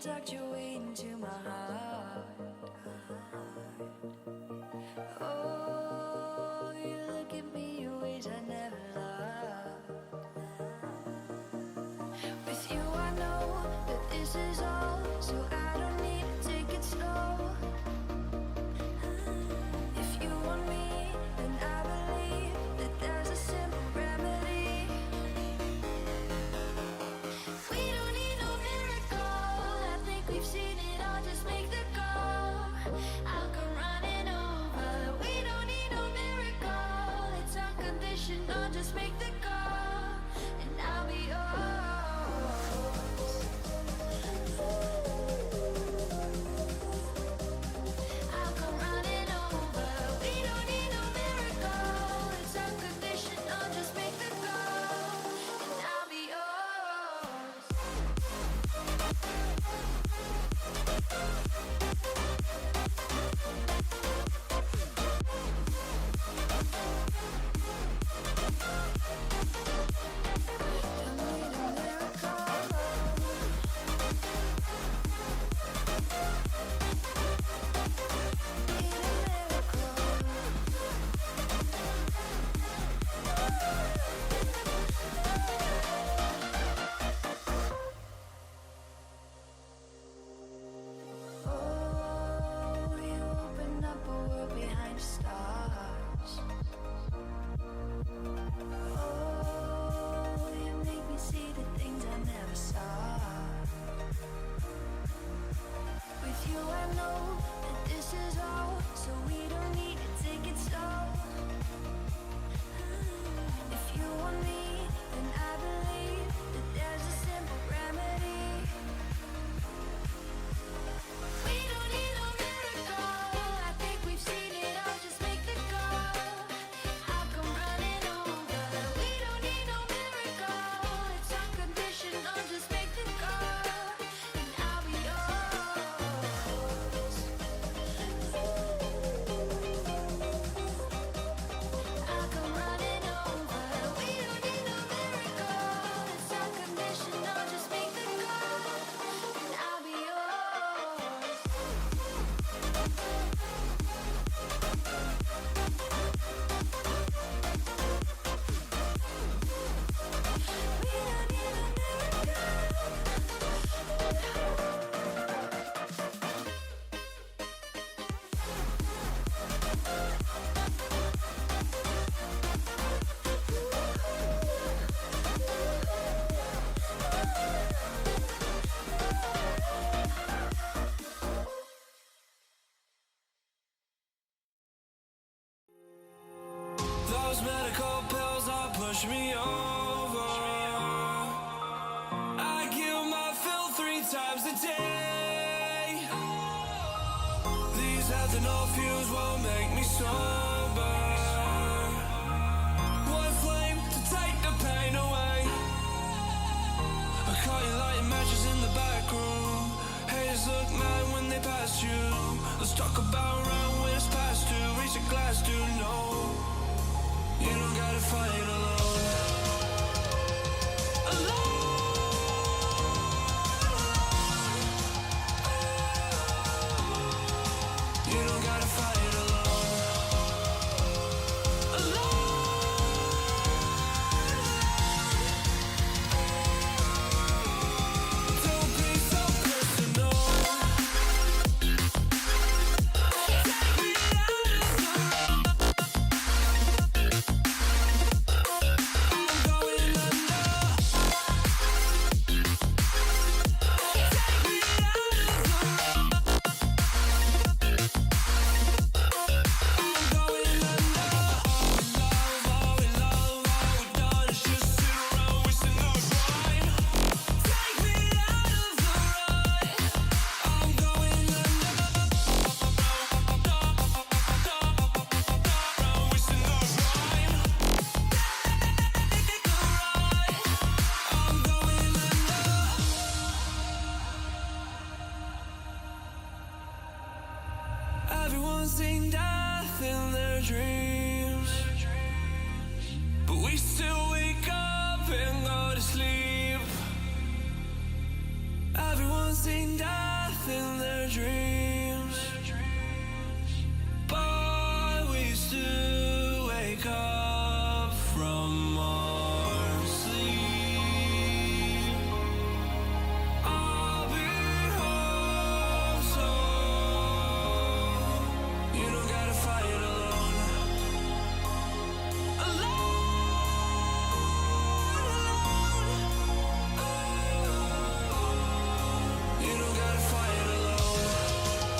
tucked your way into my heart. Oh, you look at me in ways I never loved. With you I know that this is all, so I don't need to take it slow. If you want me, then I believe that there's a simple remedy. We don't need no miracle, I think we've seen it all, just make the call. I'll come running over. We don't need no miracle, it's unconditional, just make the call, and I'll be yours. I'll come running over. We don't need no miracle, it's unconditional, just make the call, and I'll be yours. Don't need a miracle. Need a Oh, you open up a world behind the stars. Oh, you make me see the things I never saw. With you I know that this is all, so we don't need to take it slow. If you want me, then I believe that there's a simple remedy. We don't need no miracle, I think we've seen it all, just make the call. I'll come running over. We don't need no miracle, it's unconditional, just make the call, and I'll be yours. I'll come running over. We don't need no miracle, it's unconditional, just make the call, and I'll be yours. We don't need a Those medical pills all push me over. I kill my fill 3 times a day. These ethanol fumes won't make me sober. One flame to take the pain away. I caught you lighting matches in the back room. Haters look mad when they pass you. Let's talk about round when it's past 2. Reach a glass, do no. You don't gotta fight alone. You don't gotta fight alone. Don't be so personal. Take me out of the road. I'm going under. Take me out of the road. I'm going under. All we love, all we've done is just sit around wasting our time. Take me out of the road. I'm going under. Wasting our time. Take the ride. I'm going under. Everyone's seen death in their dreams, but we still wake up and go to sleep. Everyone's Someone seen death in their dreams, but we still wake up from our sleep. I'll be home soon. You don't gotta fight alone. You don't gotta fight alone.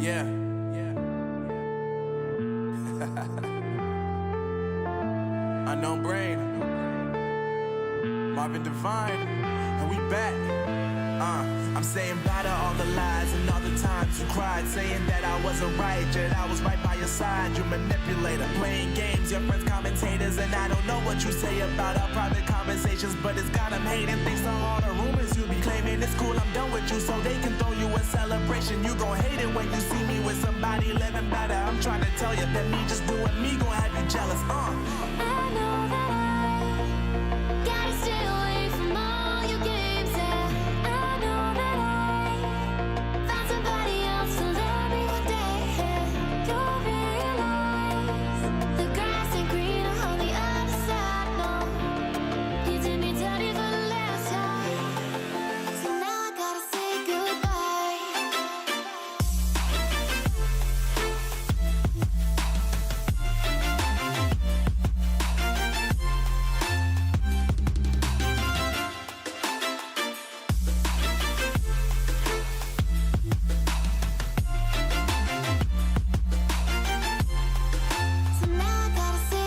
Yeah. Unknown Brain, Marvin Devine, and we back. I'm saying bye to all the lies and all the times you cried, saying that I wasn't right, yet I was right by your side. You manipulator, playing games, your friends commentators, and I don't know what you say about our private conversations, but it's got them hating. Thanks to all the rumors you be claiming. It's cool, I'm done with you, so they can throw you a celebration. You gon' hate it when you see me with somebody living better. I'm trying to tell you that me just doing me gon' have you jealous. I know that I gotta stay away from all your games. Yeah, I know that I found somebody else to love me one day. Yeah, you'll realize the grass ain't greener on the other side. No, you did me dirty for the last time, so now I gotta say goodbye. So now I gotta say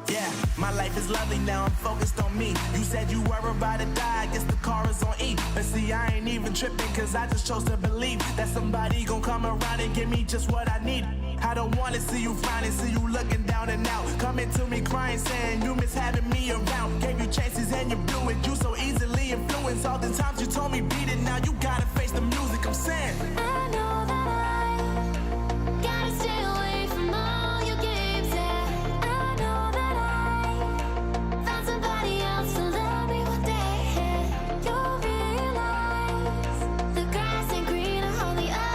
Yeah, my life is lovely now, I'm focused on me. You said you were about to die, I guess the car is on E. But see, I ain't even tripping, cause I just chose to believe that somebody gon' come around and give me just what I need. I don't wanna see you frowning, see you looking down and out, coming to me crying, saying you miss having me around. Gave you chances and you blew it, you so easily influenced. All the times you told me beat it, now you gotta face the music. I'm saying I know that I gotta stay away from all your games. Yeah, I know that I found somebody else to love me one day. Yeah, you'll realize the grass ain't greener on the other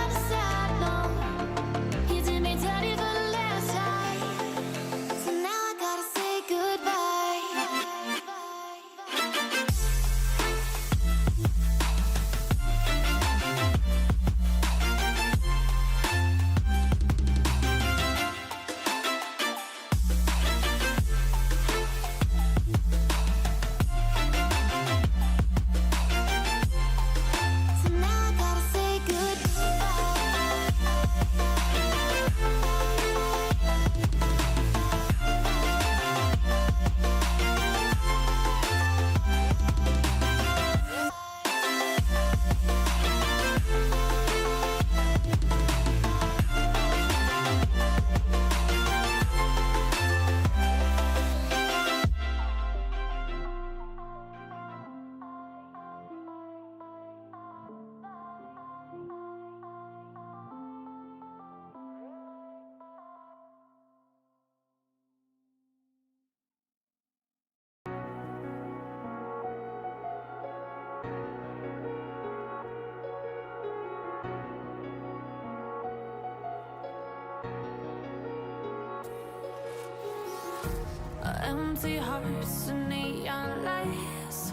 Empty hearts and neon lights,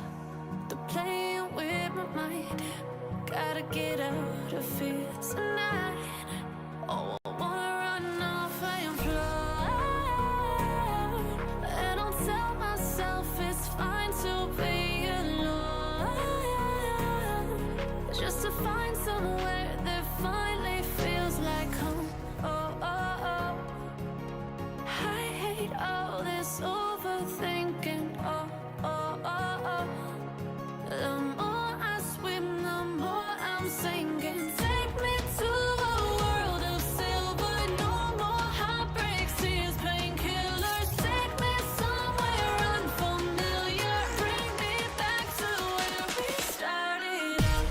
they're playing with my mind. Gotta get out of here tonight. Oh, I wanna run off and fly. And I'll tell myself it's fine to be alone, just to find somewhere that finally feels like home. Oh, oh, oh. I hate all this overthinking. Oh, oh, oh, oh. The more I swim, the more I'm sinking. Take me to a world of silver. No more heartbreaks, tears, painkillers. Take me somewhere unfamiliar. Bring me back to where we started out.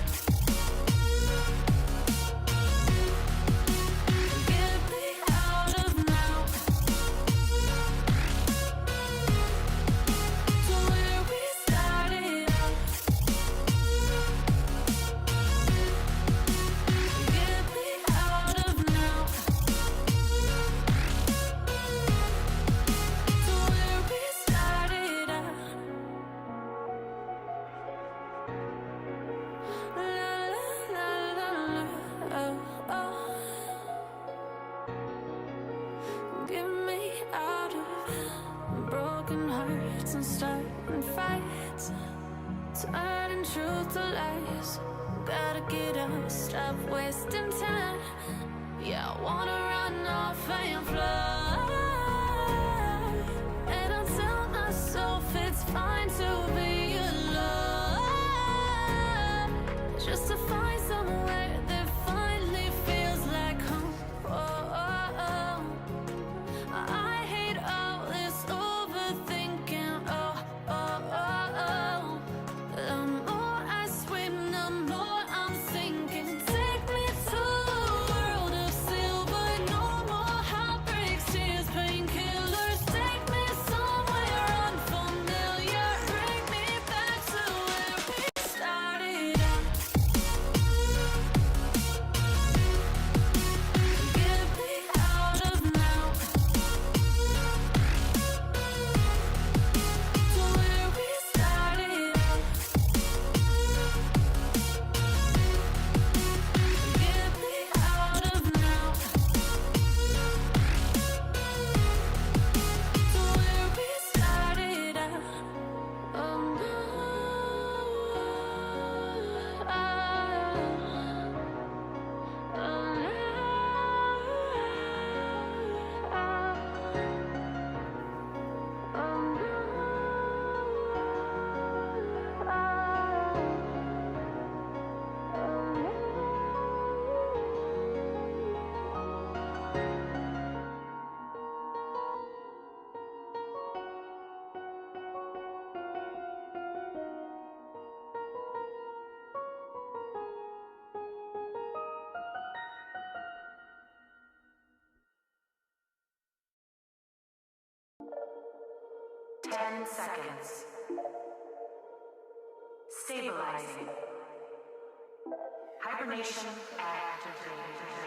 Get me out of now. To where we started out. Get me out of now. To where we started out. La la la la, oh, oh. Get me out of broken hearts and starting fights, turning truth to lies. Gotta get up, stop wasting time. Yeah, I wanna run off and fly. And I'll tell myself it's fine to be alone, just to find somewhere that finally feels like home. Oh, oh, oh. I hate all this overthinking. Oh, oh, oh, oh. The more I swim, the more I'm sinking. Take me to a world of silver. No more heartbreaks, tears, painkillers. Take me somewhere unfamiliar. Bring me back to where we started out. Get me out of now. To where we started out. Get me out of now. To where we started out. Oh no. Oh Ten seconds. Stabilizing. Hibernation activated.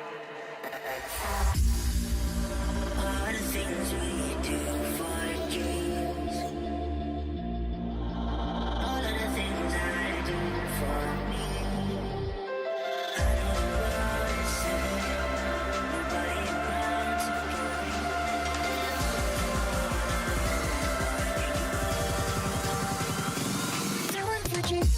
All the things we do for dreams. All of the things I do for me. I know the world is saying nobody wants to do it for dreams.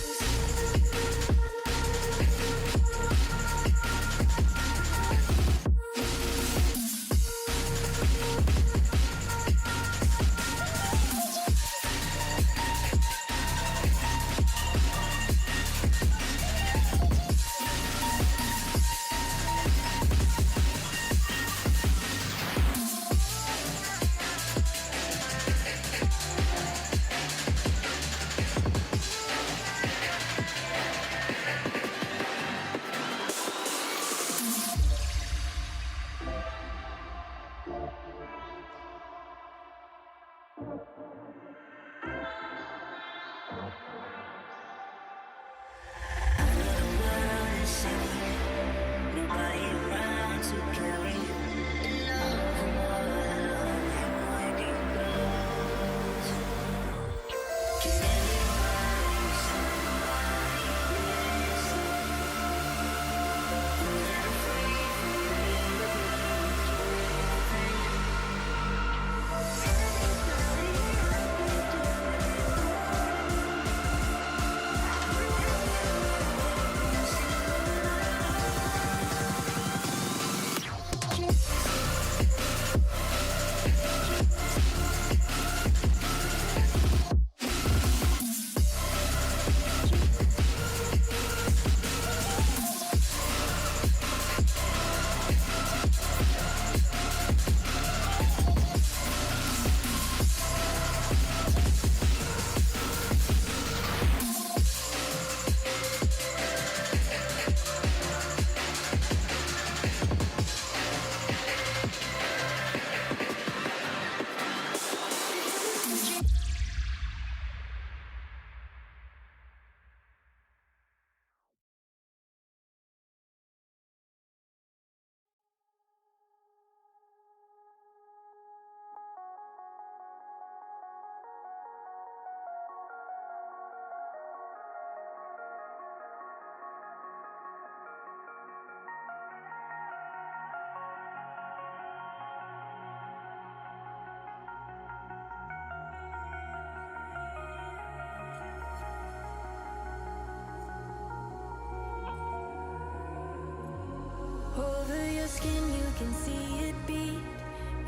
skin, you can see it beat,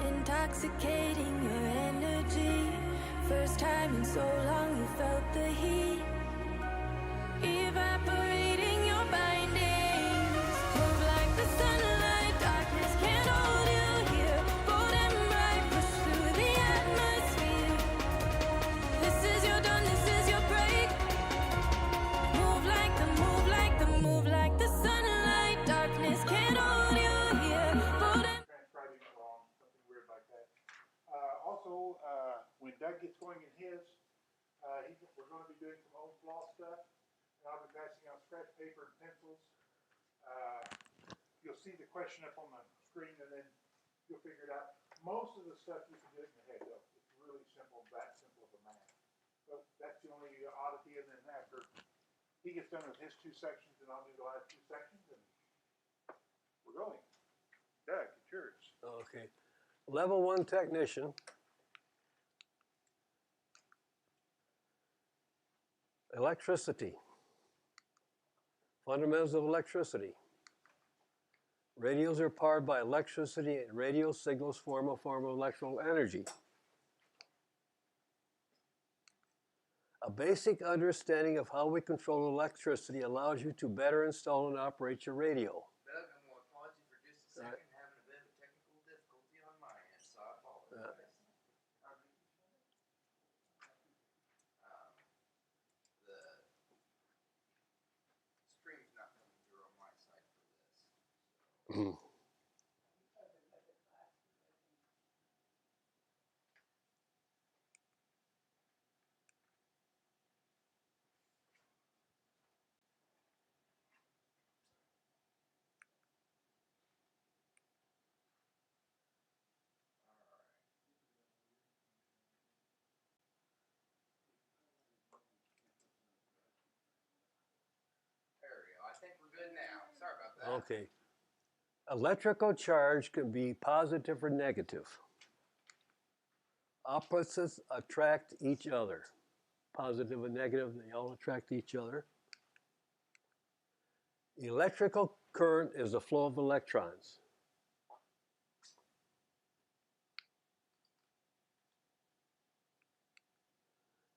intoxicating your energy. First time in so long you felt the heat, evaporating your bindings. Move like the sunlight, darkness can't hold you here. Bold and bright, push through the atmosphere. This is your dawn, this is your break. Move like the, move like the, move like the sunlight. Darkness can't hold you here. Bold and transcribing it wrong, something weird like that. Also, when Doug gets going in his, we're going to be doing some Ohm's Law stuff, and I'll be passing out scratch paper and pencils. You'll see the question up on the screen, and then you'll figure it out. Most of the stuff you can do it in your head, though. It's really simple, that simple of a math. But that's the only oddity, and then after he gets done with his 2 sections, and I'll do the last 2 sections, and we're going. Doug, it's yours. Okay. Level 1 technician. Electricity. Fundamentals of electricity. Radios are powered by electricity, and radio signals form a form of electrical energy. A basic understanding of how we control electricity allows you to better install and operate your radio. Doug, I'm going to pause you for just a second. Having a bit of a technical difficulty on my end, so I apologize. The stream's not coming through on my side for this. There we go. I think we're good now. Sorry about that. Okay. Electrical charge can be positive or negative. Opposites attract each other. Positive and negative, they all attract each other. Electrical current is the flow of electrons.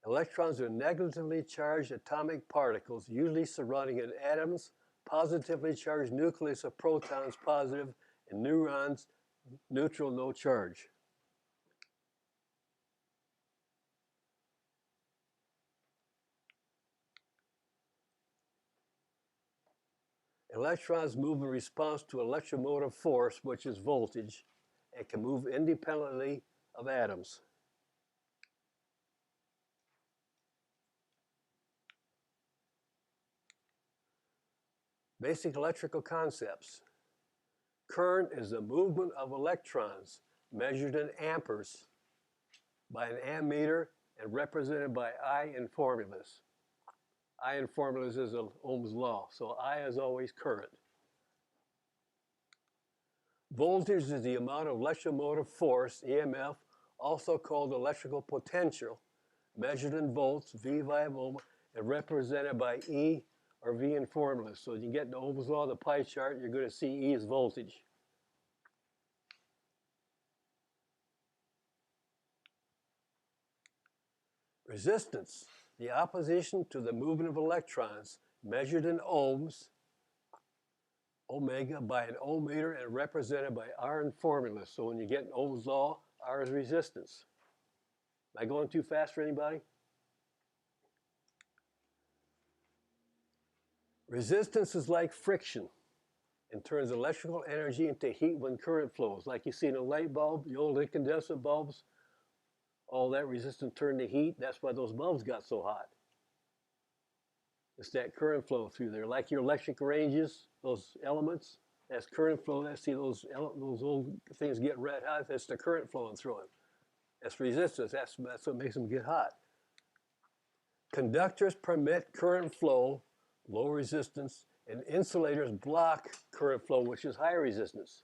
Electrons are negatively charged atomic particles, usually surrounding an atom's positively charged nucleus of protons positive and neurons neutral, no charge. Electrons move in response to electromotive force, which is voltage, and can move independently of atoms. Basic electrical concepts. Current is the movement of electrons measured in amperes by an ammeter and represented by I in formulas. I in formulas is Ohm's law, so I is always current. Voltage is the amount of electromotive force, EMF, also called electrical potential, measured in volts, V by ohm, and represented by E or V in formulas. So you get the Ohm's law, the pie chart, you're going to see E is voltage. Resistance, the opposition to the movement of electrons, measured in ohms, omega, by an ohm meter and represented by R in formula. So when you get an Ohm's law, R is resistance. Am I going too fast for anybody? Resistance is like friction and turns electrical energy into heat when current flows. Like you see in a light bulb, the old incandescent bulbs, all that resistance turned to heat. That's why those bulbs got so hot. It's that current flow through there. Like your electric ranges, those elements, that's current flow. That's, see those old things get red hot, that's the current flowing through them. That's resistance, that's what makes them get hot. Conductors permit current flow, low resistance, and insulators block current flow, which is high resistance.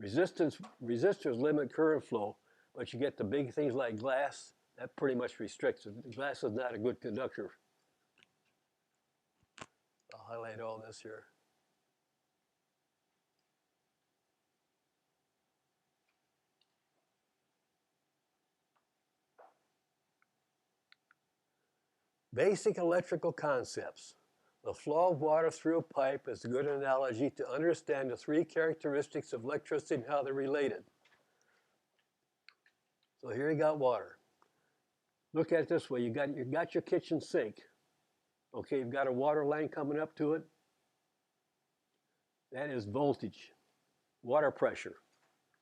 Resistors limit current flow, but you get the big things like glass, that pretty much restricts it. Glass is not a good conductor. I'll highlight all this here. Basic electrical concepts. The flow of water through a pipe is a good analogy to understand the three characteristics of electricity and how they're related. So here you got water. Look at it this way. You got your kitchen sink. Okay, you've got a water line coming up to it. That is voltage, water pressure.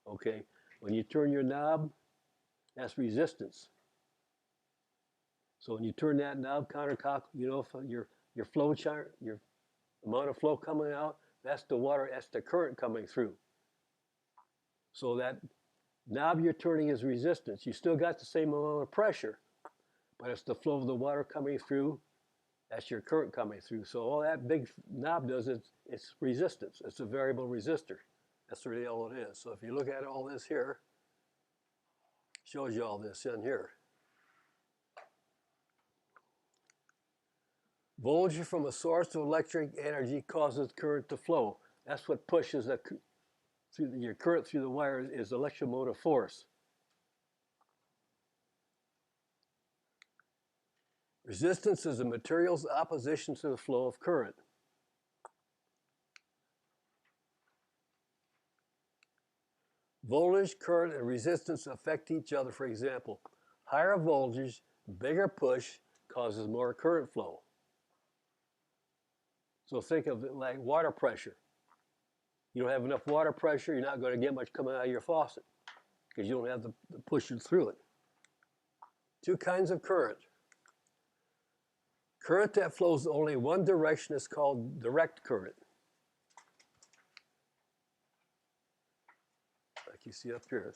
Okay, when you turn your knob, that's resistance. So when you turn that knob counterclock, you know, your flow chart, your amount of flow coming out, that's the water, that's the current coming through. So that knob you're turning is resistance. You still got the same amount of pressure, but it's the flow of the water coming through. That's your current coming through. So all that big knob does is it's resistance. It's a variable resistor. That's really all it is. So if you look at all this here, shows you all this in here. Voltage from a source of electric energy causes current to flow. That's what pushes your current through the wires is electromotive force. Resistance is a material's opposition to the flow of current. Voltage, current, and resistance affect each other. For example, higher voltage, bigger push causes more current flow. So think of it like water pressure. You don't have enough water pressure, you're not going to get much coming out of your faucet because you don't have the pushing through it. Two kinds of current. Current that flows only one direction is called direct current. Like you see up here.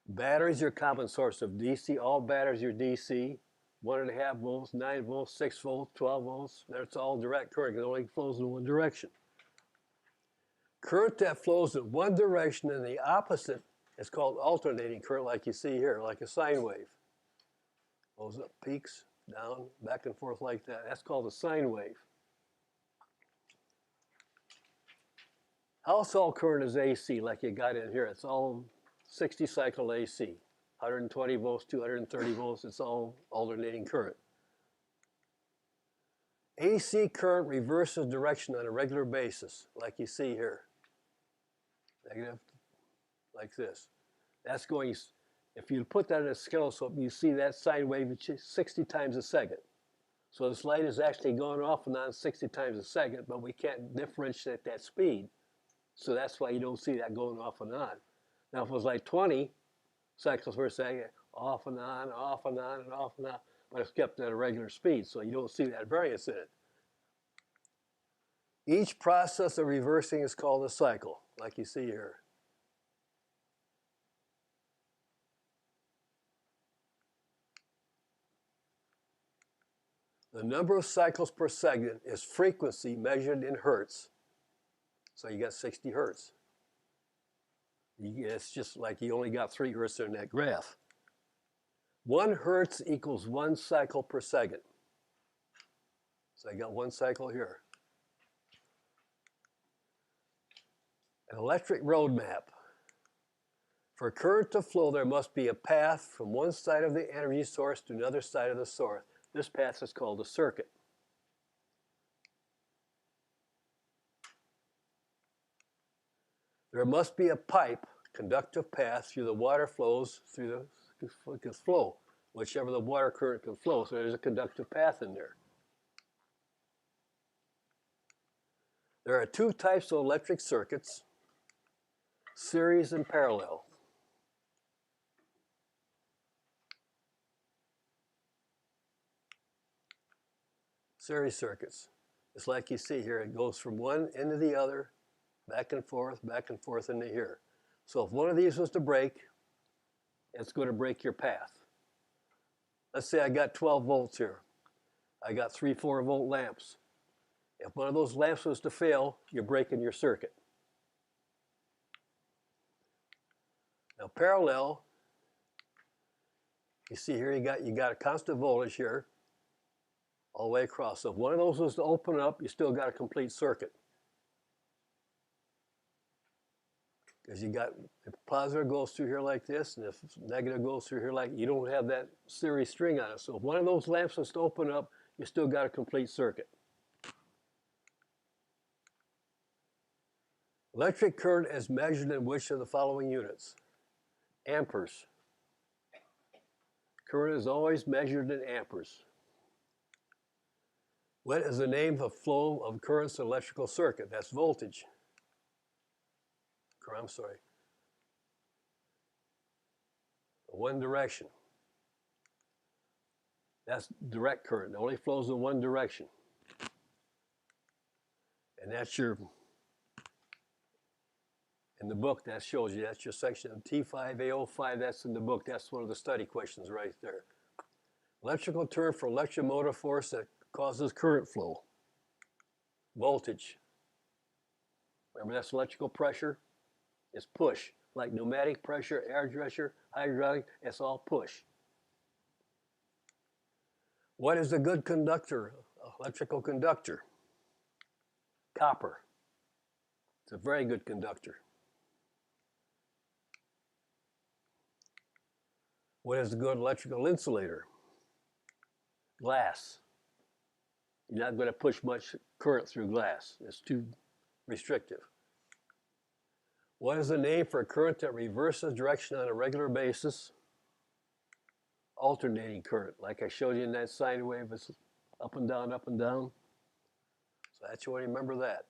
Batteries are a common source of DC. All batteries are DC. 1.5 volts, 9 volts, 6 volts, 12 volts. That's all direct current. It only flows in one direction. Current that flows in one direction and the opposite is called alternating current, like you see here, like a sine wave. Goes up, peaks, down, back and forth like that. That's called a sine wave. Household current is AC, like you got in here. It's all 60 cycle AC. 120 volts, 230 volts, it's all alternating current. AC current reverses direction on a regular basis, like you see here. Negative, like this. That's going, if you put that in a oscilloscope, you see that sine wave 60 times a second. So this light is actually going off and on 60 times a second, but we can't differentiate that speed. So that's why you don't see that going off and on. Now if it was like 20 cycles per second, off and on, off and on, and off and on, but it's kept at a regular speed, so you don't see that variance in it. Each process of reversing is called a cycle, like you see here. The number of cycles per second is frequency measured in hertz. So you got 60 hertz. It's just like you only got 3 hertz in that graph. 1 hertz equals 1 cycle per second. So I got 1 cycle here. An electric road map. For current to flow, there must be a path from one side of the energy source to another side of the source. This path is called a circuit. There must be a pipe, conductive path through the water flows through the flow, whichever the water current can flow. So there's a conductive path in there. There are 2 types of electric circuits, series and parallel. Series circuits. It's like you see here, it goes from one end to the other, back and forth into here. So if one of these was to break, it's going to break your path. Let's say I got 12 volts here. I got 3 4-volt lamps. If one of those lamps was to fail, you're breaking your circuit. Now parallel, you see here you got a constant voltage here all the way across. So if one of those was to open up, you still got a complete circuit. Because you got, if positive goes through here like this, and if negative goes through here like, you don't have that series string on it. So if one of those lamps was to open up, you still got a complete circuit. Electric current is measured in which of the following units? Amperes. Current is always measured in amperes. What is the name of flow of currents in electrical circuit? That's voltage. I'm sorry. One direction. That's direct current. It only flows in one direction. And that's your, in the book, that shows you, that's your section of T5A05, that's in the book. That's one of the study questions right there. Electrical term for electromotive force that causes current flow. Voltage. Remember, that's electrical pressure. It's push. Like pneumatic pressure, air pressure, hydraulic, it's all push. What is a good conductor, electrical conductor? Copper. It's a very good conductor. What is a good electrical insulator? Glass. You're not going to push much current through glass. It's too restrictive. What is the name for a current that reverses direction on a regular basis? Alternating current. Like I showed you in that sine wave, it's up and down, up and down. So that's you want to remember that.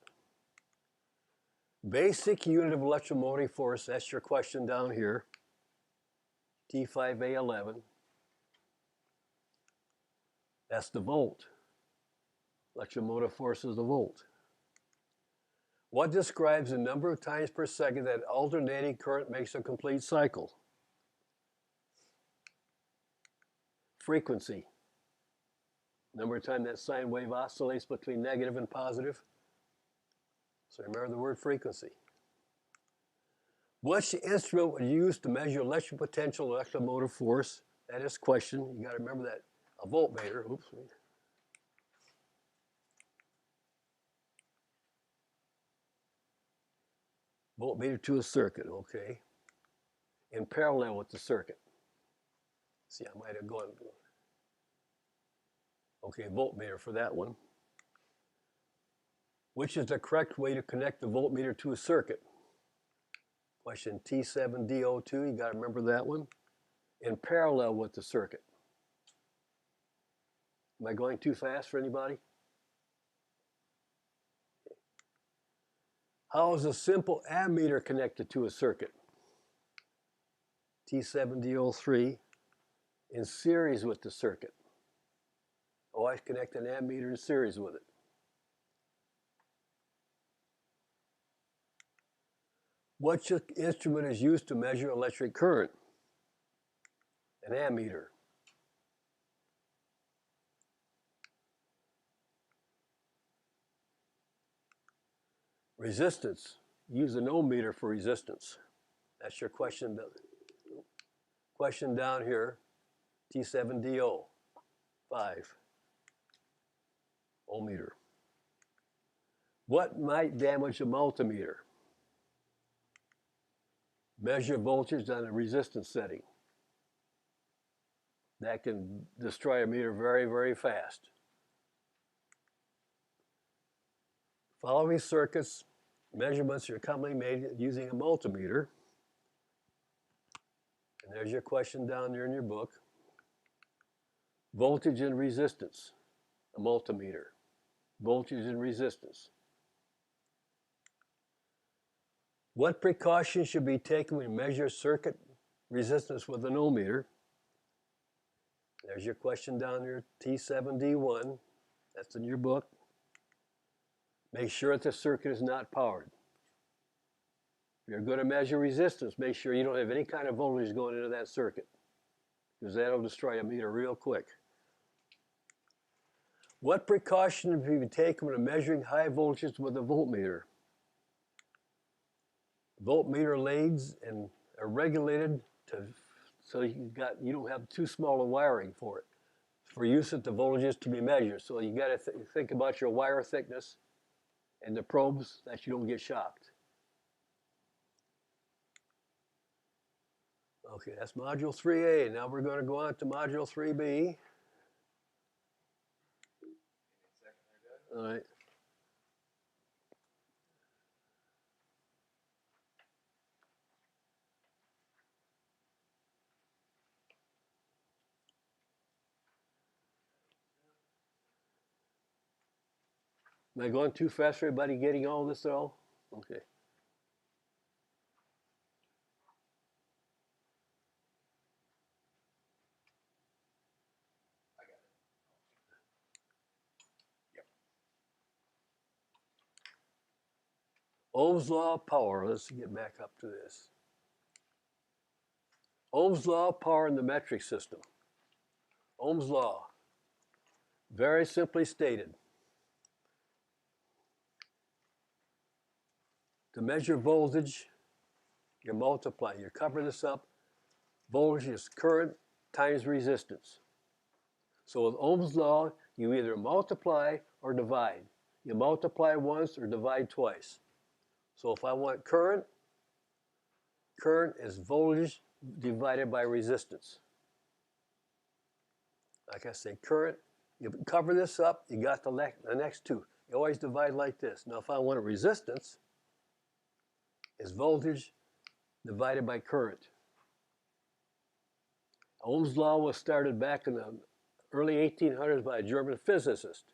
Basic unit of electromotive force, that's your question down here. T5A11. That's the volt. Electromotive force is the volt. What describes the number of times per second that alternating current makes a complete cycle? Frequency. Number of times that sine wave oscillates between negative and positive. So remember the word frequency. Which instrument would you use to measure electric potential, electromotive force? That is question. You got to remember that. A voltmeter. Oops. Voltmeter to a circuit, okay. In parallel with the circuit. See, I might have gone. Okay, voltmeter for that one. Which is the correct way to connect the voltmeter to a circuit? Question T7DO2, you got to remember that one. In parallel with the circuit. Am I going too fast for anybody? How is a simple ammeter connected to a circuit? T7DO3 in series with the circuit. Oh, I connect an ammeter in series with it. What instrument is used to measure electric current? An ammeter. Resistance. Use an ohm meter for resistance. That's your question. Question down here. T7DO. 5. Ohm meter. What might damage a multimeter? Measure voltage on a resistance setting. That can destroy a meter very, very fast. Following circuits, measurements are commonly made using a multimeter. And there's your question down there in your book. Voltage and resistance, a multimeter. Voltage and resistance. What precautions should be taken when you measure circuit resistance with an ohm meter? There's your question down there, T7D1. That's in your book. Make sure that the circuit is not powered. If you're going to measure resistance, make sure you don't have any kind of voltage going into that circuit, because that'll destroy a meter real quick. What precaution have you taken when measuring high voltages with a voltmeter? Voltmeter leads and are regulated so you don't have too small a wiring for it, for use at the voltages to be measured. So you got to think about your wire thickness and the probes that you don't get shocked. Okay, that's module 3A. Now we're going to go on to module 3B. All right. Am I going too fast for everybody getting all this at all? Okay. Ohm's law of power. Let's get back up to this. Ohm's law of power in the metric system. Ohm's law, very simply stated. To measure voltage, you multiply. You cover this up. Voltage is current times resistance. So with Ohm's law, you either multiply or divide. You multiply once or divide twice. So if I want current, current is voltage divided by resistance. Like I say, current, you cover this up, you got the next two. You always divide like this. Now if I want a resistance, it's voltage divided by current. Ohm's law was started back in the early 1800s by a German physicist.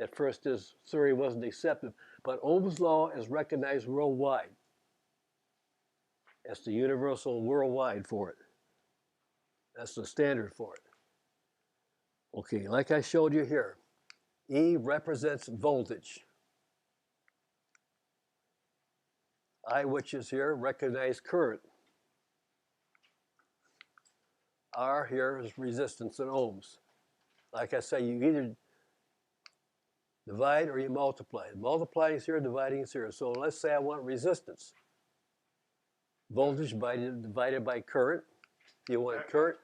At first his theory wasn't accepted, but Ohm's law is recognized worldwide. That's the universal worldwide for it. That's the standard for it. Okay, like I showed you here, E represents voltage. I, which is here, recognize current. R here is resistance in ohms. Like I say, you either divide or you multiply. Multiplying is here, dividing is here. So let's say I want resistance. Voltage divided by current. You want current?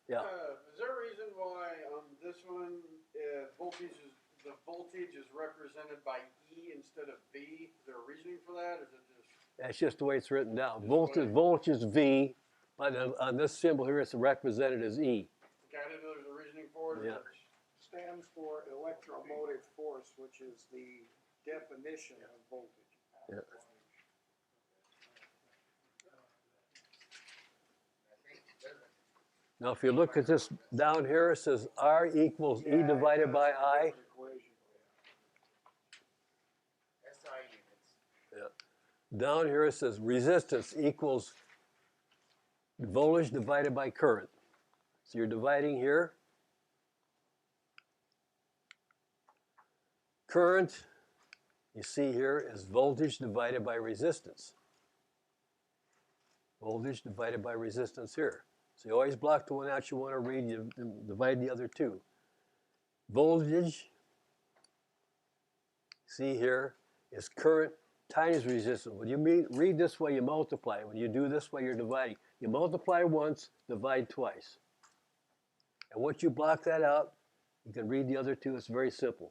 Yeah. Is there a reason why on this one the voltage is represented by E instead of V? Is there a reasoning for that? Or is it just? That's just the way it's written down. Voltage is V, but on this symbol here, it's represented as E. Okay, I didn't know there was a reasoning for it. Yeah. Stands for electromotive force, which is the definition of voltage. Yeah. Now, if you look at this down here, it says R equals E divided by I. SI units. Yeah. Down here, it says resistance equals voltage divided by current. So you're dividing here. Current, you see here, is voltage divided by resistance. Voltage divided by resistance here. So you always block the one out you want to read, you divide the other two. Voltage, see here, is current times resistance. When you read this way, you multiply. When you do this way, you're dividing. You multiply once, divide twice. And once you block that out, you can read the other two. It's very simple.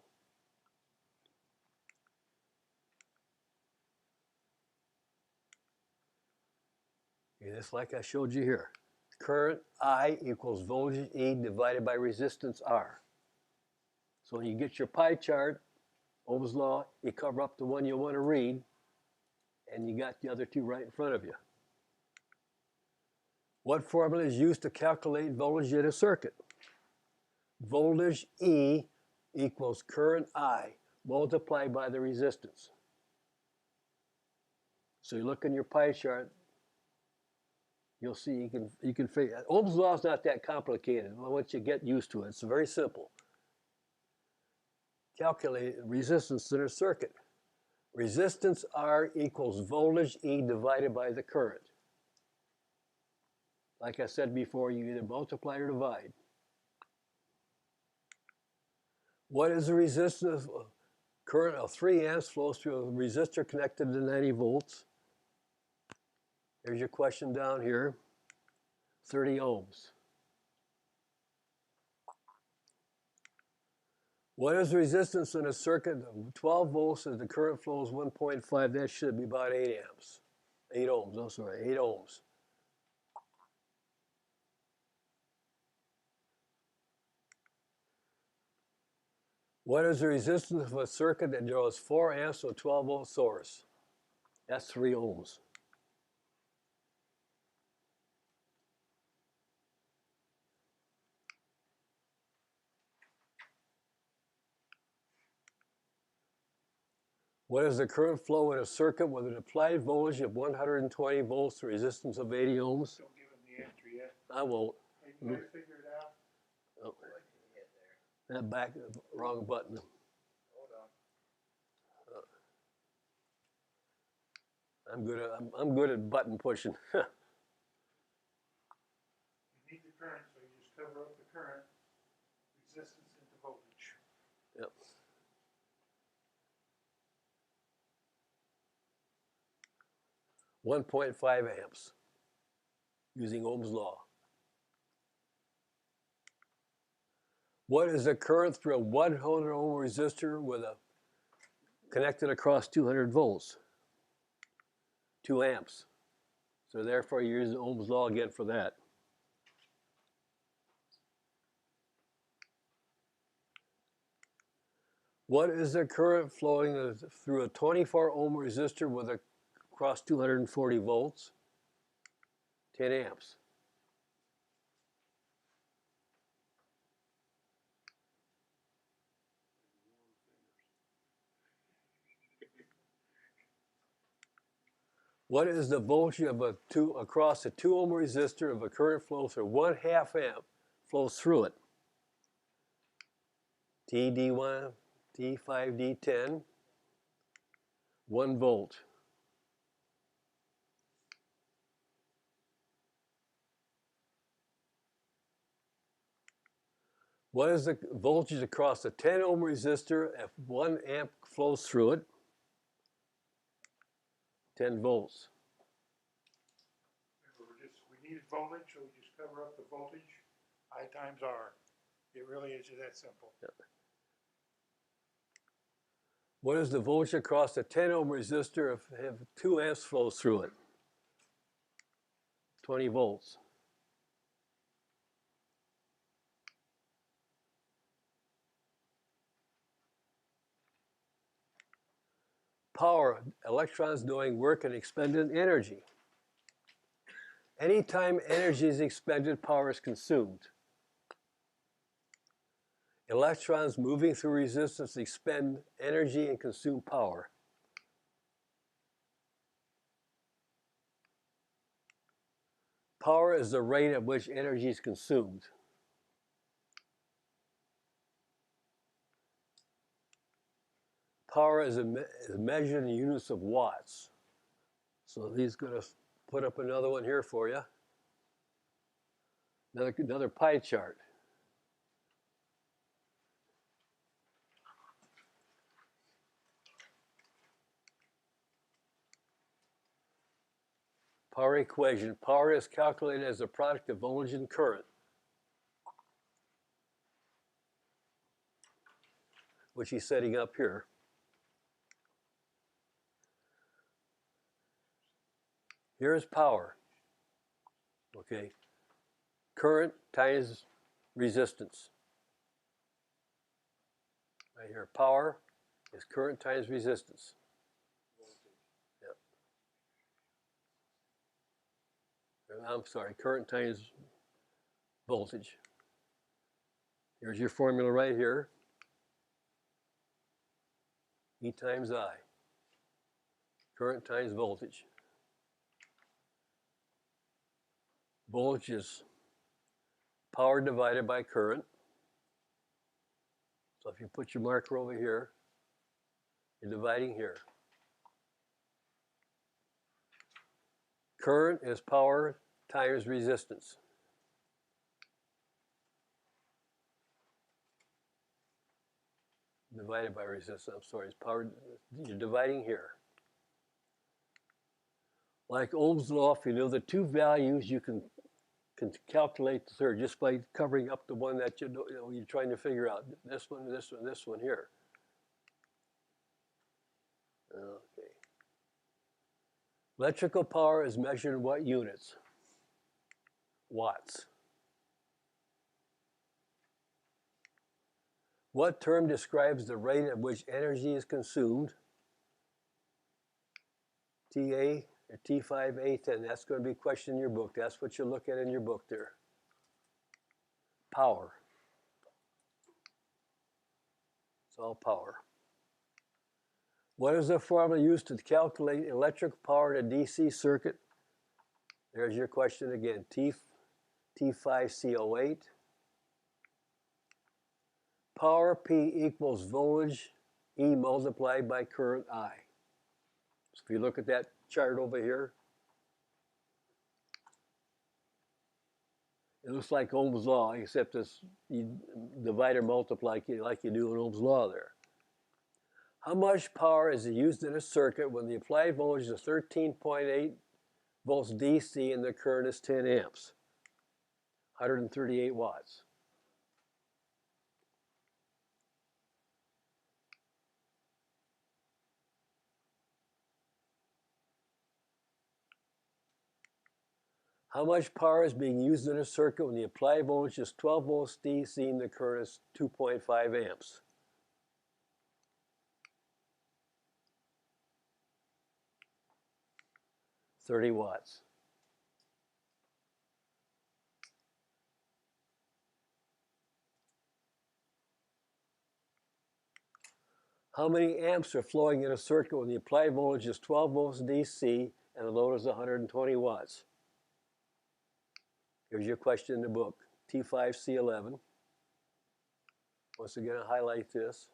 It's like I showed you here. Current I equals voltage E divided by resistance R. So when you get your pie chart, Ohm's law, you cover up the one you want to read, and you got the other two right in front of you. What formula is used to calculate voltage in a circuit? Voltage E equals current I multiplied by the resistance. So you look in your pie chart, you'll see you can figure it. Ohm's law is not that complicated. Once you get used to it, it's very simple. Calculate resistance in a circuit. Resistance R equals voltage E divided by the current. Like I said before, you either multiply or divide. What is the resistance? Current of 3 amps flows through a resistor connected to 90 volts. Here's your question down here, 30 ohms. What is the resistance in a circuit of 12 volts as the current flows 1.5? That should be about 8 amps. 8 ohms, I'm sorry, 8 ohms. What is the resistance of a circuit that draws 4 amps to a 12-volt source? That's 3 ohms. What is the current flow in a circuit with an applied voltage of 120 volts to resistance of 80 ohms? Don't give him the answer yet. I won't. Hey, you guys figure it out? Oh. That back, wrong button. Hold on. I'm good at button pushing. You need the current, so you just cover up the current, resistance into voltage. Yep. .5 amps using Ohm's law. What is the current through a 100 ohm resistor with a connected across 200 volts? 2 amps. So therefore you use Ohm's law again for that. What is the current flowing through a 24 ohm resistor with a across 240 volts? 10 amps. What is the voltage of across a 2 ohm resistor of a current flow through 1/2 amp flows through it? TD1, T5, D10, 1 volt. What is the voltage across a 10 ohm resistor if 1 amp flows through it? 10 volts. Remember, we needed voltage, so we just cover up the voltage, I times R. It really is that simple. Yep. What is the voltage across a 10 ohm resistor if 2 amps flows through it? 20 volts. Power, electrons doing work and expended energy. Anytime energy is expended, power is consumed. Electrons moving through resistance expend energy and consume power. Power is the rate at which energy is consumed. Power is measured in units of watts. So he's going to put up another one here for you. Another pie chart. Power equation. Power is calculated as a product of voltage and current, which he's setting up here. Here's power. Okay. Current times resistance. Right here. Power is current times resistance. I'm sorry, current times voltage. Here's your formula right here. E times I. Current times voltage. Voltage is power divided by current. So if you put your marker over here, you're dividing here. Current is power times resistance. Divided by resistance, I'm sorry, it's power, you're dividing here. Like Ohm's law, if you know the two values, you can calculate the third just by covering up the one that you're trying to figure out. This one, this one, this one here. Okay. Electrical power is measured in what units? Watts. What term describes the rate at which energy is consumed? TA or T5A10. That's going to be a question in your book. That's what you look at in your book there. Power. It's all power. What is the formula used to calculate electrical power in a DC circuit? There's your question again. T5CO8. Power P equals voltage E multiplied by current I. So if you look at that chart over here, it looks like Ohm's law, except this, you divide or multiply like you do in Ohm's law there. How much power is used in a circuit when the applied voltage is 13.8 volts DC and the current is 10 amps? 138 watts. How much power is being used in a circuit when the applied voltage is 12 volts DC and the current is 2.5 amps? $30 watts. How many amps are flowing in a circuit when the applied voltage is 12 volts DC and the load is 120 watts? Here's your question in the book, T5C11. Once again, I highlight this.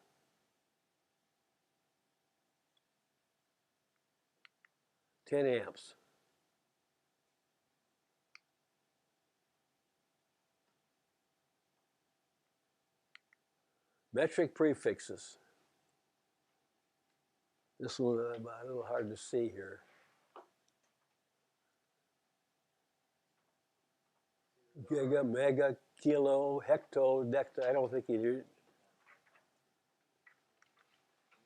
"10 amps. Metric prefixes. This one a little hard to see here. Giga, mega, kilo, hecto, decta. I don't think you do.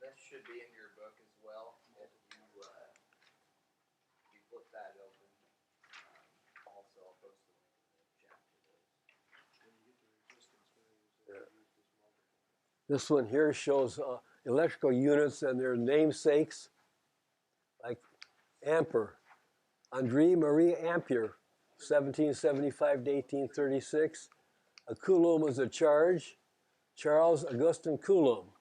This should be in your book as well. If you flip that open, also I'll post the link in the chat to those. This one here shows electrical units and their namesakes, like ampere. André Marie Ampere, 1775 to 1836. A coulomb is a charge. Charles Augustin Coulomb.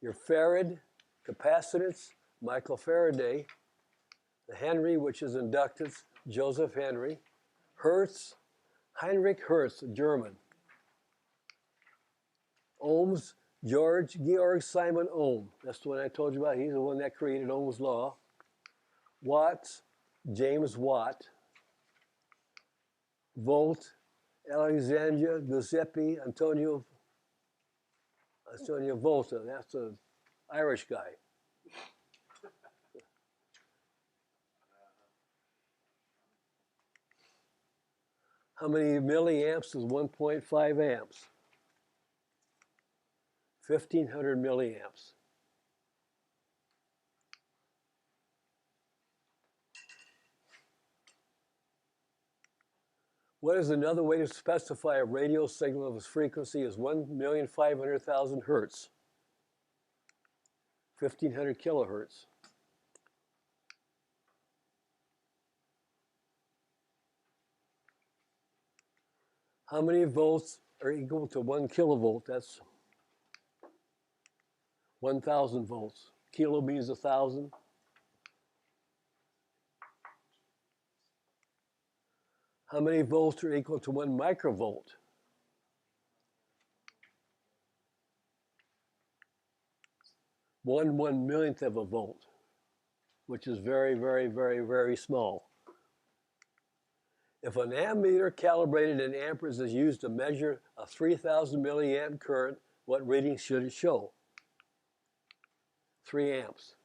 Your farad, capacitance, Michael Faraday. The Henry, which is inductance, Joseph Henry. Hertz, Heinrich Hertz, German. Ohms, George Georg Simon Ohm. That's the one I told you about. He's the one that created Ohm's law. Watts, James Watt. Volt, Alexandria Giuseppe Antonio Volta. That's an Irish guy. How many milliamps is 1.5 amps? 1,500 milliamps. What is another way to specify a radio signal of its frequency is 1,500,000 hertz, 1,500 kilohertz. How many volts are equal to 1 kilovolt? That's 1,000 volts. Kilo means 1,000. How many volts are equal to 1 microvolt? One millionth of a volt, which is very, very, very, very small. If an ammeter calibrated in amperes is used to measure a 3,000 milliamp current, what reading should it show? 3 amps.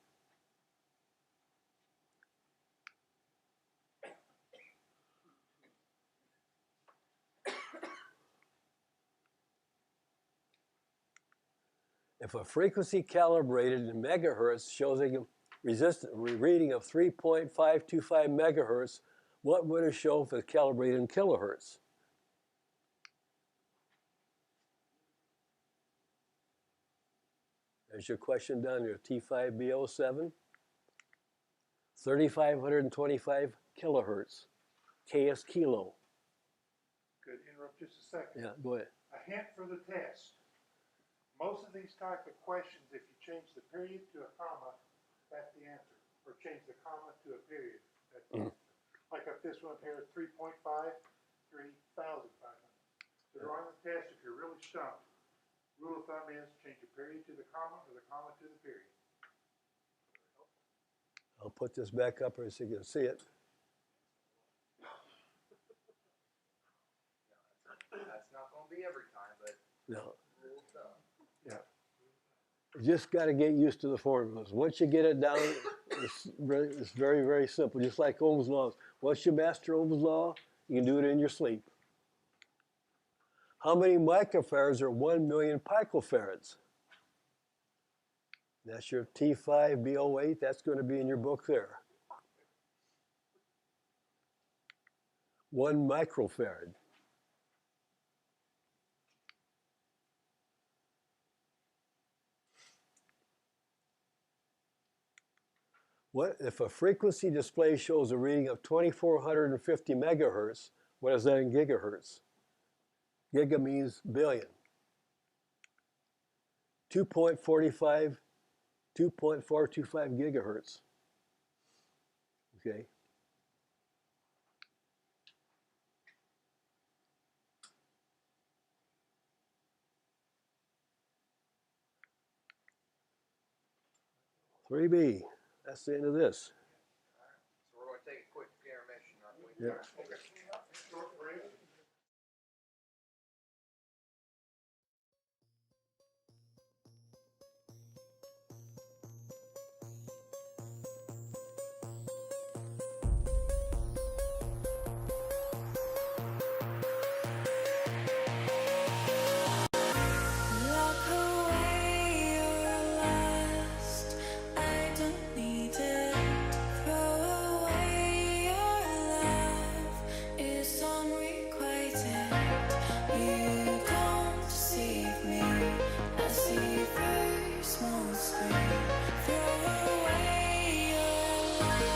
If a frequency calibrated in megahertz shows a reading of 3.525 megahertz, what would it show if it's calibrated in kilohertz? There's your question down here, T5B07. 3,525 kilohertz. K is kilo. Could interrupt just a second. Yeah, go ahead. A hint for the test. Most of these type of questions, if you change the period to a comma, that's the answer. Or change the comma to a period, that's the answer. Like up this one here, 3.5, 3,500. So on the test, if you're really stumped, rule of thumb is change the period to the comma or the comma to the period. I'll put this back up here so you can see it. That's not gonna be every time, but No. rule of thumb. You just got to get used to the formulas. Once you get it down, it's very, very simple. Just like Ohm's laws. Once you master Ohm's law, you can do it in your sleep. How many microfarads are 1 million picofarads? That's your T5B08. That's going to be in your book there. 1 microfarad. What if a frequency display shows a reading of 2,450 megahertz? What is that in gigahertz? Giga means billion. 2.425 gigahertz. Okay. (3B). That's the end of this. So we're gonna take a quick intermission, aren't we? Yeah. Short break. Lock away your lust. I don't need it. Throw away your love. It's unrequited. You don't deceive me. I see very small screen. Throw away your love.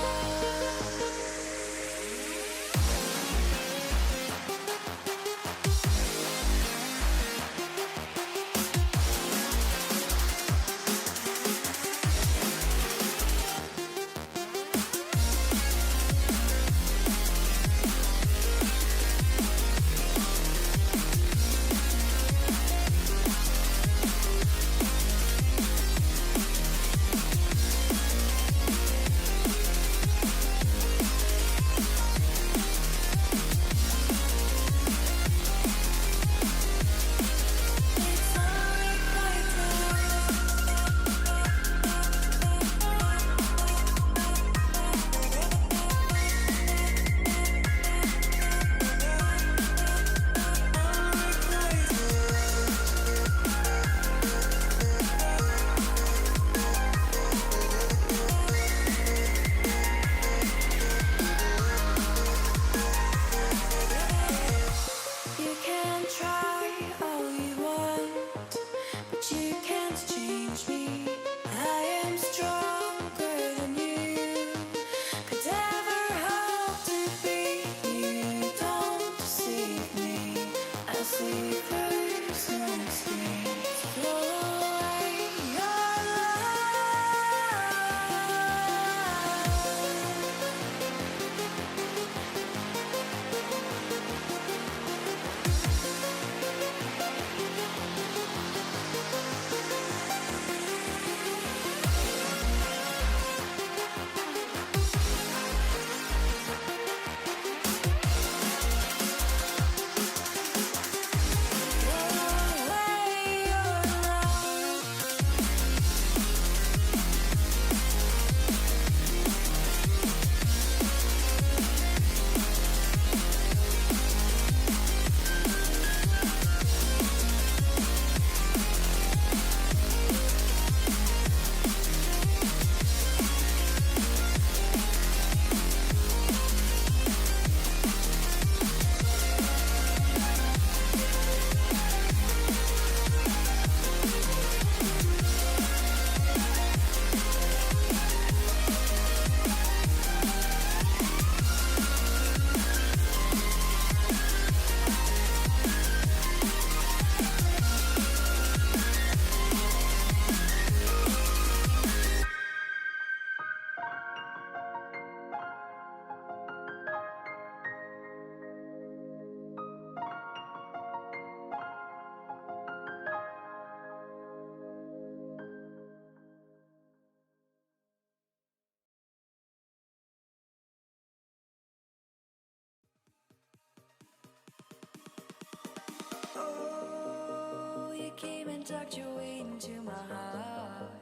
Oh, you came and tucked your way into my heart.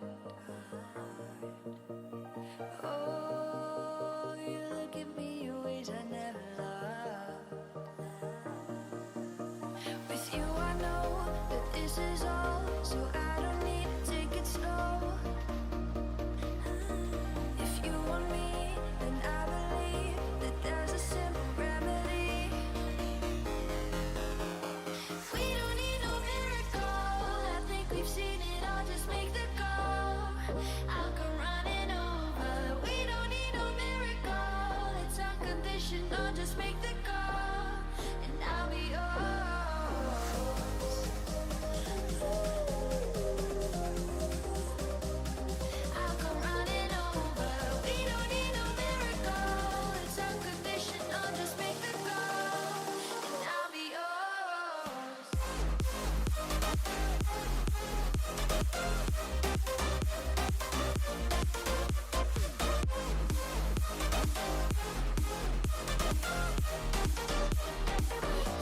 Oh, you look at me in ways I never loved. With you I know that this is all, so I don't need to take it slow. If you want me, then I believe that there's a simple remedy. We don't need no miracle. I think we've seen it all. Just make the call. I'll come running over. We don't need no miracle. It's unconditional. Just make the call, and I'll be yours. I'll come running over. We don't need no miracle. It's unconditional. Just make the call, and I'll be yours.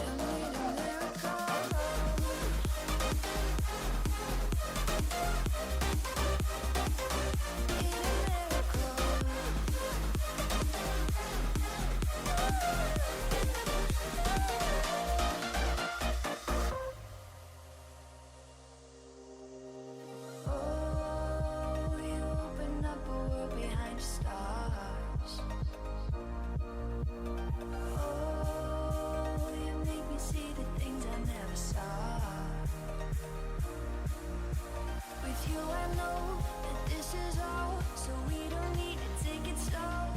Don't need a miracle. Need a Oh, you open up a world behind the stars. Oh, you make me see the things I never saw. With you I know that this is all, so we don't need to take it slow.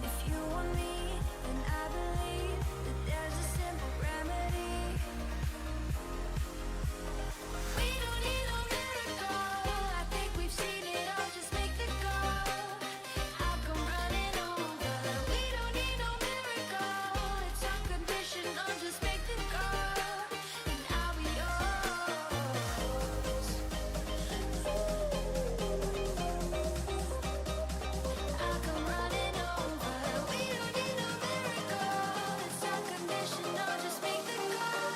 If you want me, then I believe that there's a simple remedy. We don't need no miracle. I think we've seen it all. Just make the call. I'll come running over. We don't need no miracle. It's unconditional. Just make the call, and I'll be yours. I'll come running over. We don't need no miracle. It's unconditional. Just make the call,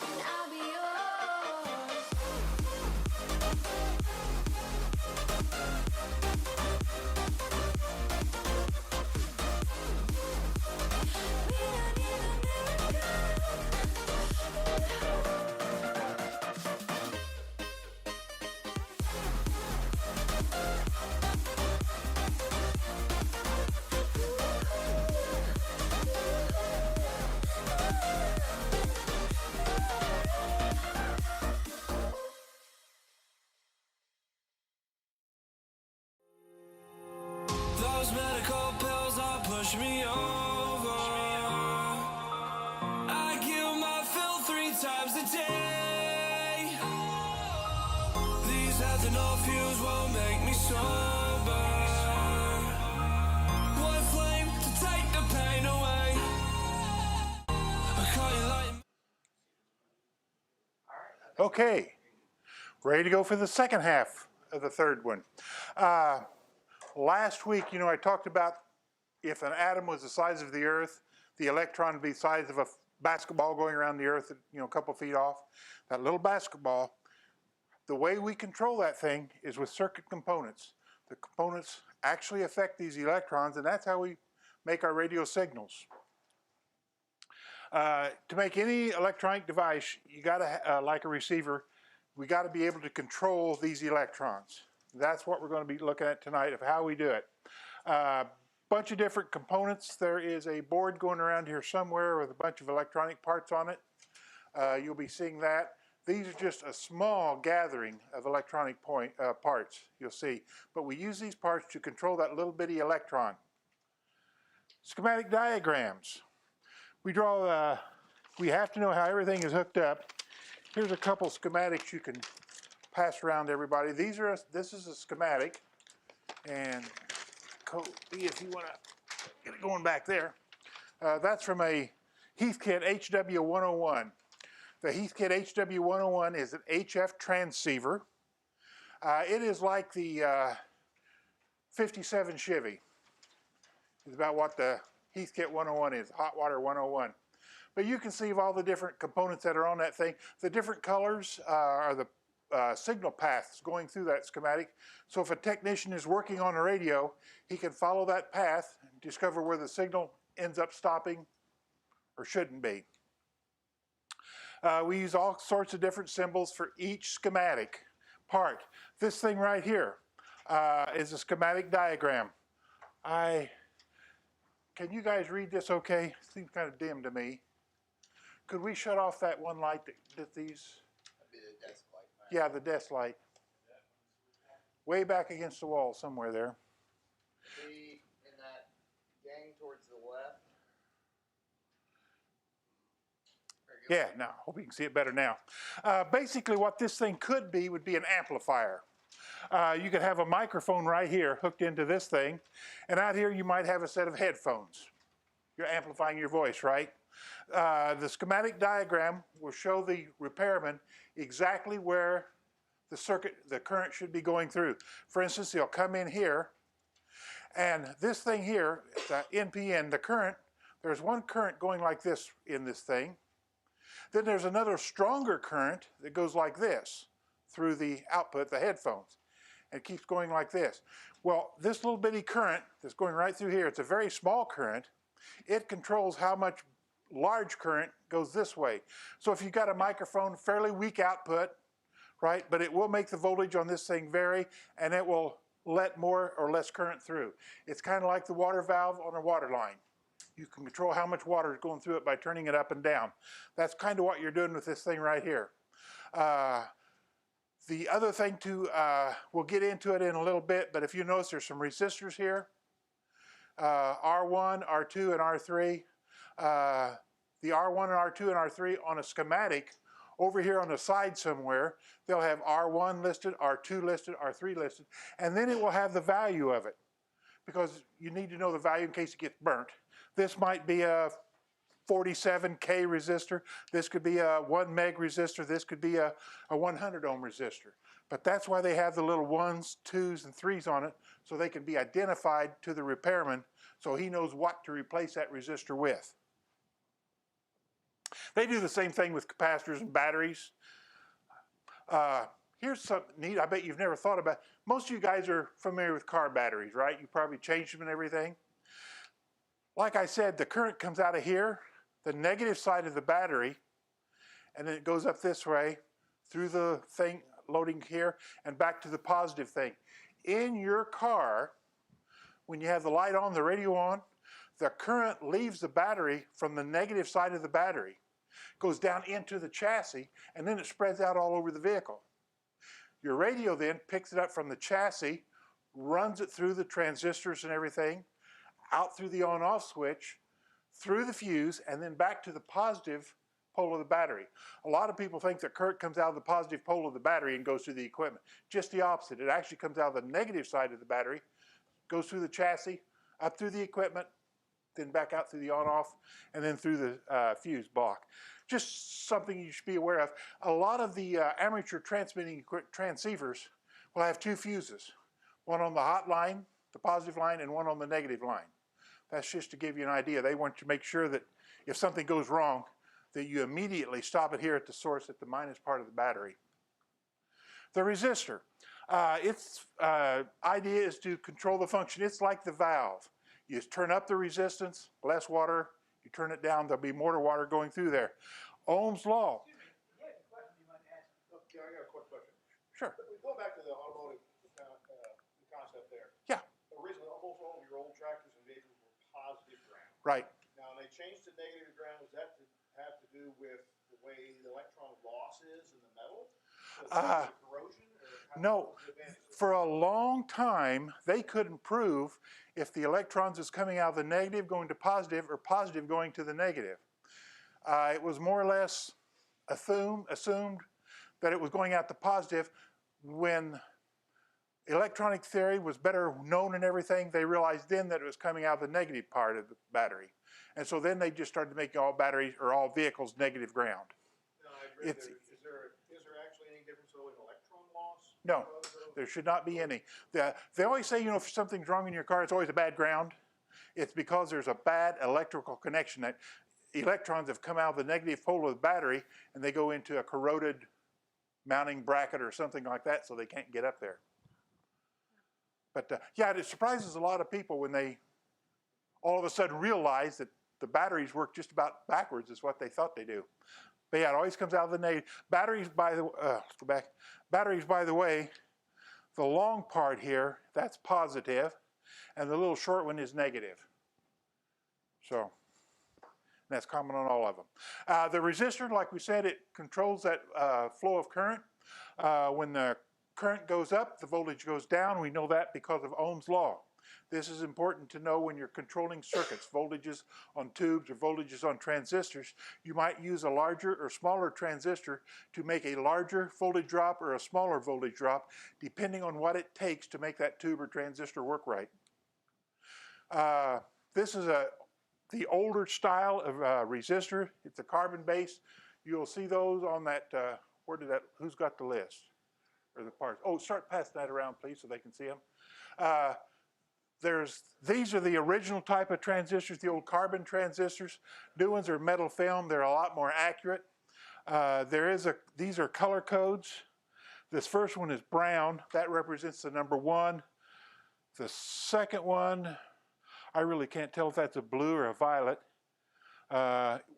and I'll be yours. We don't need a Those medical pills are push me over. I give my fill 3 times a day. These ethanol fumes won't make me sober. One flame to take the pain away. I call you like Okay, ready to go for the second half of the third one. Last week, I talked about if an atom was the size of the Earth, the electron would be the size of a basketball going around the Earth, a couple feet off. That little basketball, the way we control that thing is with circuit components. The components actually affect these electrons, and that's how we make our radio signals. To make any electronic device, you gotta, like a receiver, we gotta be able to control these electrons. That's what we're going to be looking at tonight of how we do it. Bunch of different components. There is a board going around here somewhere with a bunch of electronic parts on it. You'll be seeing that. These are just a small gathering of electronic parts, you'll see. But we use these parts to control that little bitty electron. Schematic diagrams. We have to know how everything is hooked up. Here's a couple schematics you can pass around to everybody. This is a schematic. And Cody, if you want to get it going back there, that's from a Heathkit HW101. The Heathkit HW101 is an HF transceiver. It is like the 57 Chevy. It's about what the Heathkit 101 is, Hot Water 101. But you can see all the different components that are on that thing. The different colors are the signal paths going through that schematic. So if a technician is working on a radio, he can follow that path and discover where the signal ends up stopping or shouldn't be. We use all sorts of different symbols for each schematic part. This thing right here is a schematic diagram. Can you guys read this okay? It seems kind of dim to me. Could we shut off that one light that did these? That'd be the desk light. Yeah, the desk light. Way back against the wall somewhere there. Be in that gang towards the left. Yeah, now, hope you can see it better now. Basically what this thing could be would be an amplifier. You could have a microphone right here hooked into this thing, and out here you might have a set of headphones. You're amplifying your voice, right? The schematic diagram will show the repairman exactly where the current should be going through. For instance, he'll come in here, and this thing here, the NPN, the current, there's one current going like this in this thing. Then there's another stronger current that goes like this through the output, the headphones. And it keeps going like this. Well, this little bitty current that's going right through here, it's a very small current. It controls how much large current goes this way. So if you've got a microphone, fairly weak output, right, but it will make the voltage on this thing vary, and it will let more or less current through. It's kind of like the water valve on a water line. You can control how much water is going through it by turning it up and down. That's kind of what you're doing with this thing right here. The other thing we'll get into it in a little bit, but if you notice there's some resistors here, R1, R2, and R3. The R1 and R2 and R3 on a schematic, over here on the side somewhere, they'll have R1 listed, R2 listed, R3 listed, and then it will have the value of it, because you need to know the value in case it gets burnt. This might be a 47K resistor. This could be a 1 meg resistor. This could be a 100 ohm resistor. But that's why they have the little 1s, 2s, and 3s on it, so they can be identified to the repairman so he knows what to replace that resistor with. They do the same thing with capacitors and batteries. Here's something neat I bet you've never thought about. Most of you guys are familiar with car batteries, right? You probably changed them and everything. Like I said, the current comes out of here, the negative side of the battery, and then it goes up this way through the thing loading here and back to the positive thing. In your car, when you have the light on, the radio on, the current leaves the battery from the negative side of the battery, goes down into the chassis, and then it spreads out all over the vehicle. Your radio then picks it up from the chassis, runs it through the transistors and everything, out through the on-off switch, through the fuse, and then back to the positive pole of the battery. A lot of people think that current comes out of the positive pole of the battery and goes through the equipment. Just the opposite. It actually comes out of the negative side of the battery, goes through the chassis, up through the equipment, then back out through the on-off, and then through the fuse block. Just something you should be aware of. A lot of the amateur transmitting transceivers will have two fuses, one on the hot line, the positive line, and one on the negative line. That's just to give you an idea. They want to make sure that if something goes wrong, that you immediately stop it here at the source at the minus part of the battery. The resistor. Its idea is to control the function. It's like the valve. You turn up the resistance, less water. You turn it down, there'll be more water going through there. Ohm's law. Excuse me, you had a question you might ask. Okay, I got a quick question. Sure. We go back to the automotive concept there. Yeah. Originally, almost all of your old tractors and vehicles were positive ground. Right. Now, they changed to negative ground. Does that have to do with the way the electron loss is in the metal? Corrosion? No. For a long time, they couldn't prove if the electrons is coming out of the negative going to positive or positive going to the negative. It was more or less assumed that it was going out to positive when electronic theory was better known and everything, they realized then that it was coming out of the negative part of the battery. And so then they just started making all batteries or all vehicles negative ground. No, I agree. It's- Is there actually any difference though in electron loss? No, because of- there should not be any. They always say, you know, if something's wrong in your car, it's always a bad ground. It's because there's a bad electrical connection that electrons have come out of the negative pole of the battery and they go into a corroded mounting bracket or something like that, so they can't get up there. But yeah, it surprises a lot of people when they all of a sudden realize that the batteries work just about backwards is what they thought they do. But yeah, it always comes out of the negative. Batteries, by the let's go back. Batteries, by the way, the long part here, that's positive, and the little short one is negative. So that's common on all of them. The resistor, like we said, it controls that flow of current. When the current goes up, the voltage goes down. We know that because of Ohm's law. This is important to know when you're controlling circuits, voltages on tubes or voltages on transistors. You might use a larger or smaller transistor to make a larger voltage drop or a smaller voltage drop, depending on what it takes to make that tube or transistor work right. This is the older style of resistor. It's a carbon base. You'll see those on that, who's got the list? Or the parts. Oh, start passing that around, please, so they can see them. These are the original type of transistors, the old carbon transistors. New ones are metal film. They're a lot more accurate. These are color codes. This first one is brown. That represents the number 1. The second one, I really can't tell if that's a blue or a violet.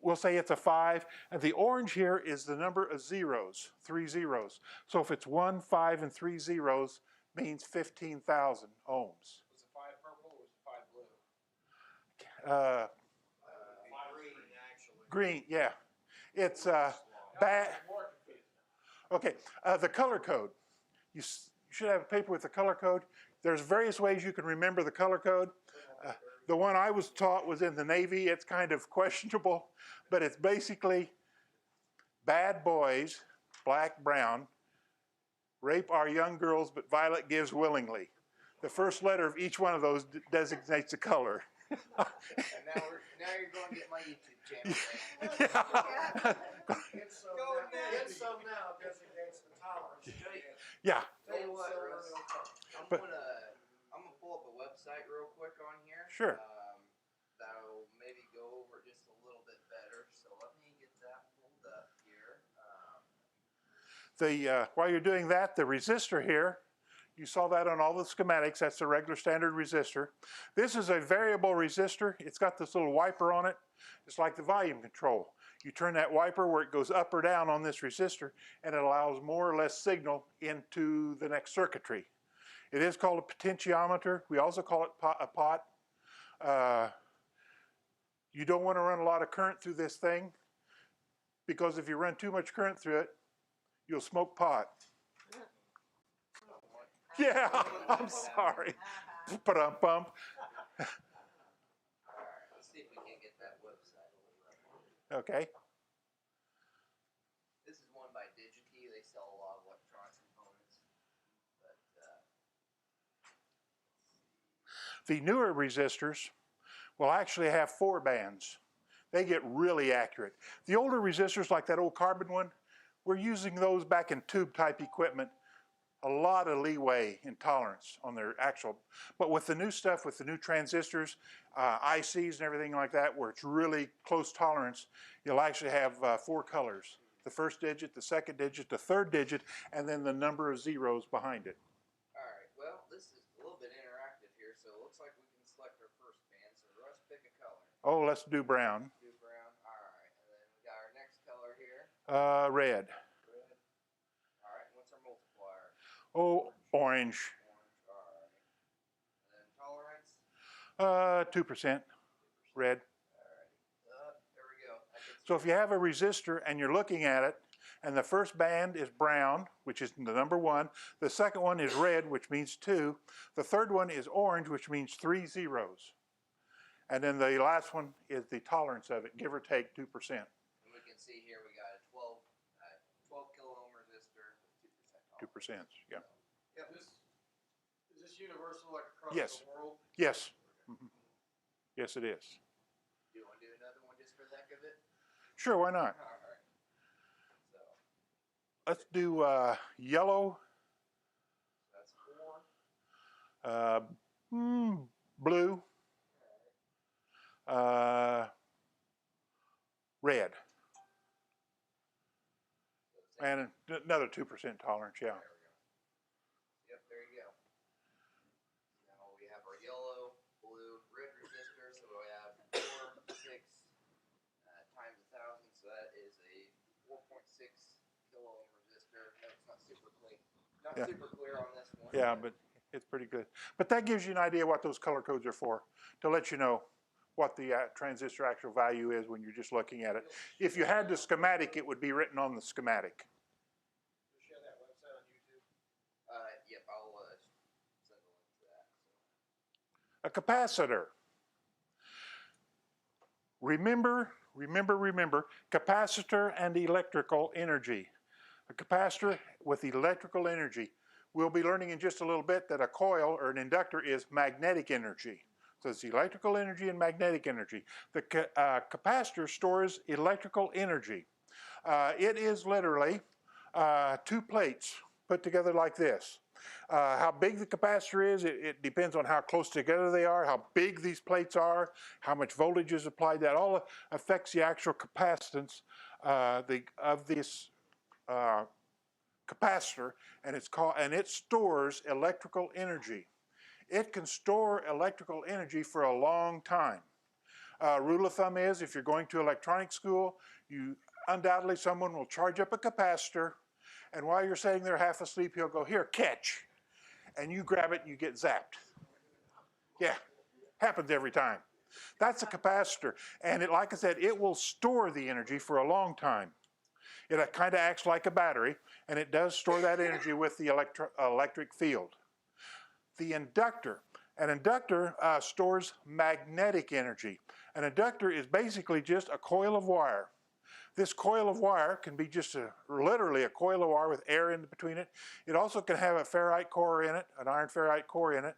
We'll say it's a 5. And the orange here is the number of zeros, 3 zeros. So if it's 1, 5, and 3 zeros, means 15,000 ohms. Was the 5 purple or was the 5 blue? Green, actually. Green, yeah. It's bad. More confusing. Okay, the color code. You should have a paper with the color code. There's various ways you can remember the color code. The one I was taught was in the Navy. It's kind of questionable, but it's basically bad boys, black, brown, rape our young girls, but Violet gives willingly. The first letter of each one of those designates a color. And now you're going to get my YouTube channel. It's so now designates the tolerance. Yeah. Tell you what, Russ, I'm gonna pull up a website real quick on here. Sure. That'll maybe go over just a little bit better. So let me get that pulled up here. While you're doing that, the resistor here, you saw that on all the schematics. That's the regular standard resistor. This is a variable resistor. It's got this little wiper on it. It's like the volume control. You turn that wiper where it goes up or down on this resistor, and it allows more or less signal into the next circuitry. It is called a potentiometer. We also call it a pot. You don't want to run a lot of current through this thing, because if you run too much current through it, you'll smoke pot. Yeah, I'm sorry. Ba-dum-bum. All right, let's see if we can get that website a little bit. Okay. This is one by Digikey. They sell a lot of electronic components. But The newer resistors will actually have 4 bands. They get really accurate. The older resistors, like that old carbon one, we're using those back in tube type equipment. A lot of leeway in tolerance on their actual, but with the new stuff, with the new transistors, ICs and everything like that, where it's really close tolerance, you'll actually have 4 colors. The first digit, the second digit, the third digit, and then the number of zeros behind it. all right, well, this is a little bit interactive here, so it looks like we can select our first band. So Russ, pick a color. Oh, let's do brown. Do brown. All right, and then we got our next color here. Red. Red. All right, what's our multiplier? Oh, orange. Orange. All right. And then tolerance. 2%. Red. All right. There we go. So if you have a resistor and you're looking at it, and the first band is brown, which is the number 1. The second one is red, which means 2. The third one is orange, which means 3 zeros. And then the last one is the tolerance of it, give or take 2%. And we can see here we got a 12 kilo ohm resistor with 2% tolerance. 2%, yeah. Yeah, this universal like across Yes. the world? Yes. Mhm. Yes, it is. Do you want to do another one just for the heck of it? Sure, why not? All right. So Let's do yellow, that's 4. uh, blue, red, So same. and another 2% tolerance, yeah. There we go. Yep, there you go. Now we have our yellow, blue, red resistor. So we have 4, 6 times 1,000. So that is a 4.6 kilo ohm resistor. No, it's not super clean. Not Yeah. super clear on this one. Yeah, but it's pretty good. But that gives you an idea what those color codes are for, to let you know what the transistor actual value is when you're just looking at it. If you had the schematic, it would be written on the schematic. You'll share that website on YouTube. Yep, I'll send a link to that. So. A capacitor. Remember, capacitor and electrical energy. A capacitor with electrical energy. We'll be learning in just a little bit that a coil or an inductor is magnetic energy. So it's electrical energy and magnetic energy. The capacitor stores electrical energy. It is literally 2 plates put together like this. How big the capacitor is, it depends on how close together they are, how big these plates are, how much voltage is applied. That all affects the actual capacitance of this capacitor, and it stores electrical energy. It can store electrical energy for a long time. Rule of thumb is, if you're going to electronic school, undoubtedly someone will charge up a capacitor, and while you're sitting there half asleep, he'll go, "Here, catch," and you grab it and you get zapped. Yeah, happens every time. That's a capacitor, and like I said, it will store the energy for a long time. It kind of acts like a battery, and it does store that energy with the electric field. The inductor. An inductor stores magnetic energy. An inductor is basically just a coil of wire. This coil of wire can be just literally a coil of wire with air in between it. It also can have a ferrite core in it, an iron ferrite core in it,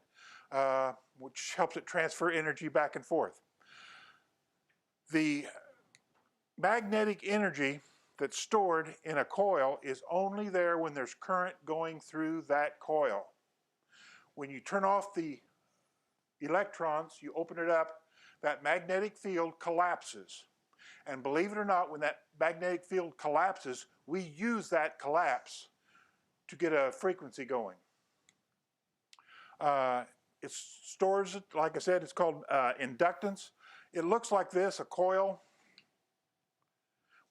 which helps it transfer energy back and forth. The magnetic energy that's stored in a coil is only there when there's current going through that coil. When you turn off the electrons, you open it up, that magnetic field collapses. And believe it or not, when that magnetic field collapses, we use that collapse to get a frequency going. It stores it, like I said, it's called inductance. It looks like this, a coil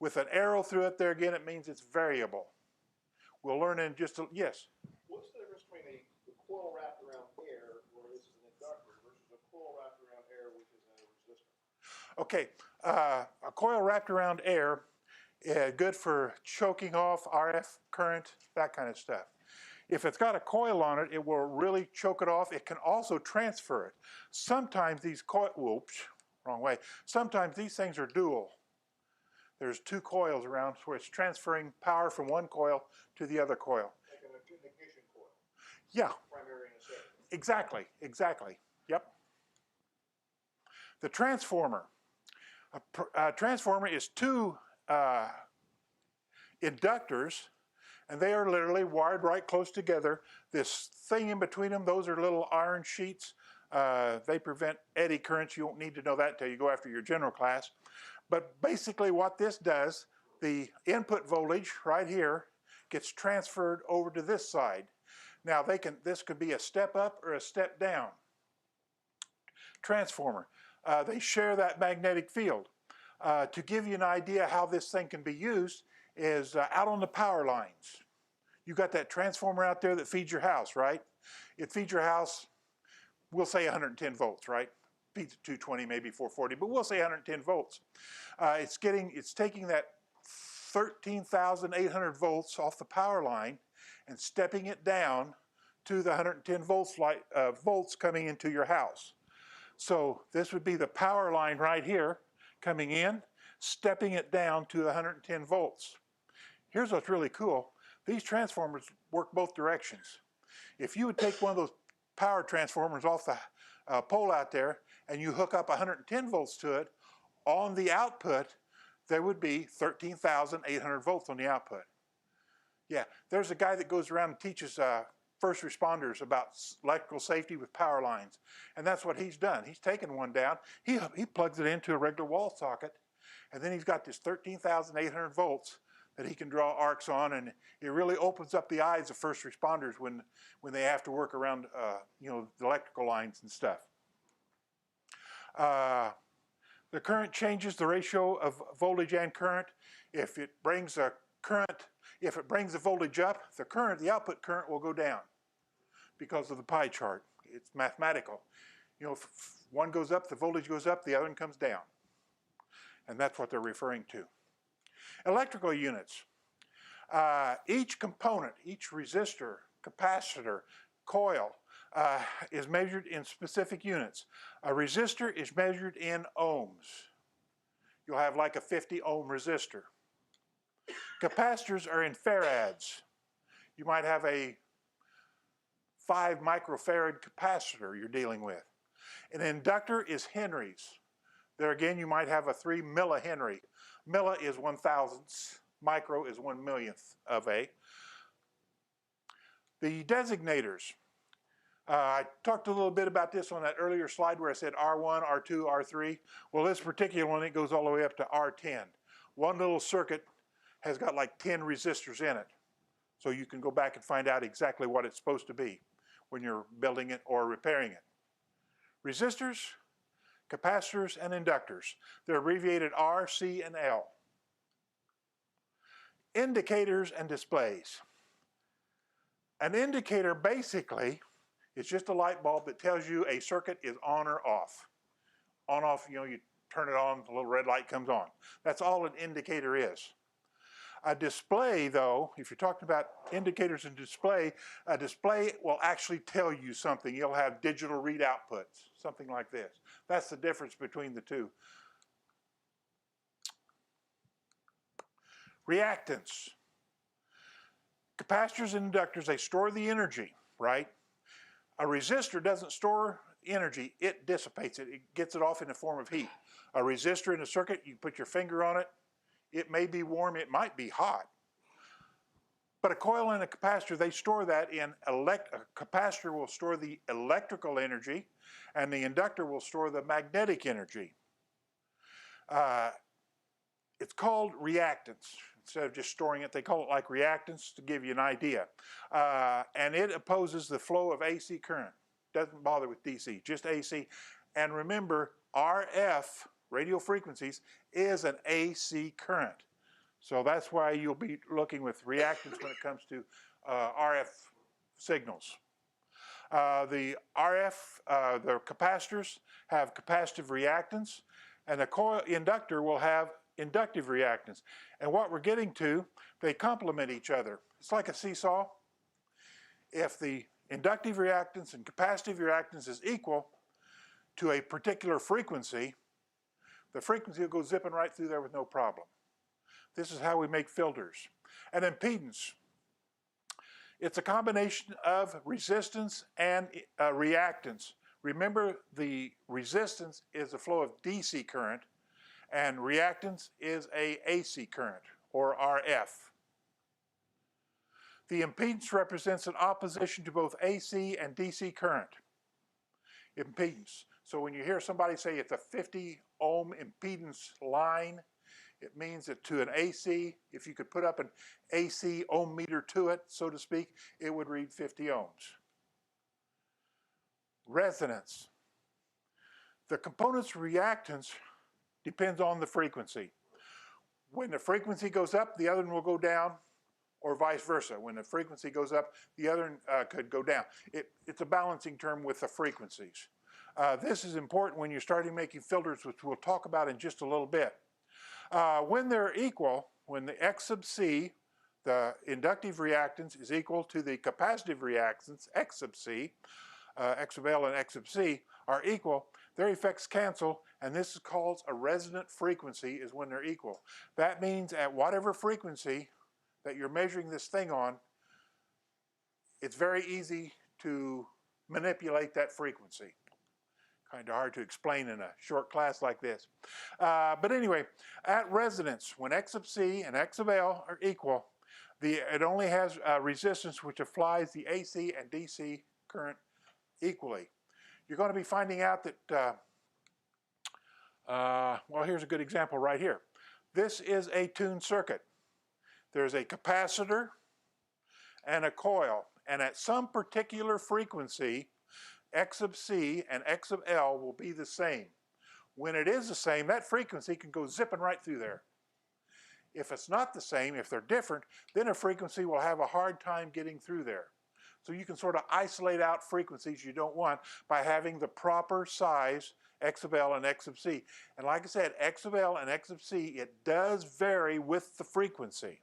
with an arrow through it. There again, it means it's variable. We'll learn in just a, yes? What's the difference between a coil wrapped around air, where this is an inductor, versus a coil wrapped around air, which is a resistor? Okay, a coil wrapped around air, good for choking off RF current, that kind of stuff. If it's got a coil on it, it will really choke it off. It can also transfer it. Sometimes these Sometimes these things are dual. There's 2 coils around where it's transferring power from one coil to the other coil. Like an ignition coil. Yeah. Primary and a Exactly, secondary. exactly. Yep. The transformer. A transformer is 2 inductors, and they are literally wired right close together. This thing in between them, those are little iron sheets. They prevent eddy currents. You won't need to know that until you go after your general class. But basically what this does, the input voltage right here gets transferred over to this side. Now this could be a step up or a step down transformer. They share that magnetic field. To give you an idea how this thing can be used is out on the power lines. You got that transformer out there that feeds your house, right? It feeds your house, we'll say 110 volts, right? Feeds 220, maybe 440, but we'll say 110 volts. It's taking that 13,800 volts off the power line and stepping it down to the 110 volts coming into your house. So this would be the power line right here coming in, stepping it down to 110 volts. Here's what's really cool. These transformers work both directions. If you would take one of those power transformers off the pole out there, and you hook up 110 volts to it, on the output, there would be 13,800 volts on the output. Yeah, there's a guy that goes around and teaches first responders about electrical safety with power lines. And that's what he's done. He's taken one down, he plugs it into a regular wall socket, and then he's got this 13,800 volts that he can draw arcs on, and it really opens up the eyes of first responders when they have to work around the electrical lines and stuff. The current changes the ratio of voltage and current. If it brings the voltage up, the output current will go down because of the pie chart. It's mathematical. If one goes up, the voltage goes up, the other one comes down. And that's what they're referring to. Electrical units. Each component, each resistor, capacitor, coil, is measured in specific units. A resistor is measured in ohms. You'll have like a 50 ohm resistor. Capacitors are in farads. You might have a 5 microfarad capacitor you're dealing with. An inductor is henries. There again, you might have a 3 millihenry. Milli is 1,000ths. Micro is 1/1,000,000th of a. The designators. I talked a little bit about this on that earlier slide where I said R1, R2, R3. Well, this particular one, it goes all the way up to R10. One little circuit has got like 10 resistors in it. So you can go back and find out exactly what it's supposed to be when you're building it or repairing it. Resistors, capacitors, and inductors. They're abbreviated R, C, and L. Indicators and displays. An indicator basically is just a light bulb that tells you a circuit is on or off. On, off, you turn it on, the little red light comes on. That's all an indicator is. A display, though, if you're talking about indicators and display, a display will actually tell you something. You'll have digital read outputs, something like this. That's the difference between the two. Reactance. Capacitors and inductors, they store the energy, right? A resistor doesn't store energy, it dissipates it. It gets it off in the form of heat. A resistor in a circuit, you put your finger on it, it may be warm, it might be hot. But a coil and a capacitor, they store that in, a capacitor will store the electrical energy, and the inductor will store the magnetic energy. It's called reactance. Instead of just storing it, they call it like reactance to give you an idea. And it opposes the flow of AC current. Doesn't bother with DC, just AC. And remember, RF, radio frequencies, is an AC current. So that's why you'll be looking with reactance when it comes to RF signals. The capacitors have capacitive reactance, and the coil inductor will have inductive reactance. And what we're getting to, they complement each other. It's like a seesaw. If the inductive reactance and capacitive reactance is equal to a particular frequency, the frequency will go zipping right through there with no problem. This is how we make filters. And impedance. It's a combination of resistance and reactance. Remember, the resistance is the flow of DC current, and reactance is a AC current, or RF. The impedance represents an opposition to both AC and DC current. Impedance. So when you hear somebody say it's a 50 ohm impedance line, it means that to an AC, if you could put up an AC ohm meter to it, so to speak, it would read 50 ohms. Resonance. The component's reactance depends on the frequency. When the frequency goes up, the other one will go down, or vice versa. When the frequency goes up, the other one could go down. It's a balancing term with the frequencies. This is important when you're starting making filters, which we'll talk about in just a little bit. When they're equal, when the X sub C, the inductive reactance, is equal to the capacitive reactance, X sub C, X sub L and X sub C are equal, their effects cancel, and this is called a resonant frequency is when they're equal. That means at whatever frequency that you're measuring this thing on, it's very easy to manipulate that frequency. Kind of hard to explain in a short class like this. But anyway, at resonance, when X sub C and X sub L are equal, it only has resistance which applies the AC and DC current equally. You're going to be finding out that, well, here's a good example right here. This is a tuned circuit. There's a capacitor and a coil, and at some particular frequency, X sub C and X sub L will be the same. When it is the same, that frequency can go zipping right through there. If it's not the same, if they're different, then a frequency will have a hard time getting through there. So you can sort of isolate out frequencies you don't want by having the proper size X sub L and X sub C. And like I said, X sub L and X sub C, it does vary with the frequency.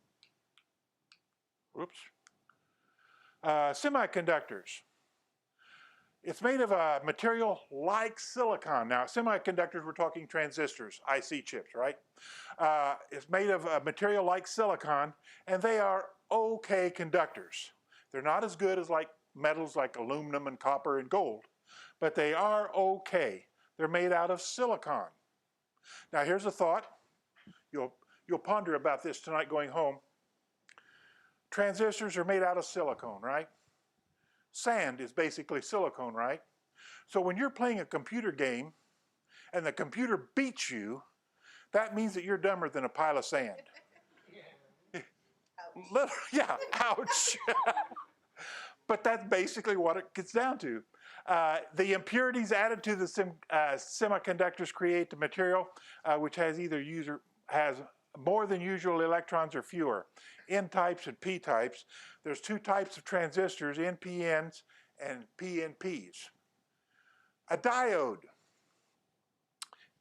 Oops. Semiconductors. It's made of a material like silicon. Now, semiconductors, we're talking transistors, IC chips, right? It's made of a material like silicon, and they are okay conductors. They're not as good as like metals like aluminum and copper and gold, but they are okay. They're made out of silicon. Now, here's a thought. You'll ponder about this tonight going home. Transistors are made out of silicone, right? Sand is basically silicone, right? So when you're playing a computer game and the computer beats you, that means that you're dumber than a pile of sand. Yeah, ouch. But that's basically what it gets down to. The impurities added to the semiconductors create the material which has has more than usual electrons or fewer. N types and P types. There's two types of transistors, NPNs and PNPs. A diode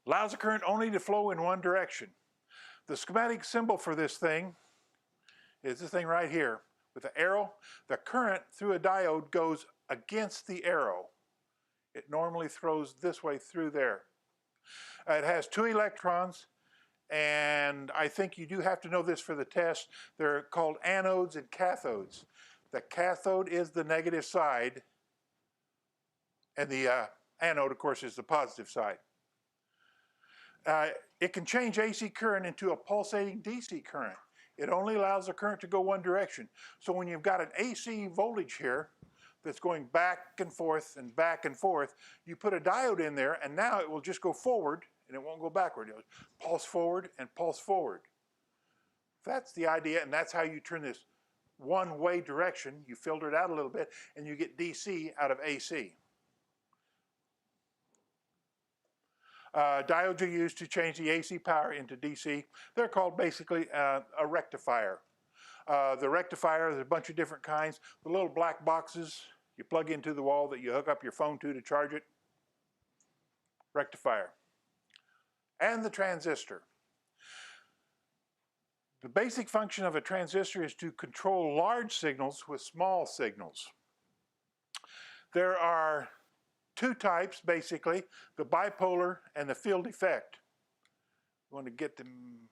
allows the current only to flow in one direction. The schematic symbol for this thing is this thing right here with the arrow. The current through a diode goes against the arrow. It normally throws this way through there. It has 2 electrons, and I think you do have to know this for the test. They're called anodes and cathodes. The cathode is the negative side, and the anode, of course, is the positive side. It can change AC current into a pulsating DC current. It only allows the current to go one direction. So when you've got an AC voltage here that's going back and forth, you put a diode in there, and now it will just go forward, and it won't go backward. It'll pulse forward and pulse forward. That's the idea, and that's how you turn this one-way direction. You filter it out a little bit, and you get DC out of AC. Diodes are used to change the AC power into DC. They're called basically a rectifier. The rectifier, there's a bunch of different kinds. The little black boxes you plug into the wall that you hook up your phone to charge it. Rectifier. And the transistor. The basic function of a transistor is to control large signals with small signals. There are 2 types, basically, the bipolar and the field effect. You want to get them,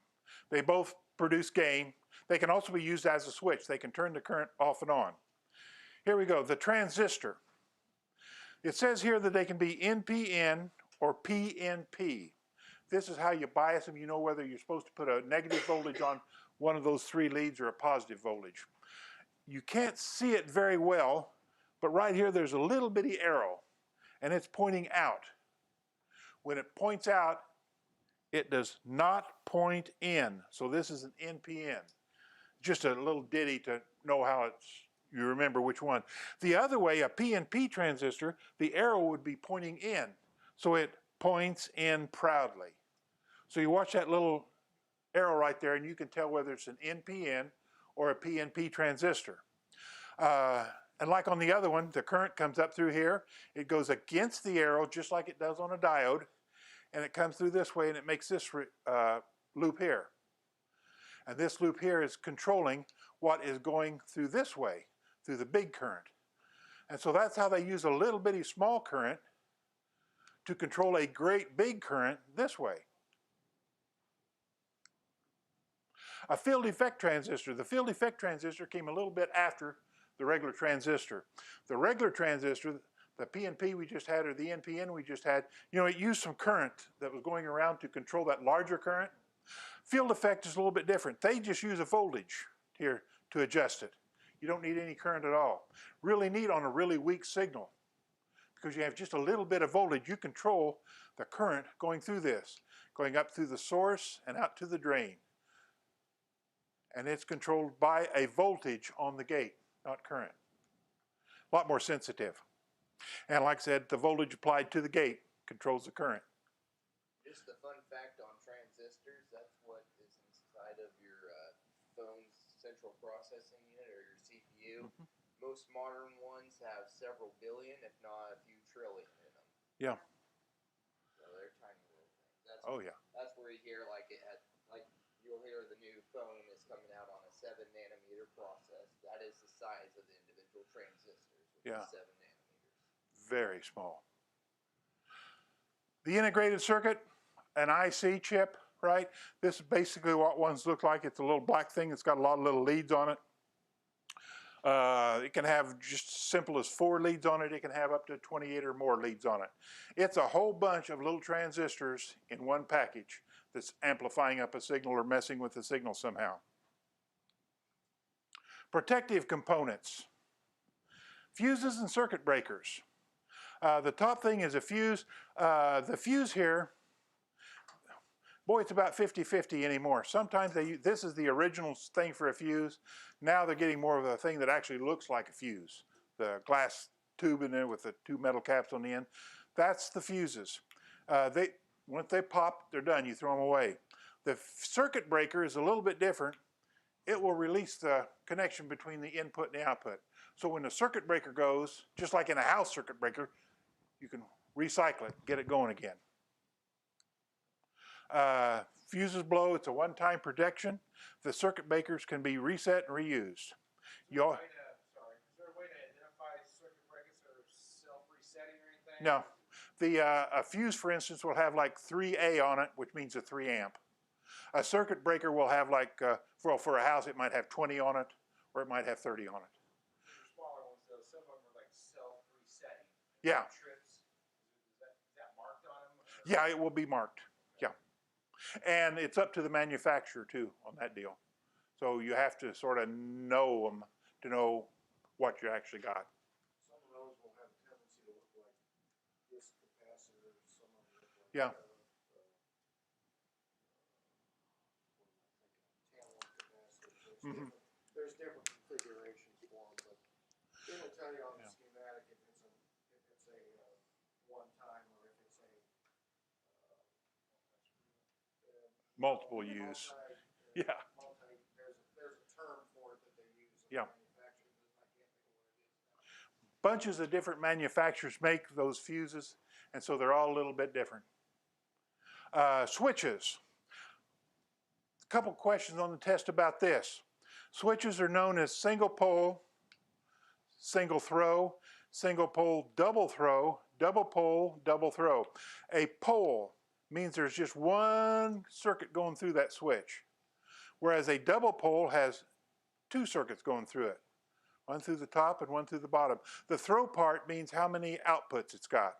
they both produce gain. They can also be used as a switch. They can turn the current off and on. Here we go, the transistor. It says here that they can be NPN or PNP. This is how you bias them. You know whether you're supposed to put a negative voltage on one of those 3 leads or a positive voltage. You can't see it very well, but right here there's a little bitty arrow, and it's pointing out. When it points out, it does not point in. So this is an NPN. Just a little ditty to know how you remember which one. The other way, a PNP transistor, the arrow would be pointing in. So it points in proudly. So you watch that little arrow right there, and you can tell whether it's an NPN or a PNP transistor. And like on the other one, the current comes up through here. It goes against the arrow, just like it does on a diode, and it comes through this way, and it makes this loop here. And this loop here is controlling what is going through this way, through the big current. And so that's how they use a little bitty small current to control a great big current this way. A field effect transistor. The field effect transistor came a little bit after the regular transistor. The regular transistor, the PNP we just had or the NPN we just had, you know, it used some current that was going around to control that larger current. Field effect is a little bit different. They just use a voltage here to adjust it. You don't need any current at all. Really neat on a really weak signal because you have just a little bit of voltage. You control the current going through this, going up through the source and out to the drain. And it's controlled by a voltage on the gate, not current. A lot more sensitive. And like I said, the voltage applied to the gate controls the current. Just a fun fact on transistors, that's what is inside of your phone's central processing unit or your CPU. Mm-hmm. Most modern ones have several billion, if not a few trillion in them. Yeah. So they're tiny little things. Oh yeah. That's where you hear like you'll hear the new phone is coming out on a 7 nanometer process. That is the size of the individual transistors, which Yeah. is 7 nanometers. Very small. The integrated circuit, an IC chip, right? This is basically what ones look like. It's a little black thing that's got a lot of little leads on it. It can have just simple as 4 leads on it. It can have up to 28 or more leads on it. It's a whole bunch of little transistors in one package that's amplifying up a signal or messing with the signal somehow. Protective components. Fuses and circuit breakers. The top thing is a fuse. The fuse here, boy, it's about 50-50 anymore. Sometimes this is the original thing for a fuse. Now they're getting more of a thing that actually looks like a fuse. The glass tube in there with the 2 metal caps on the end. That's the fuses. Once they pop, they're done. You throw them away. The circuit breaker is a little bit different. It will release the connection between the input and the output. So when the circuit breaker goes, just like in a house circuit breaker, you can recycle it, get it going again. Fuses blow, it's a one-time protection. The circuit breakers can be reset and reused. Is there a way to identify circuit breakers that are self-resetting or anything? No. A fuse, for instance, will have like 3A on it, which means a 3 amp. A circuit breaker will have like, for a house, it might have 20 on it, or it might have 30 on it. The smaller ones, though, some of them are like self-resetting. Yeah. Trips, is that marked on them? Or? Yeah, it will be marked. Yeah. And it's up to the manufacturer, too, on that deal. So you have to sort of know them to know what you actually got. Some of those will have a tendency to look like this capacitor, some of them look like Yeah. Mm-hmm. There's different configurations for them, but it'll tell you on the schematic if it's a one-time or if it's a Multiple use. Yeah. There's a term for it that they use. Yeah. Manufacturing, I can't think of what it is now. Bunches of different manufacturers make those fuses, and so they're all a little bit different. Switches. A couple questions on the test about this. Switches are known as single pole, single throw, single pole, double throw, double pole, double throw. A pole means there's just one circuit going through that switch, whereas a double pole has 2 circuits going through it, one through the top and one through the bottom. The throw part means how many outputs it's got.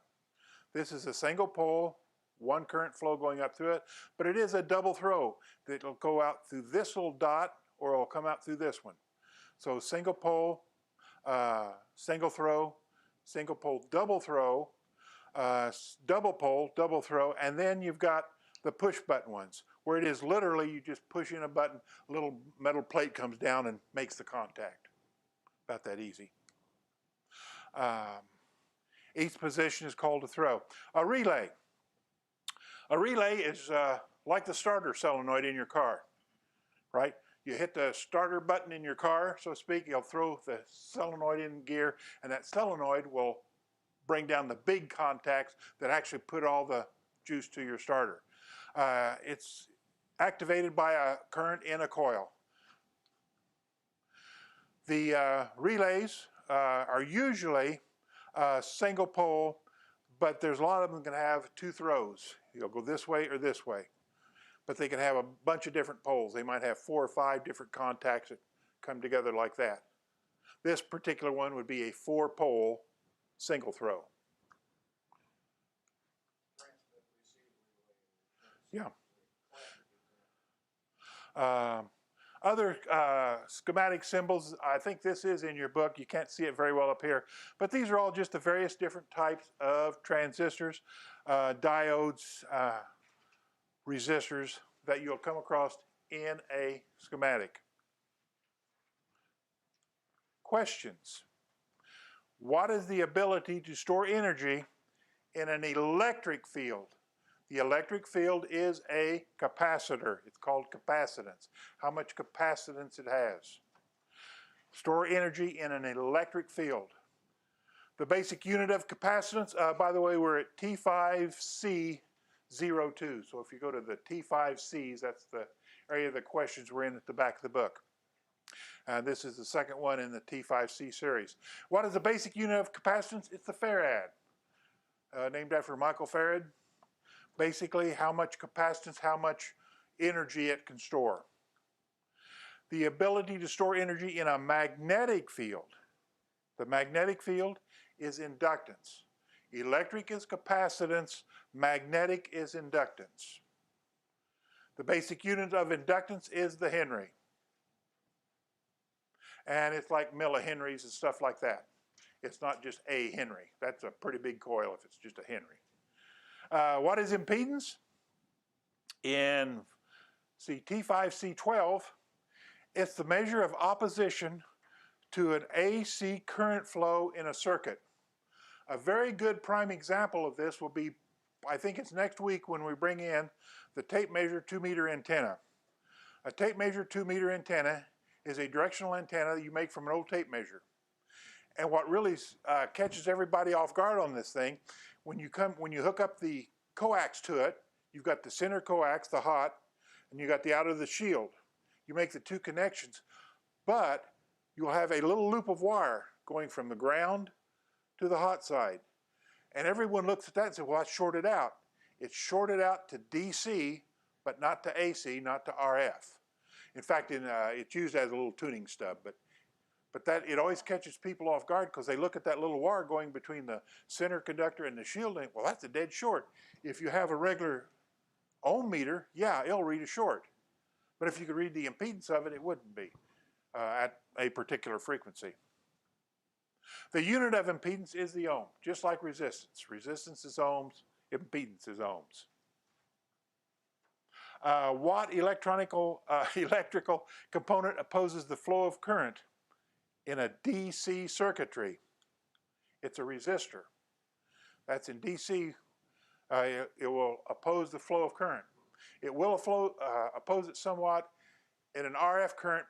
This is a single pole, one current flow going up through it, but it is a double throw that will go out through this little dot or it'll come out through this one. So single pole, single throw, single pole, double throw, double pole, double throw, and then you've got the push button ones, where it is literally you just push in a button, a little metal plate comes down and makes the contact. About that easy. Each position is called a throw. A relay. A relay is like the starter solenoid in your car, right? You hit the starter button in your car, so to speak, you'll throw the solenoid in gear, and that solenoid will bring down the big contacts that actually put all the juice to your starter. It's activated by a current in a coil. The relays are usually single pole, but there's a lot of them that can have 2 throws. You'll go this way or this way. But they can have a bunch of different poles. They might have 4 or 5 different contacts that come together like that. This particular one would be a 4-pole single throw. Yeah. Other schematic symbols, I think this is in your book. You can't see it very well up here. But these are all just the various different types of transistors, diodes, resistors that you'll come across in a schematic. Questions. What is the ability to store energy in an electric field? The electric field is a capacitor. It's called capacitance. How much capacitance it has. Store energy in an electric field. The basic unit of capacitance, by the way, we're at T5C02. So if you go to the T5Cs, that's the area of the questions we're in at the back of the book. This is the second one in the T5C series. What is the basic unit of capacitance? It's the farad, named after Michael Farad. Basically, how much capacitance, how much energy it can store. The ability to store energy in a magnetic field. The magnetic field is inductance. Electric is capacitance, magnetic is inductance. The basic unit of inductance is the Henry. And it's like millihenries and stuff like that. It's not just a Henry. That's a pretty big coil if it's just a Henry. What is impedance? In T5C12, it's the measure of opposition to an AC current flow in a circuit. A very good prime example of this will be, I think it's next week when we bring in the tape measure 2-meter antenna. A tape measure 2-meter antenna is a directional antenna that you make from an old tape measure. And what really catches everybody off guard on this thing, when you hook up the coax to it, you've got the center coax, the hot, and you got the outer, the shield. You make the two connections, but you'll have a little loop of wire going from the ground to the hot side. And everyone looks at that and says, well, that's shorted out. It's shorted out to DC, but not to AC, not to RF. In fact, it's used as a little tuning stub, but that it always catches people off guard because they look at that little wire going between the center conductor and the shield and, well, that's a dead short. If you have a regular ohm meter, yeah, it'll read a short. But if you could read the impedance of it, it wouldn't be at a particular frequency. The unit of impedance is the ohm, just like resistance. Resistance is ohms, impedance is ohms. What electrical component opposes the flow of current in a DC circuitry? It's a resistor. That's in DC. It will oppose the flow of current. It will oppose it somewhat in an RF current,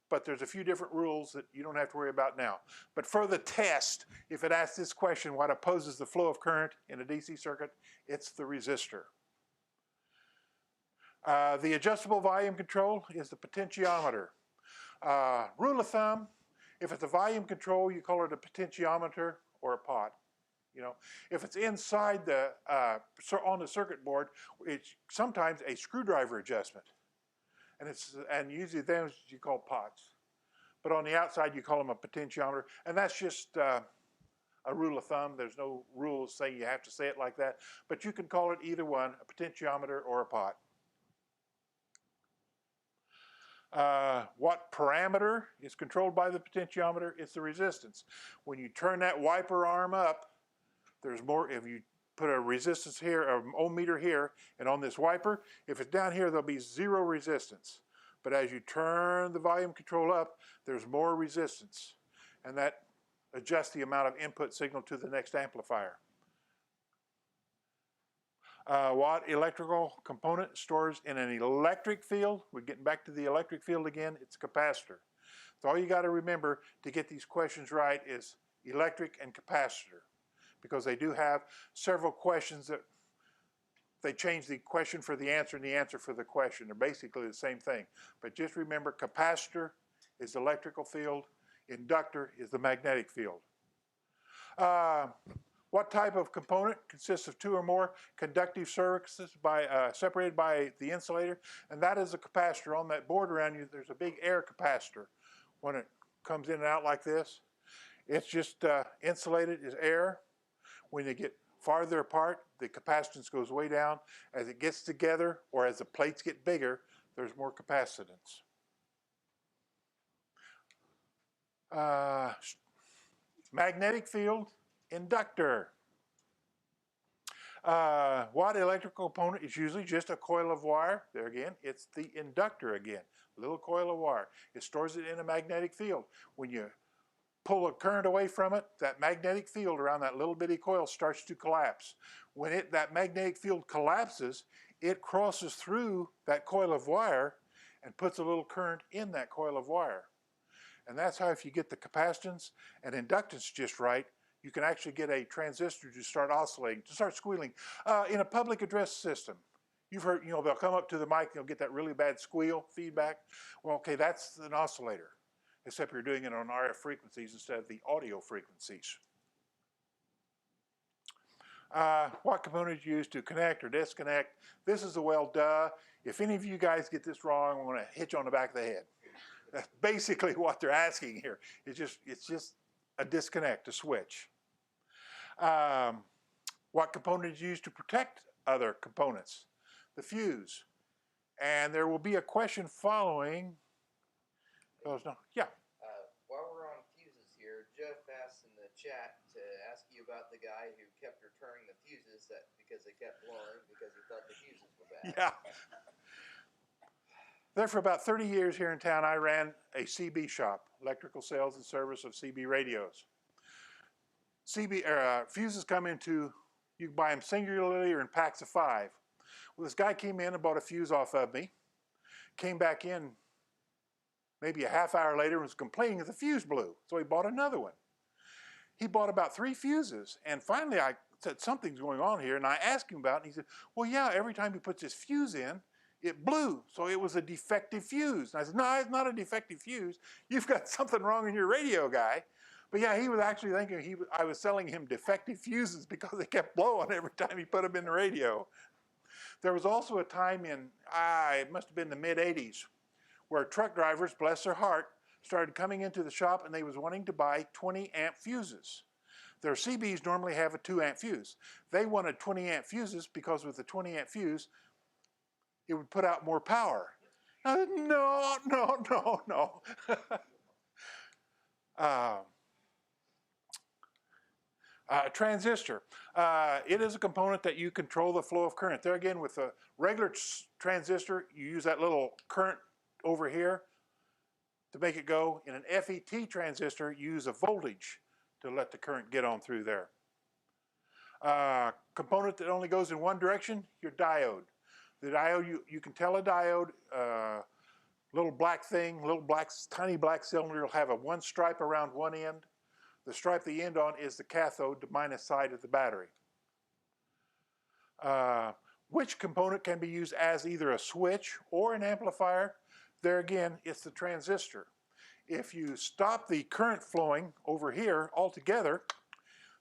but there's a few different rules that you don't have to worry about now. But for the test, if it asks this question, what opposes the flow of current in a DC circuit, it's the resistor. The adjustable volume control is the potentiometer. Rule of thumb, if it's a volume control, you call it a potentiometer or a pot. You know, if it's inside on the circuit board, it's sometimes a screwdriver adjustment, and usually those you call pots. But on the outside, you call them a potentiometer, and that's just a rule of thumb. There's no rules saying you have to say it like that, but you can call it either one, a potentiometer or a pot. What parameter is controlled by the potentiometer? It's the resistance. When you turn that wiper arm up, there's more. If you put a resistance here, an ohm meter here, and on this wiper, if it's down here, there'll be zero resistance. But as you turn the volume control up, there's more resistance. And that adjusts the amount of input signal to the next amplifier. What electrical component stores in an electric field? We're getting back to the electric field again. It's a capacitor. So all you got to remember to get these questions right is electric and capacitor, because they do have several questions that they change the question for the answer and the answer for the question. They're basically the same thing. But just remember, capacitor is the electrical field. Inductor is the magnetic field. What type of component consists of two or more conductive surfaces separated by the insulator? And that is a capacitor. On that board around you, there's a big air capacitor. When it comes in and out like this, It's just insulated as air. When they get farther apart, the capacitance goes way down. As it gets together, or as the plates get bigger, there's more capacitance. Magnetic field, inductor. What electrical component is usually just a coil of wire? There again, it's the inductor again. Little coil of wire. It stores it in a magnetic field. When you pull a current away from it, that magnetic field around that little bitty coil starts to collapse. When that magnetic field collapses, it crosses through that coil of wire and puts a little current in that coil of wire. And that's how, if you get the capacitance and inductance just right, you can actually get a transistor to start oscillating, to start squealing. In a public address system, you've heard, they'll come up to the mic and they'll get that really bad squeal feedback. Well, okay, that's an oscillator, except you're doing it on RF frequencies instead of the audio frequencies. What components you use to connect or disconnect? This is a well duh. If any of you guys get this wrong, I'm going to hit you on the back of the head. That's basically what they're asking here. It's just a disconnect, a switch. What component is used to protect other components? The fuse. And there will be a question following. While Yeah. we're on fuses here, Jeff asked in the chat to ask you about the guy who kept returning the fuses because they kept blowing because he thought the fuses were bad. Yeah. There for about 30 years here in town, I ran a CB shop, electrical sales and service of CB radios. Fuses come into, you can buy them singularly or in packs of 5. Well, this guy came in and bought a fuse off of me, came back in maybe a half hour later and was complaining that the fuse blew, so he bought another one. He bought about 3 fuses, and finally I said, something's going on here, and I asked him about it, and he said, well, yeah, every time he puts his fuse in, it blew, so it was a defective fuse. And I said, no, it's not a defective fuse. You've got something wrong in your radio, guy. But yeah, he was actually thinking I was selling him defective fuses because they kept blowing every time he put them in the radio. There was also a time in, it must have been the mid-'80s, where truck drivers, bless their heart, started coming into the shop and they was wanting to buy 20 amp fuses. Their CBs normally have a 2 amp fuse. They wanted 20 amp fuses because with the 20 amp fuse, it would put out more power. I said, no. A transistor. It is a component that you control the flow of current. There again, with a regular transistor, you use that little current over here to make it go. In an FET transistor, you use a voltage to let the current get on through there. Component that only goes in one direction, your diode. The diode, you can tell a diode, little black thing, tiny black cylinder will have one stripe around one end. The stripe the end on is the cathode, the minus side of the battery. Which component can be used as either a switch or an amplifier? There again, it's the transistor. If you stop the current flowing over here altogether,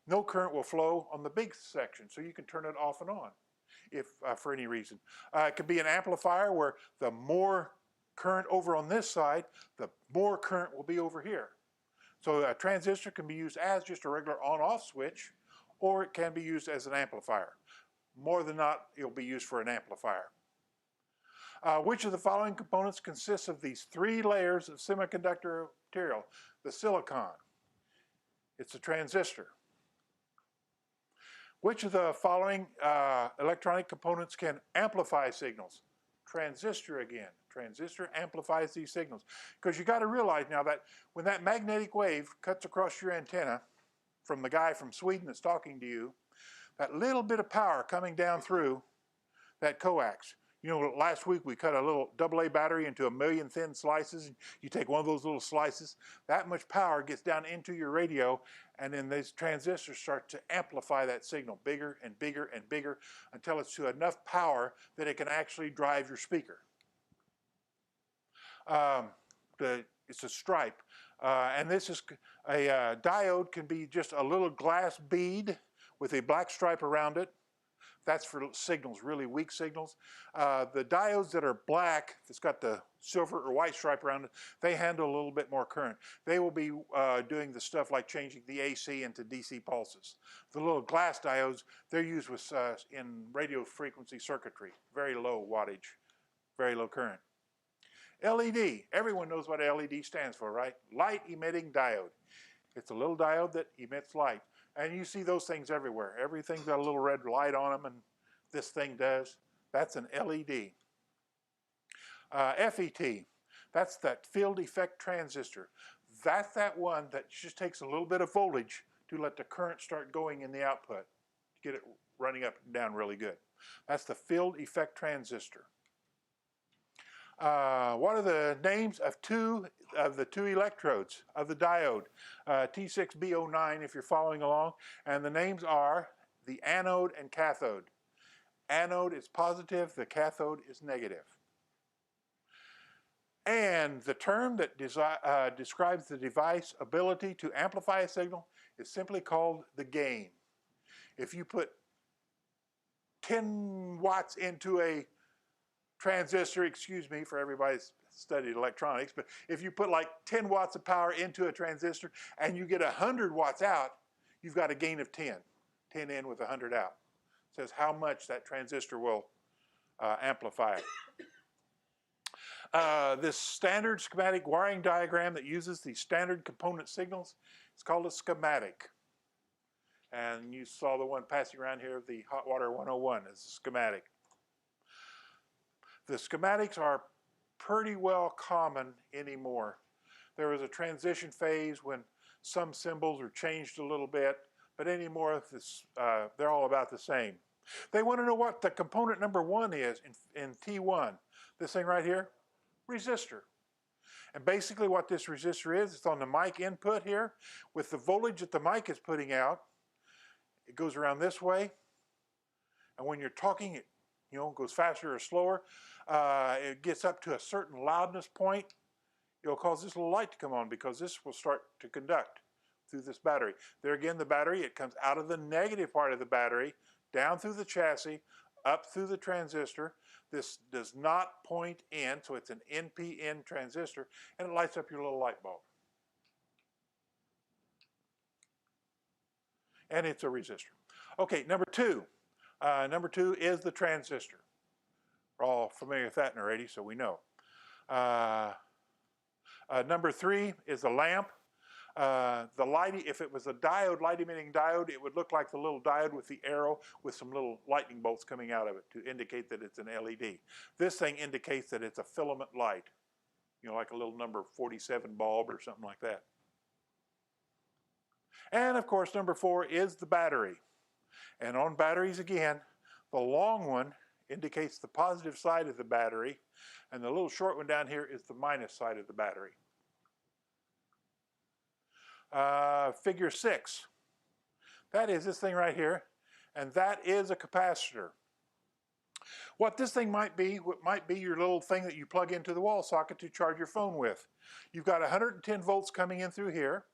no current will flow on the big section, so you can turn it off and on if for any reason. It could be an amplifier where the more current over on this side, the more current will be over here. So a transistor can be used as just a regular on-off switch, or it can be used as an amplifier. More than not, it'll be used for an amplifier. Which of the following components consists of these 3 layers of semiconductor material? The silicon. It's a transistor. Which of the following electronic components can amplify signals? Transistor again. Transistor amplifies these signals. Because you got to realize now that when that magnetic wave cuts across your antenna from the guy from Sweden that's talking to you, that little bit of power coming down through that coax. You know, last week we cut a little AA battery into 1,000,000 thin slices. You take one of those little slices, that much power gets down into your radio, and then these transistors start to amplify that signal bigger and bigger and bigger until it's to enough power that it can actually drive your speaker. It's a stripe, and this is a diode can be just a little glass bead with a black stripe around it. That's for signals, really weak signals. The diodes that are black, that's got the silver or white stripe around it, they handle a little bit more current. They will be doing the stuff like changing the AC into DC pulses. The little glass diodes, they're used with, in radio frequency circuitry, very low wattage, very low current. LED, everyone knows what LED stands for, right? Light emitting diode. It's a little diode that emits light. And you see those things everywhere. Everything's got a little red light on them, and this thing does. That's an LED. FET, that's that field effect transistor. That's that one that just takes a little bit of voltage to let the current start going in the output, to get it running up and down really good. That's the field effect transistor. What are the names of the two electrodes of the diode? T6B09 if you're following along. And the names are the anode and cathode. Anode is positive, the cathode is negative. And the term that describes the device's ability to amplify a signal is simply called the gain. If you put 10 watts into a transistor, excuse me for everybody that's studied electronics, but if you put like 10 watts of power into a transistor and you get 100 watts out, you've got a gain of 10. 10 in with 100 out. It says how much that transistor will amplify it. This standard schematic wiring diagram that uses the standard component signals is called a schematic. And you saw the one passing around here, the Hot Water 101 is a schematic. The schematics are pretty well common anymore. There was a transition phase when some symbols are changed a little bit, but anymore they're all about the same. They want to know what the component number 1 is in T1. This thing right here, resistor. And basically what this resistor is, it's on the mic input here. With the voltage that the mic is putting out, it goes around this way. And when you're talking, it goes faster or slower. It gets up to a certain loudness point. It'll cause this little light to come on because this will start to conduct through this battery. There again, the battery, it comes out of the negative part of the battery, down through the chassis, up through the transistor. This does not point in, so it's an NPN transistor, and it lights up your little light bulb. And it's a resistor. Okay, number 2. Number 2 is the transistor. We're all familiar with that already, so we know. Number 3 is the lamp. If it was a diode, light emitting diode, it would look like the little diode with the arrow with some little lightning bolts coming out of it to indicate that it's an LED. This thing indicates that it's a filament light, like a little number 47 bulb or something like that. And of course, number 4 is the battery. And on batteries again, the long one indicates the positive side of the battery, and the little short one down here is the minus side of the battery. Figure 6. That is this thing right here, and that is a capacitor. What this thing might be your little thing that you plug into the wall socket to charge your phone with. You've got 110 volts coming in through here.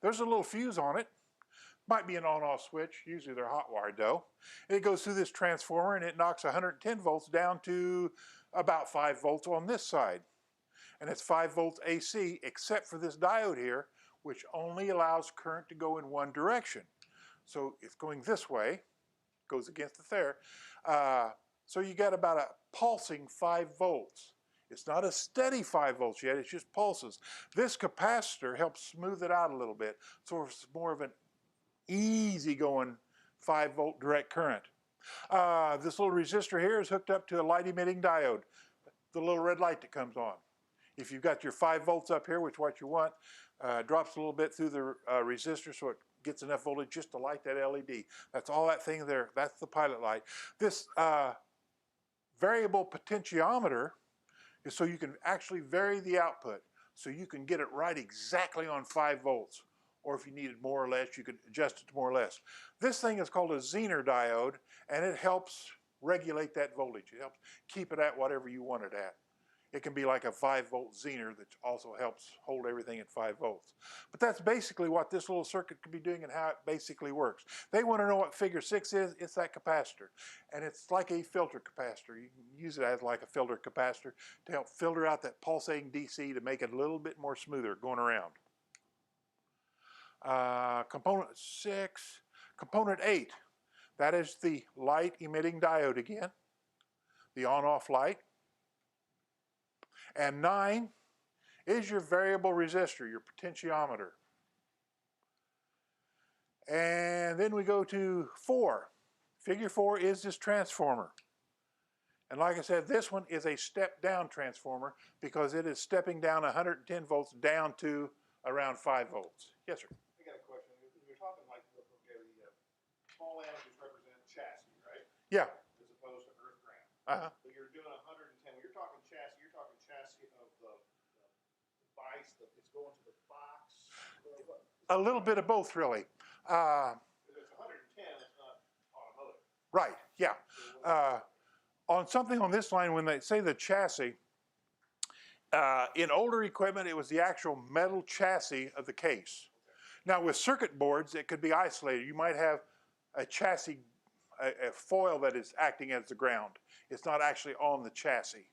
There's a little fuse on it. Might be an on-off switch. Usually they're hot wired though. It goes through this transformer and it knocks 110 volts down to about 5 volts on this side. And it's 5 volts AC except for this diode here, which only allows current to go in one direction. So it's going this way, goes against it there. So you got about a pulsing 5 volts. It's not a steady 5 volts yet, it's just pulses. This capacitor helps smooth it out a little bit, so it's more of an easy going 5 volt direct current. This little resistor here is hooked up to a light emitting diode, the little red light that comes on. If you've got your 5 volts up here, which is what you want, drops a little bit through the resistor so it gets enough voltage just to light that LED. That's all that thing there, that's the pilot light. This variable potentiometer is so you can actually vary the output, so you can get it right exactly on 5 volts. Or if you needed more or less, you could adjust it to more or less. This thing is called a Zener diode, and it helps regulate that voltage. It helps keep it at whatever you want it at. It can be like a 5-volt Zener that also helps hold everything at 5 volts. But that's basically what this little circuit could be doing and how it basically works. They want to know what figure 6 is. It's that capacitor. And it's like a filter capacitor. You can use it as like a filter capacitor to help filter out that pulsating DC to make it a little bit more smoother going around. Component 6, component 8. That is the light emitting diode again, the on-off light. And 9 is your variable resistor, your potentiometer. And then we go to 4. Figure 4 is this transformer. And like I said, this one is a step-down transformer because it is stepping down 110 volts down to around 5 volts. Yes, sir? I got a question. You're talking like, okay, the small amps represent chassis, right? Yeah. As opposed to earth ground. Uh-huh. So you're doing 110. When you're talking chassis of the device that is going to the box. A little bit of both, really. If it's 110, it's not automotive. Right, yeah. On something on this line, when they say the chassis, in older equipment, it was the actual metal chassis of the case. Now, with circuit boards, it could be isolated. You might have a chassis, a foil that is acting as the ground. It's not actually on the chassis.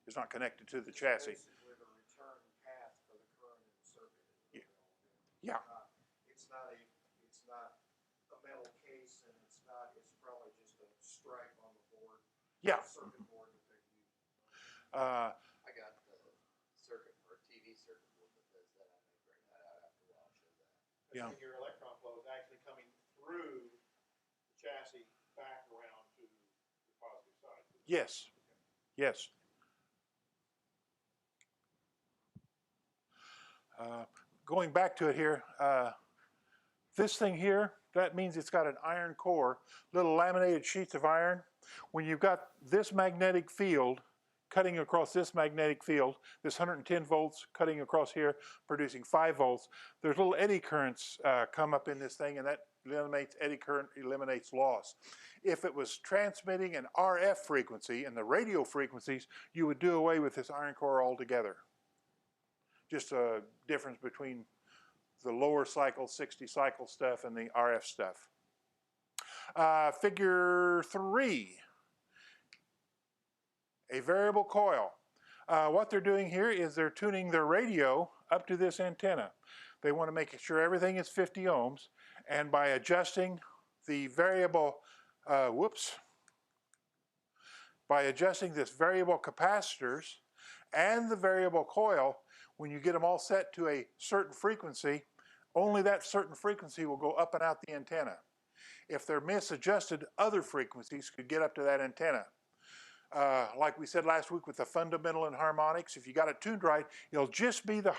It's not connected to the chassis. Basically, the return path for the current in the circuit. Yeah. It's not a metal case, and it's probably just a stripe on the board. Yeah. Circuit board that they use. I got the circuit or TV circuit board that does that. I may bring that out after a while. Show that. Yeah. And your electron flow is actually coming through the chassis back around to the positive side. Yes. Yes. Going back to it here, this thing here, that means it's got an iron core, little laminated sheets of iron. When you've got this magnetic field cutting across this magnetic field, this 110 volts cutting across here, producing 5 volts, there's little eddy currents come up in this thing, and that eliminates eddy current, eliminates loss. If it was transmitting an RF frequency and the radio frequencies, you would do away with this iron core altogether. Just a difference between the lower cycle, 60 cycle stuff and the RF stuff. Figure 3, a variable coil. What they're doing here is they're tuning their radio up to this antenna. They want to make sure everything is 50 ohms, and by adjusting the variable, by adjusting this variable capacitors and the variable coil, when you get them all set to a certain frequency, only that certain frequency will go up and out the antenna. If they're misadjusted, other frequencies could get up to that antenna. Like we said last week with the fundamental and harmonics, if you got it tuned right, it'll just be the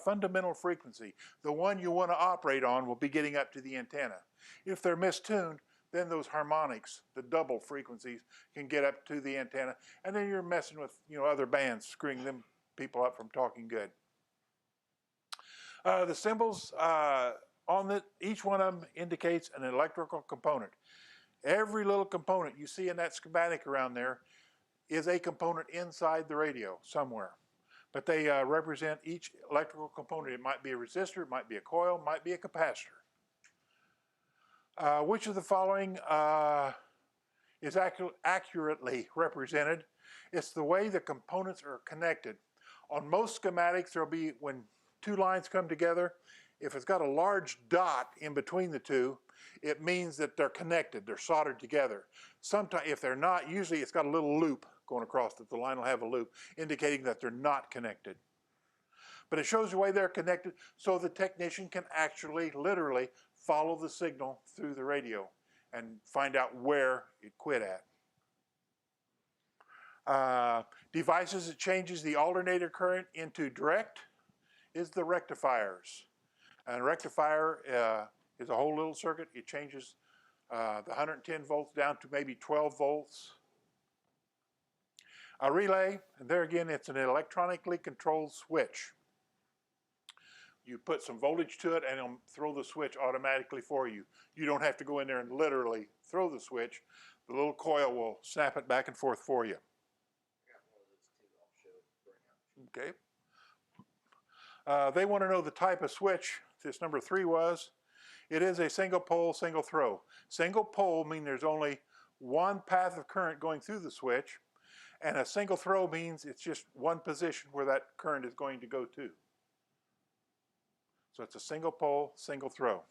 fundamental frequency. The one you want to operate on will be getting up to the antenna. If they're mistuned, then those harmonics, the double frequencies, can get up to the antenna, and then you're messing with other bands, screwing them people up from talking good. The symbols on each one of them indicates an electrical component. Every little component you see in that schematic around there is a component inside the radio somewhere. But they represent each electrical component. It might be a resistor, it might be a coil, it might be a capacitor. Which of the following is accurately represented? It's the way the components are connected. On most schematics, there'll be, when two lines come together, if it's got a large dot in between the two, it means that they're connected, they're soldered together. Sometimes, if they're not, usually it's got a little loop going across it. The line will have a loop indicating that they're not connected. But it shows the way they're connected so the technician can actually, literally, follow the signal through the radio and find out where it quit at. Devices that changes the alternator current into direct is the rectifiers. And a rectifier is a whole little circuit. It changes the 110 volts down to maybe 12 volts. A relay, and there again, it's an electronically controlled switch. You put some voltage to it and it'll throw the switch automatically for you. You don't have to go in there and literally throw the switch. The little coil will snap it back and forth for you. I got one of those too. I'll show, bring okay? They want to know the type of switch this number 3 was. It is a single pole, single throw. Single pole means there's only one path of current going through the switch, and a single throw means it's just one position where that current is going to go to. So it's a single pole, single throw.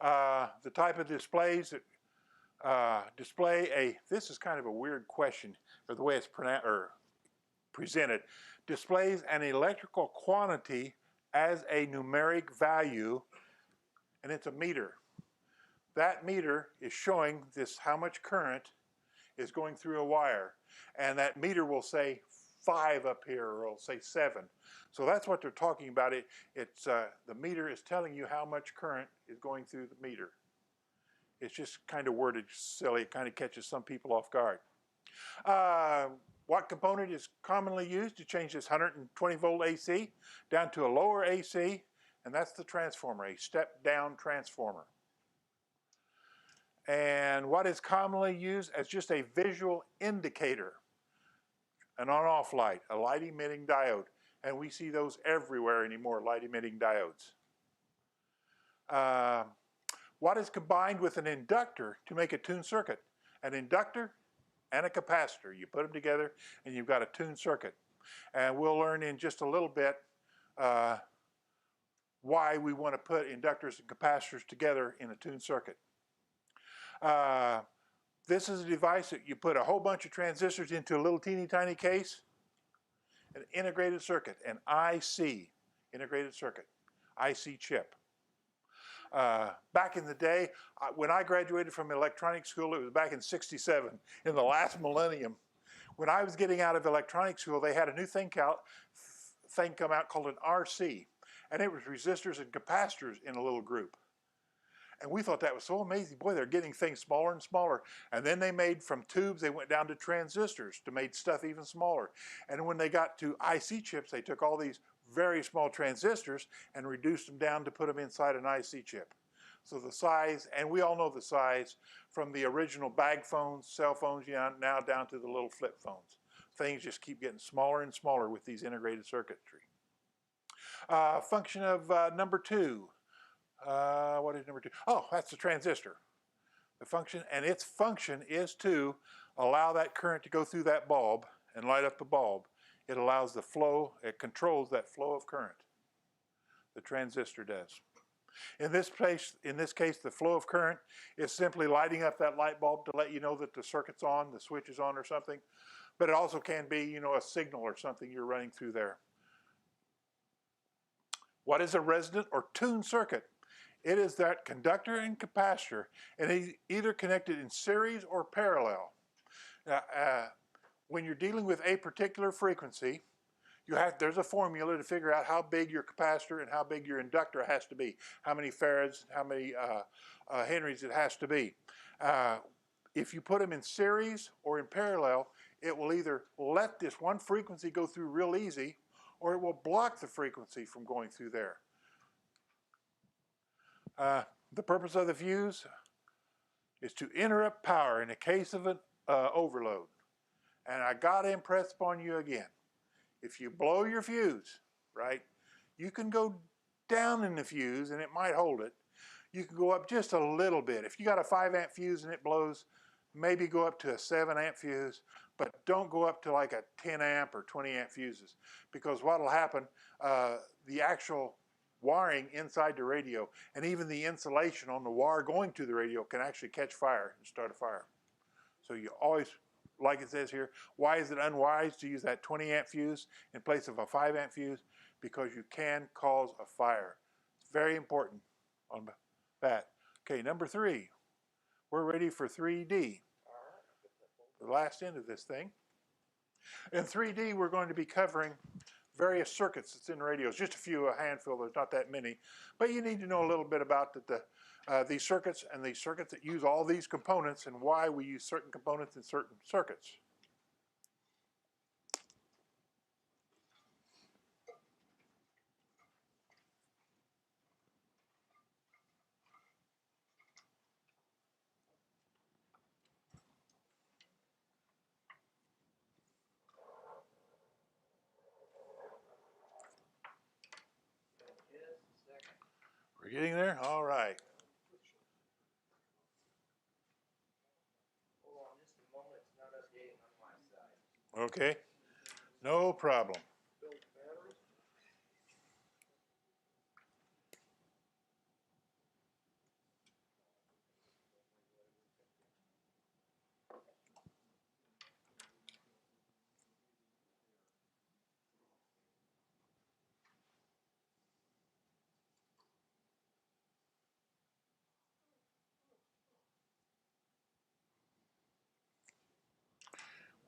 The type of displays that display a, this is kind of a weird question, or the way it's presented, displays an electrical quantity as a numeric value, and it's a meter. That meter is showing this how much current is going through a wire, and that meter will say 5 up here, or it'll say 7. So that's what they're talking about. The meter is telling you how much current is going through the meter. It's just kind of worded silly. It kind of catches some people off guard. What component is commonly used to change this 120 volt AC down to a lower AC? And that's the transformer, a step-down transformer. And what is commonly used as just a visual indicator? An on-off light, a light-emitting diode. And we see those everywhere anymore, light-emitting diodes. What is combined with an inductor to make a tuned circuit? An inductor and a capacitor. You put them together and you've got a tuned circuit. And we'll learn in just a little bit why we want to put inductors and capacitors together in a tuned circuit. This is a device that you put a whole bunch of transistors into a little teeny tiny case. An integrated circuit, an IC, integrated circuit, IC chip. Back in the day, when I graduated from electronics school, it was back in '67, in the last millennium. When I was getting out of electronics school, they had a new thing come out called an RC, and it was resistors and capacitors in a little group. And we thought that was so amazing. Boy, they're getting things smaller and smaller. And then they made from tubes, they went down to transistors to make stuff even smaller. And when they got to IC chips, they took all these very small transistors and reduced them down to put them inside an IC chip. So the size, and we all know the size, from the original bag phones, cell phones, now down to the little flip phones. Things just keep getting smaller and smaller with these integrated circuitry. Function of number 2. What is number 2? Oh, that's the transistor. The function, and its function is to allow that current to go through that bulb and light up the bulb. It allows the flow, it controls that flow of current. The transistor does. In this case, the flow of current is simply lighting up that light bulb to let you know that the circuit's on, the switch is on or something. But it also can be, a signal or something you're running through there. What is a resonant or tuned circuit? It is that conductor and capacitor, and it's either connected in series or parallel. When you're dealing with a particular frequency, there's a formula to figure out how big your capacitor and how big your inductor has to be, how many farads, how many henries it has to be. If you put them in series or in parallel, it will either let this one frequency go through real easy, or it will block the frequency from going through there. The purpose of the fuse is to interrupt power in the case of an overload. And I got to impress upon you again, if you blow your fuse, right, you can go down in the fuse and it might hold it. You can go up just a little bit. If you got a 5 amp fuse and it blows, maybe go up to a 7 amp fuse, but don't go up to like a 10 amp or 20 amp fuses, because what will happen, the actual wiring inside the radio and even the insulation on the wire going to the radio can actually catch fire and start a fire. So you always, like it says here, why is it unwise to use that 20 amp fuse in place of a 5 amp fuse? Because you can cause a fire. It's very important on that. Okay, number 3. We're ready for 3D. The last end of this thing. In 3D, we're going to be covering various circuits that's in radios. Just a handful, there's not that many. But you need to know a little bit about these circuits and the circuits that use all these components and why we use certain components in certain circuits. We're getting there? All right. Hold on just a moment, it's not updating on my side. Okay. No problem.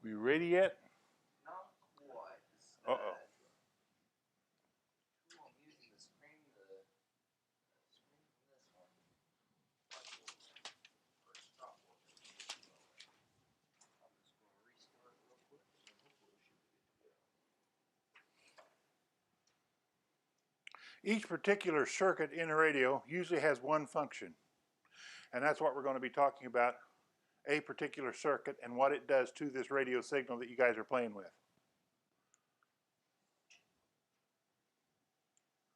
We ready yet? Not quite. Uh-oh. Tool I'm using to screen the screen from this one. First stop working. I'm just going to restart real quick and then hopefully it should be good to go. Each particular circuit in a radio usually has one function. And that's what we're going to be talking about, a particular circuit and what it does to this radio signal that you guys are playing with.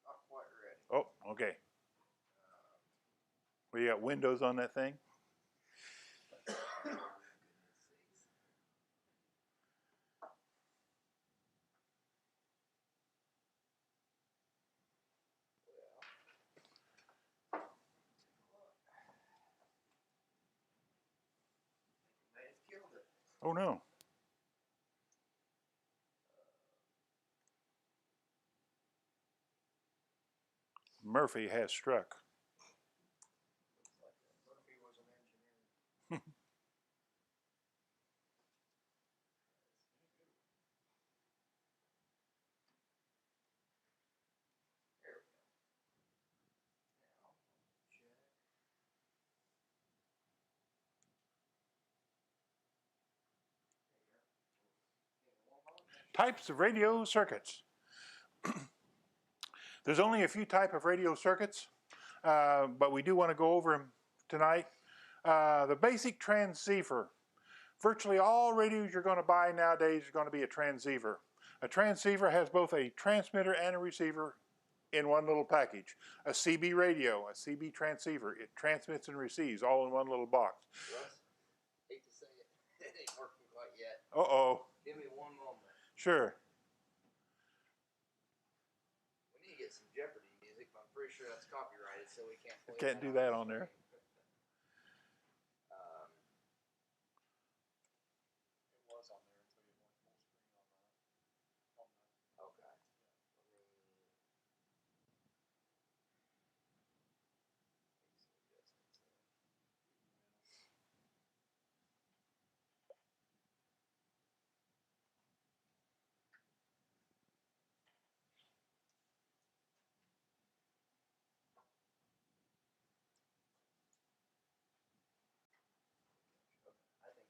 Not quite ready. Oh, okay. Well, you got windows on that thing? May have killed it. Oh no. Murphy has struck. Murphy was an engineer. There we go. Now, check. Types of radio circuits. There's only a few types of radio circuits, but we do want to go over them tonight. The basic transceiver. Virtually all radios you're going to buy nowadays are going to be a transceiver. A transceiver has both a transmitter and a receiver in one little package. A CB radio, a CB transceiver, it transmits and receives all in one little box. Russ, hate to say it, it ain't working quite yet. Uh-oh. Give me one moment. Sure. We need to get some Jeopardy music, but I'm pretty sure that's copyrighted, so we can't play Can't do that on there. It was on there until you went full screen on that. Okay. Make some adjustments there. I think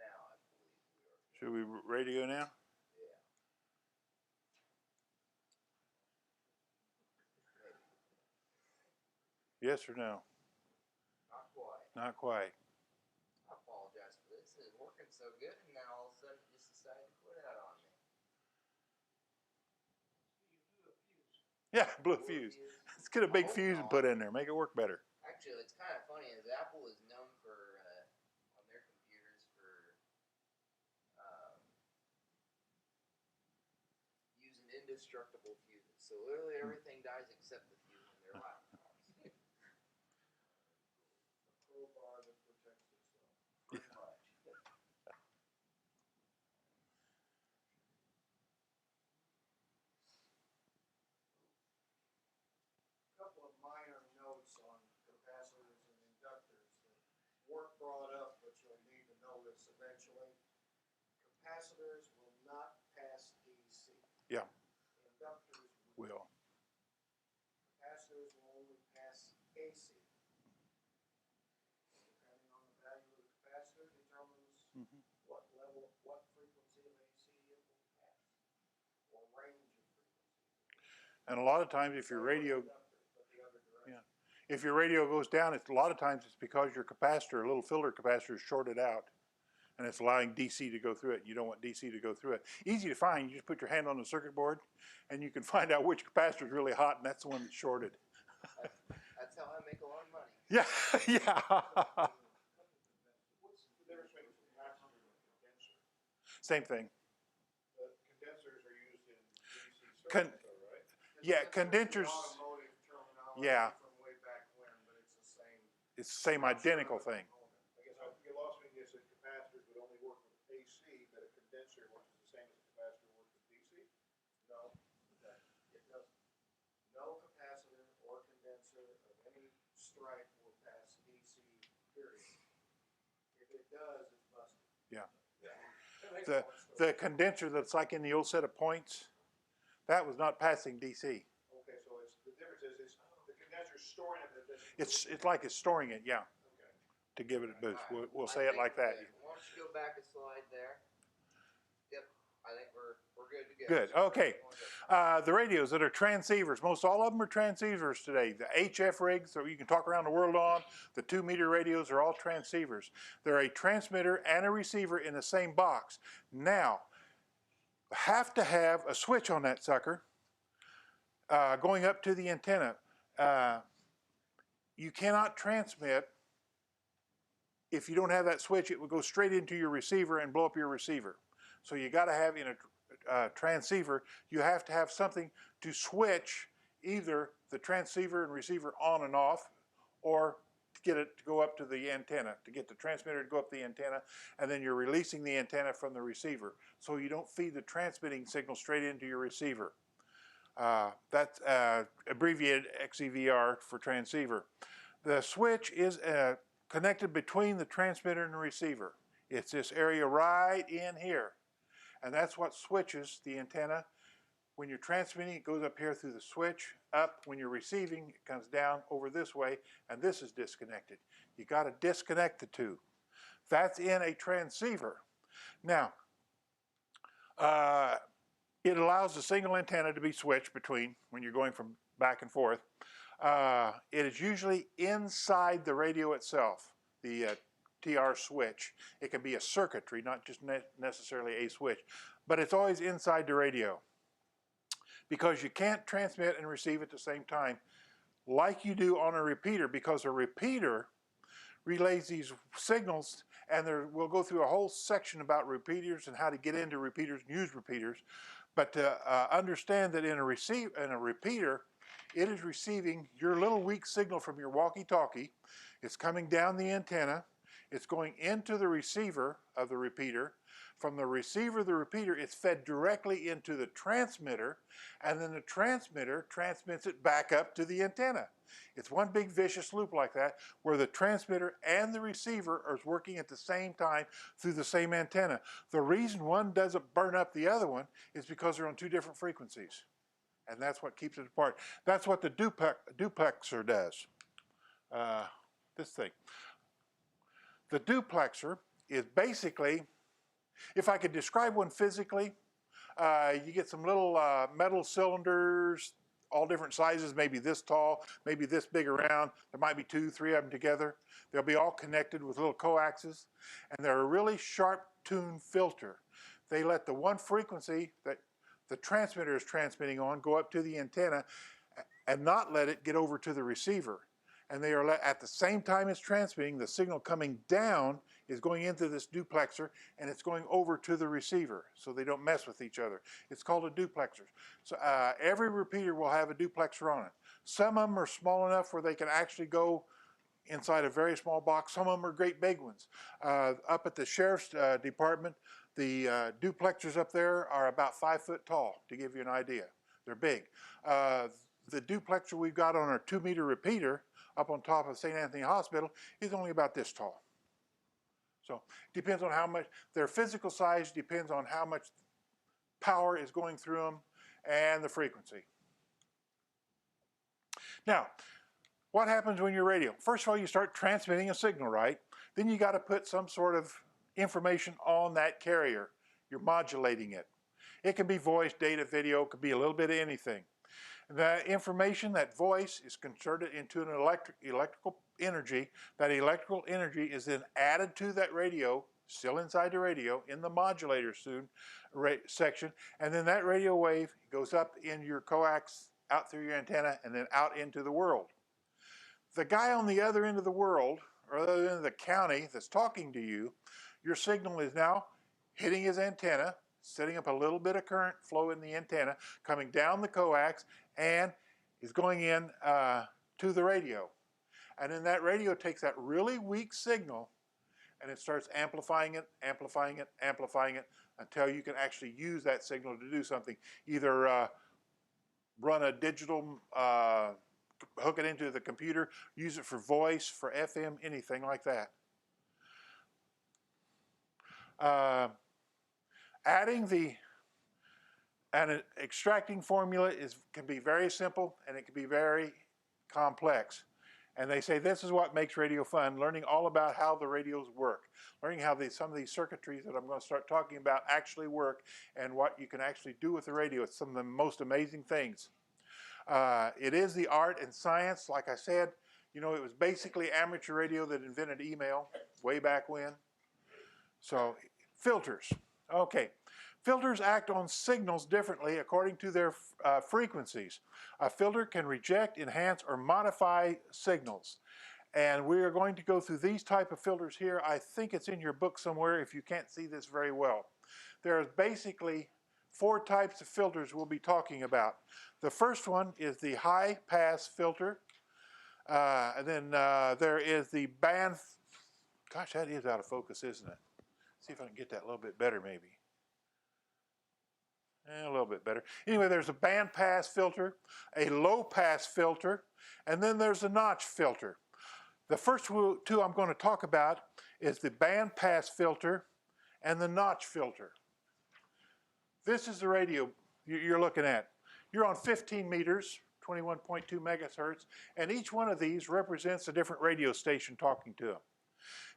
now I believe we are. Should we radio now? Yeah. Yes or no? Not quite. Not quite. I apologize for this. It's working so good, and then all of a sudden it just decided to quit out on me. Yeah, blew a fuse. Let's get a big fuse and put in there. Make it work better. Actually, it's kind of funny. Is Apple is known for on their computers for using indestructible fuses. So literally everything dies except the fuse in their laptops. A crowbar that protects itself. Pretty much. A couple of minor notes on capacitors and inductors that weren't brought up, but you'll need to know this eventually. Capacitors will not pass DC. Yeah. Inductors Will. Capacitors will only pass AC. Depending on the value of the capacitor determines what level, what frequency of AC it will pass, or range of frequencies. And a lot of times if your radio, But the other direction. yeah, if your radio goes down, it's a lot of times it's because your capacitor, a little filter capacitor, is shorted out, and it's allowing DC to go through it. You don't want DC to go through it. Easy to find. You just put your hand on the circuit board, and you can find out which capacitor is really hot, and that's the one that's shorted. Yeah, yeah. What's the difference between capacitor and condenser? Same thing. The condensers are used in DC Con- circuits, though, right? yeah, That's condensers. the automotive terminology Yeah. from way back when, but it's the same. It's the same identical thing. I guess you lost me when you said capacitors would only work with AC, but a condenser works the same as a capacitor works with DC? No, it doesn't. No capacitor or condenser of any stripe will pass DC, period. If it does, it's busted. Yeah. That makes The a lot of sense. the condenser that's like in the old set of points, that was not passing DC. Okay, so it's, the difference is the condenser's storing it, but it doesn't. It's like it's storing it, yeah, Okay. to give it a boost. Alright. We'll I say it think like we're that. good. Why don't you go back a slide there? Yep, I think we're good to go. Good. So Okay. The radios that are transceivers, most all of them are transceivers today. The HF rigs that you can talk around the world on, the 2-meter radios are all transceivers. They're a transmitter and a receiver in the same box. Now, have to have a switch on that sucker going up to the antenna. You cannot transmit if you don't have that switch. It would go straight into your receiver and blow up your receiver. So you got to have in a transceiver, you have to have something to switch either the transceiver and receiver on and off, or to get it to go up to the antenna, to get the transmitter to go up the antenna, and then you're releasing the antenna from the receiver. So you don't feed the transmitting signal straight into your receiver. That's abbreviated XEVR for transceiver. The switch is connected between the transmitter and the receiver. It's this area right in here. And that's what switches the antenna. When you're transmitting, it goes up here through the switch, up. When you're receiving, it comes down over this way, and this is disconnected. You got to disconnect the two. That's in a transceiver. Now, it allows the single antenna to be switched between when you're going from back and forth. It is usually inside the radio itself, the TR switch. It can be a circuitry, not just necessarily a switch, but it's always inside the radio because you can't transmit and receive at the same time like you do on a repeater, because a repeater relays these signals, and we'll go through a whole section about repeaters and how to get into repeaters and use repeaters. But to understand that in a repeater, it is receiving your little weak signal from your walkie-talkie. It's coming down the antenna. It's going into the receiver of the repeater. From the receiver of the repeater, it's fed directly into the transmitter, and then the transmitter transmits it back up to the antenna. It's one big vicious loop like that, where the transmitter and the receiver are working at the same time through the same antenna. The reason one doesn't burn up the other one is because they're on two different frequencies. And that's what keeps it apart. That's what the duplexer does. This thing. The duplexer is basically, if I could describe one physically, you get some little metal cylinders, all different sizes, maybe this tall, maybe this big around. There might be 2, 3 of them together. They'll be all connected with little coaxes, and they're a really sharp-tuned filter. They let the one frequency that the transmitter is transmitting on go up to the antenna and not let it get over to the receiver. And they are at the same time it's transmitting, the signal coming down is going into this duplexer, and it's going over to the receiver, so they don't mess with each other. It's called a duplexer. So every repeater will have a duplexer on it. Some of them are small enough where they can actually go inside a very small box. Some of them are great big ones. Up at the sheriff's department, the duplexers up there are about 5 foot tall, to give you an idea. They're big. The duplexer we've got on our 2-meter repeater up on top of St. Anthony Hospital is only about this tall. So it depends on how much, their physical size depends on how much power is going through them and the frequency. Now, what happens when you're radio? First of all, you start transmitting a signal, right? Then you got to put some sort of information on that carrier. You're modulating it. It can be voice, data, video, it could be a little bit of anything. The information, that voice, is converted into an electrical energy. That electrical energy is then added to that radio, still inside the radio, in the modulator section, and then that radio wave goes up in your coax, out through your antenna, and then out into the world. the guy on the other end of the world, or the other end of the county that's talking to you, your signal is now hitting his antenna, setting up a little bit of current flow in the antenna, coming down the coax, and is going in to the radio. And then that radio takes that really weak signal and it starts amplifying it, amplifying it, amplifying it, until you can actually use that signal to do something. Either run a digital, hook it into the computer, use it for voice, for FM, anything like that. An extracting formula can be very simple and it can be very complex. And they say this is what makes radio fun, learning all about how the radios work, learning how some of these circuitries that I'm going to start talking about actually work and what you can actually do with the radio. It's some of the most amazing things. It is the art and science. Like I said, you know, it was basically amateur radio that invented email way back when. So filters. Okay. Filters act on signals differently according to their frequencies. A filter can reject, enhance, or modify signals. And we are going to go through these type of filters here. I think it's in your book somewhere if you can't see this very well. There's basically 4 types of filters we'll be talking about. The first one is the high pass filter. And then there is the band, gosh, that is out of focus, isn't it? See if I can get that a little bit better maybe. A little bit better. Anyway, there's a band pass filter, a low pass filter, and then there's a notch filter. The first 2 I'm going to talk about is the band pass filter and the notch filter. This is the radio you're looking at. You're on 15 meters, 21.2 megahertz, and each one of these represents a different radio station talking to them.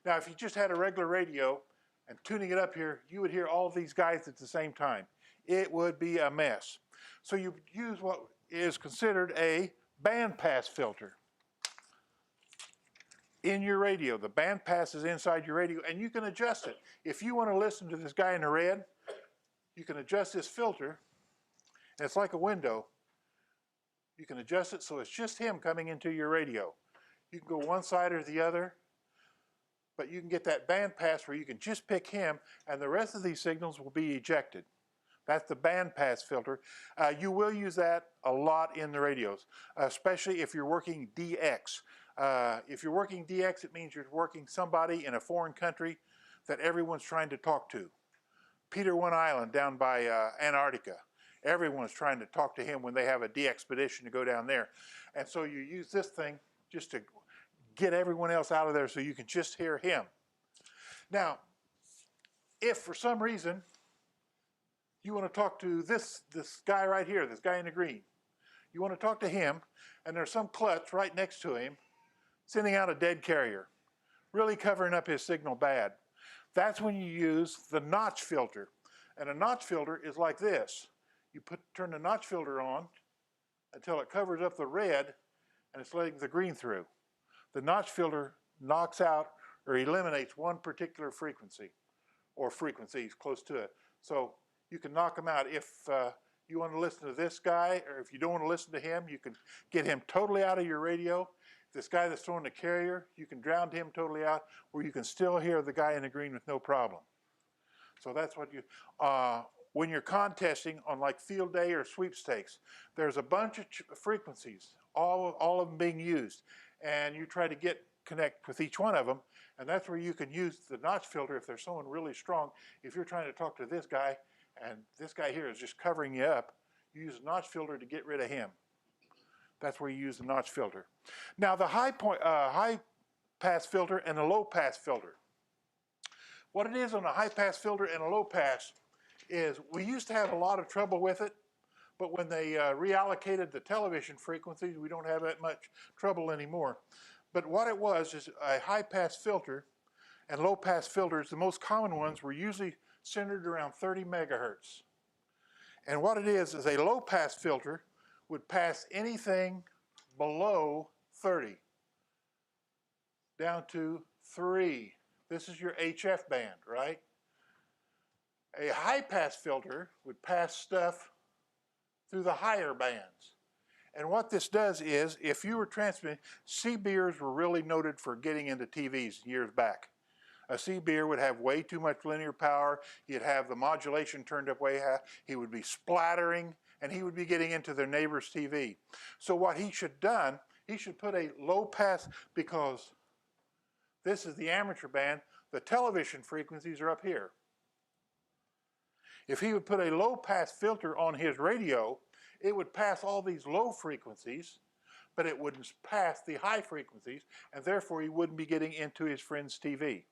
Now, if you just had a regular radio and tuning it up here, you would hear all of these guys at the same time. It would be a mess. So you use what is considered a band pass filter in your radio. The band pass is inside your radio, and you can adjust it. If you want to listen to this guy in the red, you can adjust this filter, and it's like a window. You can adjust it so it's just him coming into your radio. You can go one side or the other, but you can get that band pass where you can just pick him, and the rest of these signals will be ejected. That's the band pass filter. You will use that a lot in the radios, especially if you're working DX. If you're working DX, it means you're working somebody in a foreign country that everyone's trying to talk to. Peter One Island down by Antarctica. Everyone's trying to talk to him when they have a de-expedition to go down there. And so you use this thing just to get everyone else out of there so you can just hear him. Now, if for some reason you want to talk to this guy right here, this guy in the green. You want to talk to him, and there's some klutz right next to him sending out a dead carrier, really covering up his signal bad. That's when you use the notch filter. And a notch filter is like this. You turn the notch filter on until it covers up the red, and it's letting the green through. The notch filter knocks out or eliminates one particular frequency, or frequencies close to it. So you can knock them out. If you want to listen to this guy, or if you don't want to listen to him, you can get him totally out of your radio. This guy that's throwing the carrier, you can drown him totally out, where you can still hear the guy in the green with no problem. So that's what you, when you're contesting on like field day or sweepstakes, there's a bunch of frequencies, all of them being used, and you try to connect with each one of them, and that's where you can use the notch filter if there's someone really strong. If you're trying to talk to this guy, and this guy here is just covering you up, you use a notch filter to get rid of him. That's where you use the notch filter. Now the high pass filter and a low pass filter. What it is on a high pass filter and a low pass is we used to have a lot of trouble with it, but when they reallocated the television frequencies, we don't have that much trouble anymore. But what it was is a high pass filter and low pass filters, the most common ones were usually centered around 30 megahertz. And what it is a low pass filter would pass anything below 30 down to 3. This is your HF band, right? A high pass filter would pass stuff through the higher bands. And what this does is, if you were transmitting, C-beers were really noted for getting into TVs years back. A C-beer would have way too much linear power. He'd have the modulation turned up way high. He would be splattering, and he would be getting into their neighbor's TV. So what he should done, he should put a low pass, because this is the amateur band. The television frequencies are up here. If he would put a low pass filter on his radio, it would pass all these low frequencies, but it wouldn't pass the high frequencies, and therefore he wouldn't be getting into his friend's TV.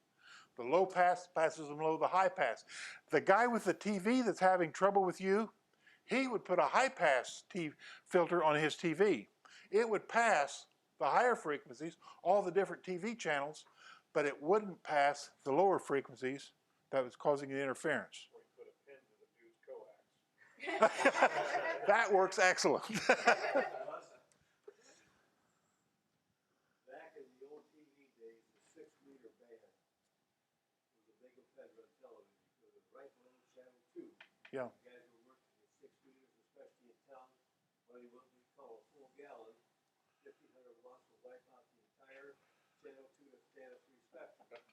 The low pass passes them low, the high pass. The guy with the TV that's having trouble with you, he would put a high pass filter on his TV. It would pass the higher frequencies, all the different TV channels, but it wouldn't pass the lower frequencies that was causing the interference. Or you put a pin to the dude's coax. That works excellent. Back in the old TV days, the 6-meter band was a big offender on television because it was right below channel 2. Yeah. The guys who were working with 6 meters, especially in town, running what we call a full gallon, 1,500 watts will wipe out the entire channel 2 to channel 3 spectrum.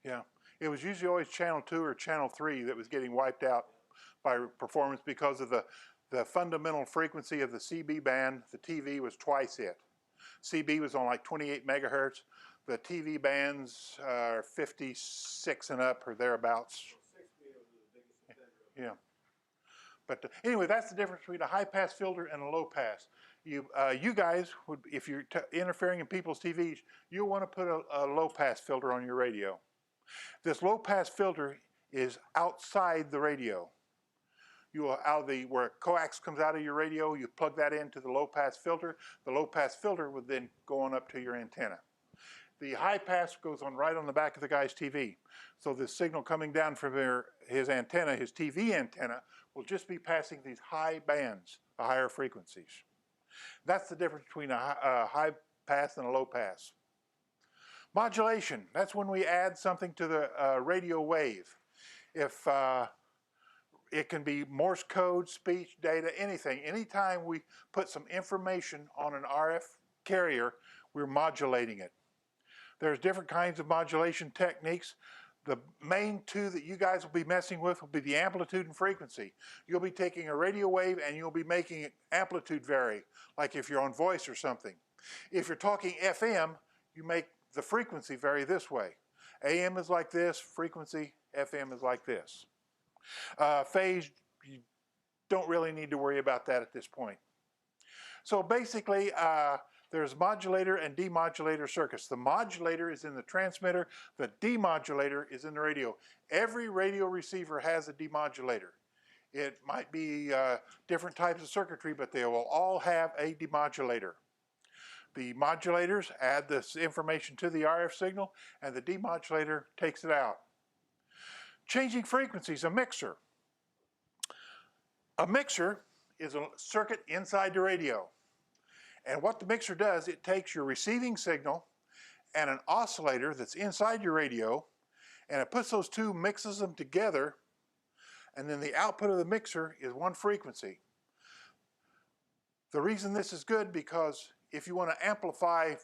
Yeah, it was usually always channel 2 or channel 3 that was getting wiped out by performance because of the fundamental frequency of the CB band. The TV was twice it. CB was on like 28 megahertz. The TV bands are 56 and up or thereabouts. 6-meter was the biggest offender. Yeah. But anyway, that's the difference between a high pass filter and a low pass. You guys would, if you're interfering in people's TVs, you'll want to put a low pass filter on your radio. This low pass filter is outside the radio. You will, where coax comes out of your radio, you plug that into the low pass filter. The low pass filter would then go on up to your antenna. The high pass goes on right on the back of the guy's TV. So the signal coming down from his antenna, his TV antenna, will just be passing these high bands, the higher frequencies. That's the difference between a high pass and a low pass. Modulation, that's when we add something to the radio wave. If it can be Morse code, speech, data, anything. Anytime we put some information on an RF carrier, we're modulating it. There's different kinds of modulation techniques. The main two that you guys will be messing with will be the amplitude and frequency. You'll be taking a radio wave and you'll be making amplitude vary, like if you're on voice or something. If you're talking FM, you make the frequency vary this way. AM is like this, frequency, FM is like this. Phase, you don't really need to worry about that at this point. So basically, there's modulator and demodulator circuits. The modulator is in the transmitter, the demodulator is in the radio. Every radio receiver has a demodulator. It might be different types of circuitry, but they will all have a demodulator. The modulators add this information to the RF signal, and the demodulator takes it out. Changing frequencies, a mixer. A mixer is a circuit inside the radio. And what the mixer does, it takes your receiving signal and an oscillator that's inside your radio, and it puts those two, mixes them together, and then the output of the mixer is one frequency. The reason this is good, because if you want to amplify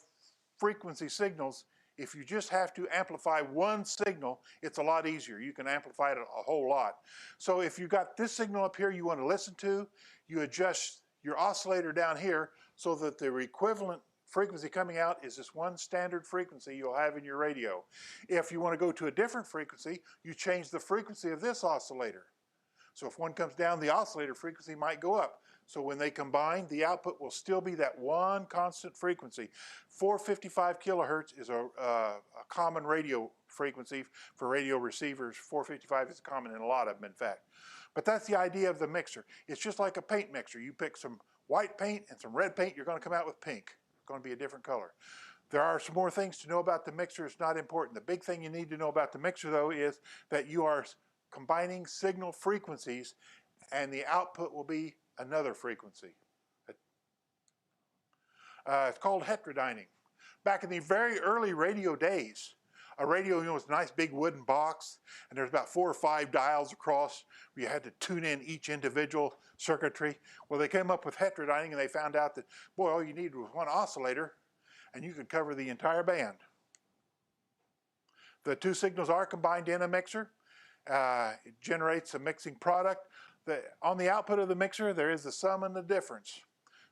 frequency signals, if you just have to amplify one signal, it's a lot easier. You can amplify it a whole lot. So if you got this signal up here you want to listen to, you adjust your oscillator down here so that the equivalent frequency coming out is this one standard frequency you'll have in your radio. If you want to go to a different frequency, you change the frequency of this oscillator. So if one comes down, the oscillator frequency might go up. So when they combine, the output will still be that one constant frequency. 455 kilohertz is a common radio frequency for radio receivers. 455 is common in a lot of them, in fact. But that's the idea of the mixer. It's just like a paint mixer. You pick some white paint and some red paint, you're going to come out with pink. It's going to be a different color. There are some more things to know about the mixer. It's not important. The big thing you need to know about the mixer, though, is that you are combining signal frequencies, and the output will be another frequency. It's called heterodyning. Back in the very early radio days, A radio, you know, was a nice big wooden box, and there's about 4 or 5 dials across where you had to tune in each individual circuitry. Well, they came up with heterodyning, and they found out that, boy, all you needed was one oscillator, and you could cover the entire band. The 2 signals are combined in a mixer. It generates a mixing product. On the output of the mixer, there is the sum and the difference.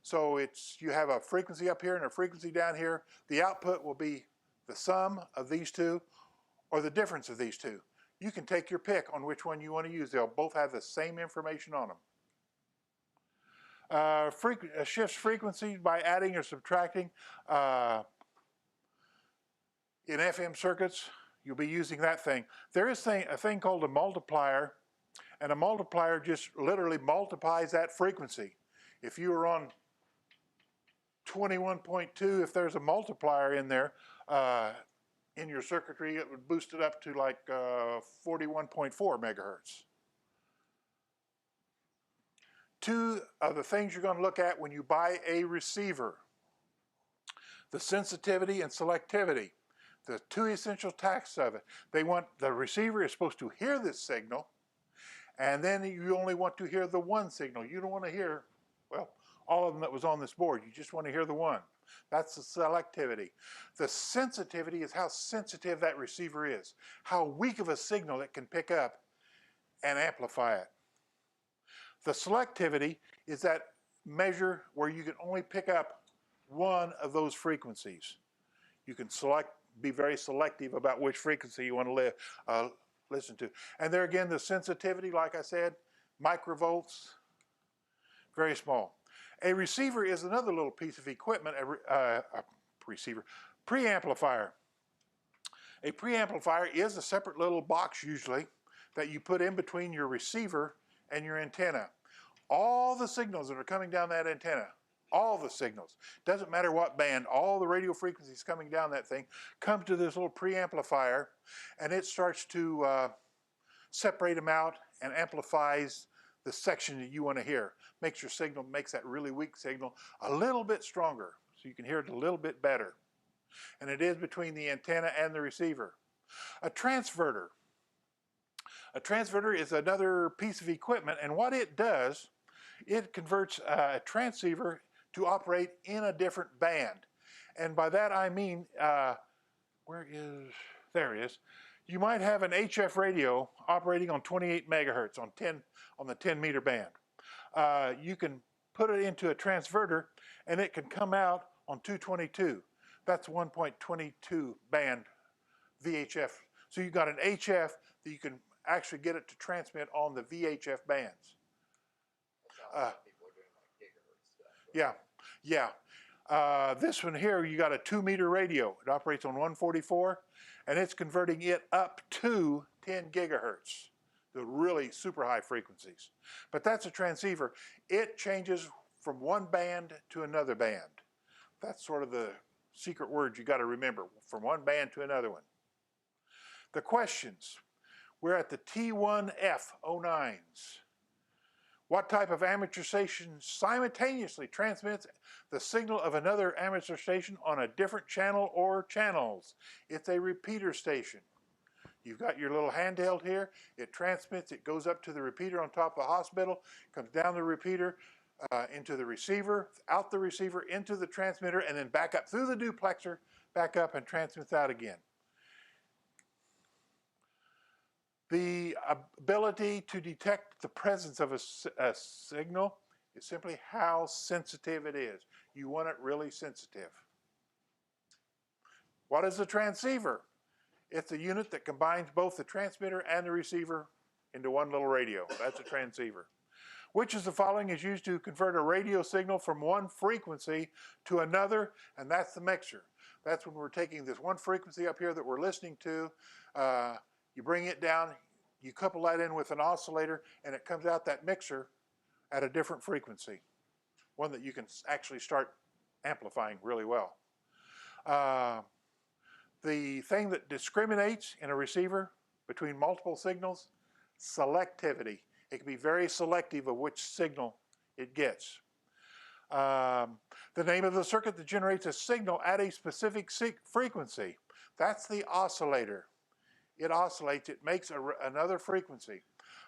So you have a frequency up here and a frequency down here. The output will be the sum of these 2 or the difference of these 2. You can take your pick on which one you want to use. They'll both have the same information on them. Shifts frequency by adding or subtracting. In FM circuits, you'll be using that thing. There is a thing called a multiplier, and a multiplier just literally multiplies that frequency. If you were on 21.2, if there's a multiplier in there, in your circuitry, it would boost it up to like 41.4 megahertz. 2 of the things you're going to look at when you buy a receiver: the sensitivity and selectivity. The 2 essential tasks of it. The receiver is supposed to hear this signal, and then you only want to hear the one signal. You don't want to hear, well, all of them that was on this board. You just want to hear the one. That's the selectivity. The sensitivity is how sensitive that receiver is, how weak of a signal it can pick up and amplify it. The selectivity is that measure where you can only pick up one of those frequencies. You can be very selective about which frequency you want to listen to. And there again, the sensitivity, like I said, microvolts, very small. A receiver is another little piece of equipment, preamplifier. A preamplifier is a separate little box usually that you put in between your receiver and your antenna. All the signals that are coming down that antenna, all the signals, doesn't matter what band, all the radio frequencies coming down that thing come to this little preamplifier, and it starts to separate them out and amplifies the section that you want to hear. Makes that really weak signal a little bit stronger, so you can hear it a little bit better. And it is between the antenna and the receiver. A transverter. A transverter is another piece of equipment, and what it does, it converts a transceiver to operate in a different band. And by that I mean, there it is. You might have an HF radio operating on 28 megahertz on the 10 meter band. You can put it into a transverter and it can come out on 222. That's 1.22 band VHF. So you've got an HF that you can actually get it to transmit on the VHF bands. People are doing like gigahertz stuff. Yeah. This one here, you got a 2 meter radio. It operates on 144, and it's converting it up to 10 gigahertz, the really super high frequencies. But that's a transceiver. It changes from one band to another band. That's sort of the secret word you got to remember, from one band to another one. The questions. We're at the T1F09s. What type of amateur station simultaneously transmits the signal of another amateur station on a different channel or channels? It's a repeater station. You've got your little handheld here. It transmits, it goes up to the repeater on top of the hospital, comes down the repeater, into the receiver, out the receiver, into the transmitter, and then back up through the duplexer, back up and transmits out again. The ability to detect the presence of a signal is simply how sensitive it is. You want it really sensitive. What is a transceiver? It's a unit that combines both the transmitter and the receiver into one little radio. That's a transceiver. Which of the following is used to convert a radio signal from one frequency to another? And that's the mixer. That's when we're taking this one frequency up here that we're listening to. You bring it down, you couple that in with an oscillator, and it comes out that mixer at a different frequency, one that you can actually start amplifying really well. The thing that discriminates in a receiver between multiple signals, selectivity. It can be very selective of which signal it gets. The name of the circuit that generates a signal at a specific frequency. That's the oscillator. It oscillates, it makes another frequency.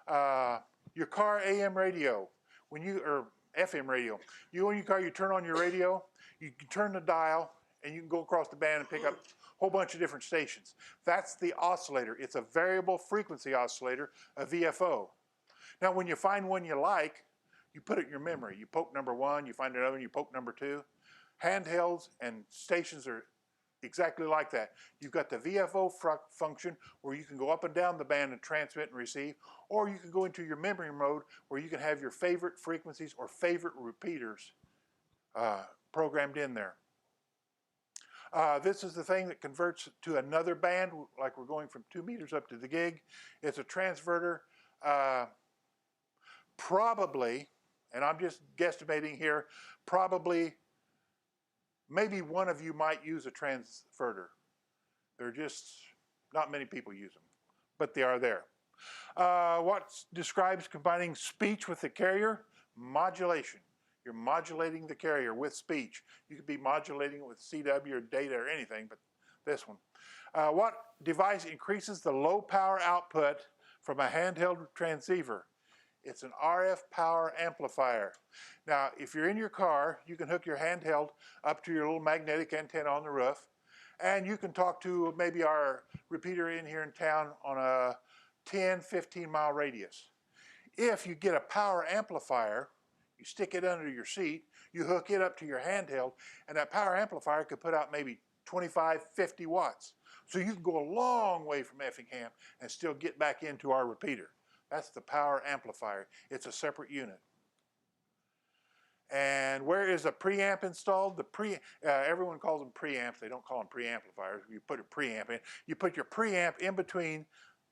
Your car AM radio, or FM radio, you go in your car, you turn on your radio, you can turn the dial, and you can go across the band and pick up a whole bunch of different stations. That's the oscillator. It's a variable frequency oscillator, a VFO. Now, when you find one you like, you put it in your memory. You poke number 1, you find another one, you poke number 2. Handhelds and stations are exactly like that. You've got the VFO function where you can go up and down the band and transmit and receive, or you can go into your memory mode where you can have your favorite frequencies or favorite repeaters programmed in there. This is the thing that converts to another band, like we're going from 2 meters up to the gig. It's a transverter. Probably, and I'm just guesstimating here, probably maybe one of you might use a transverter. They're just, not many people use them, but they are there. What describes combining speech with the carrier? Modulation. You're modulating the carrier with speech. You could be modulating it with CW or data or anything, but this one. What device increases the low power output from a handheld transceiver? It's an RF power amplifier. Now, if you're in your car, you can hook your handheld up to your little magnetic antenna on the roof, and you can talk to maybe our repeater in here in town on a 10, 15 mile radius. If you get a power amplifier, you stick it under your seat, you hook it up to your handheld, and that power amplifier could put out maybe 25, 50 watts. So you can go a long way from Effingham and still get back into our repeater. That's the power amplifier. It's a separate unit. And where is a preamp installed? Everyone calls them preamps. They don't call them preamplifiers. You put a preamp in. You put your preamp in between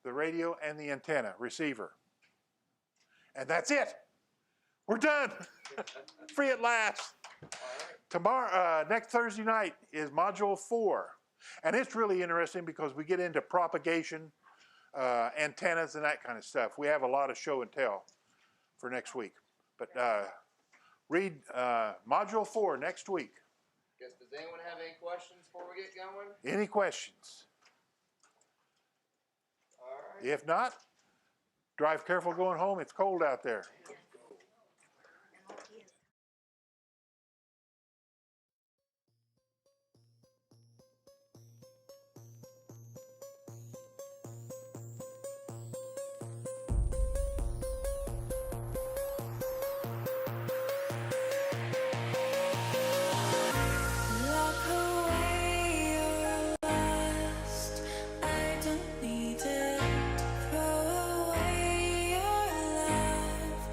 the radio and the antenna receiver. And that's it. We're done. Free at last. Tomorrow, next Thursday night is Module 4. And it's really interesting because we get into propagation, antennas and that kind of stuff. We have a lot of show and tell for next week. But read Module 4 next week. Guess, does anyone have any questions before we get going? Any questions? All right. If not, drive careful going home. It's cold out there. Lock away your lust. I don't need it. Throw away your love.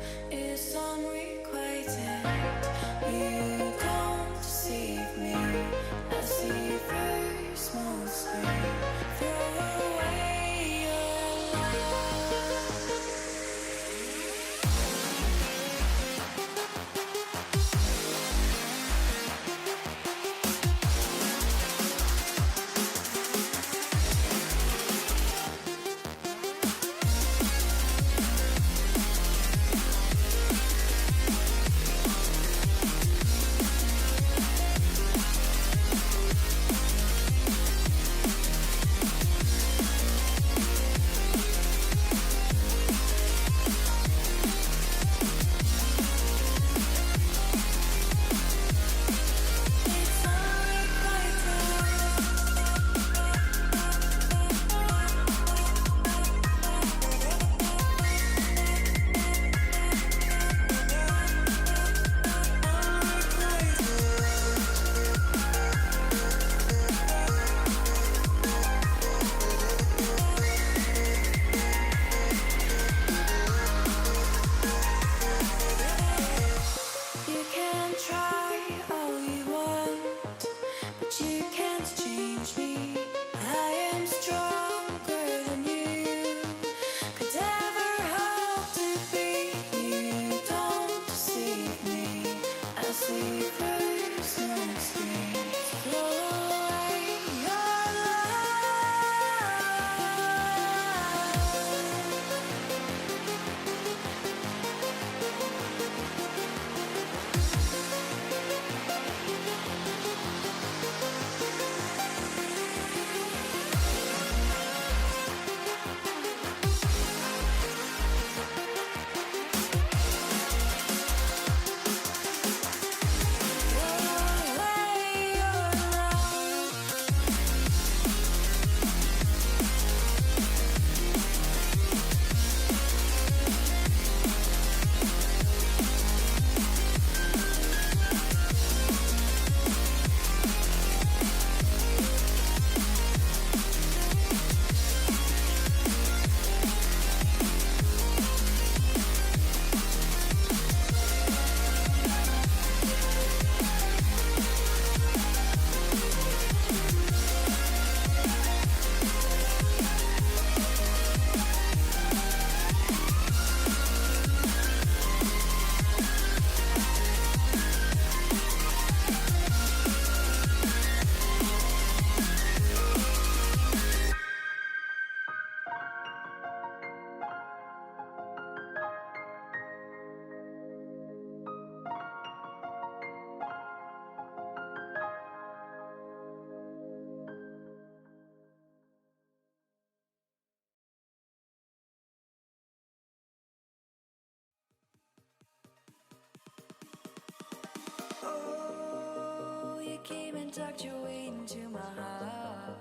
Oh, you came and tucked your way into my heart.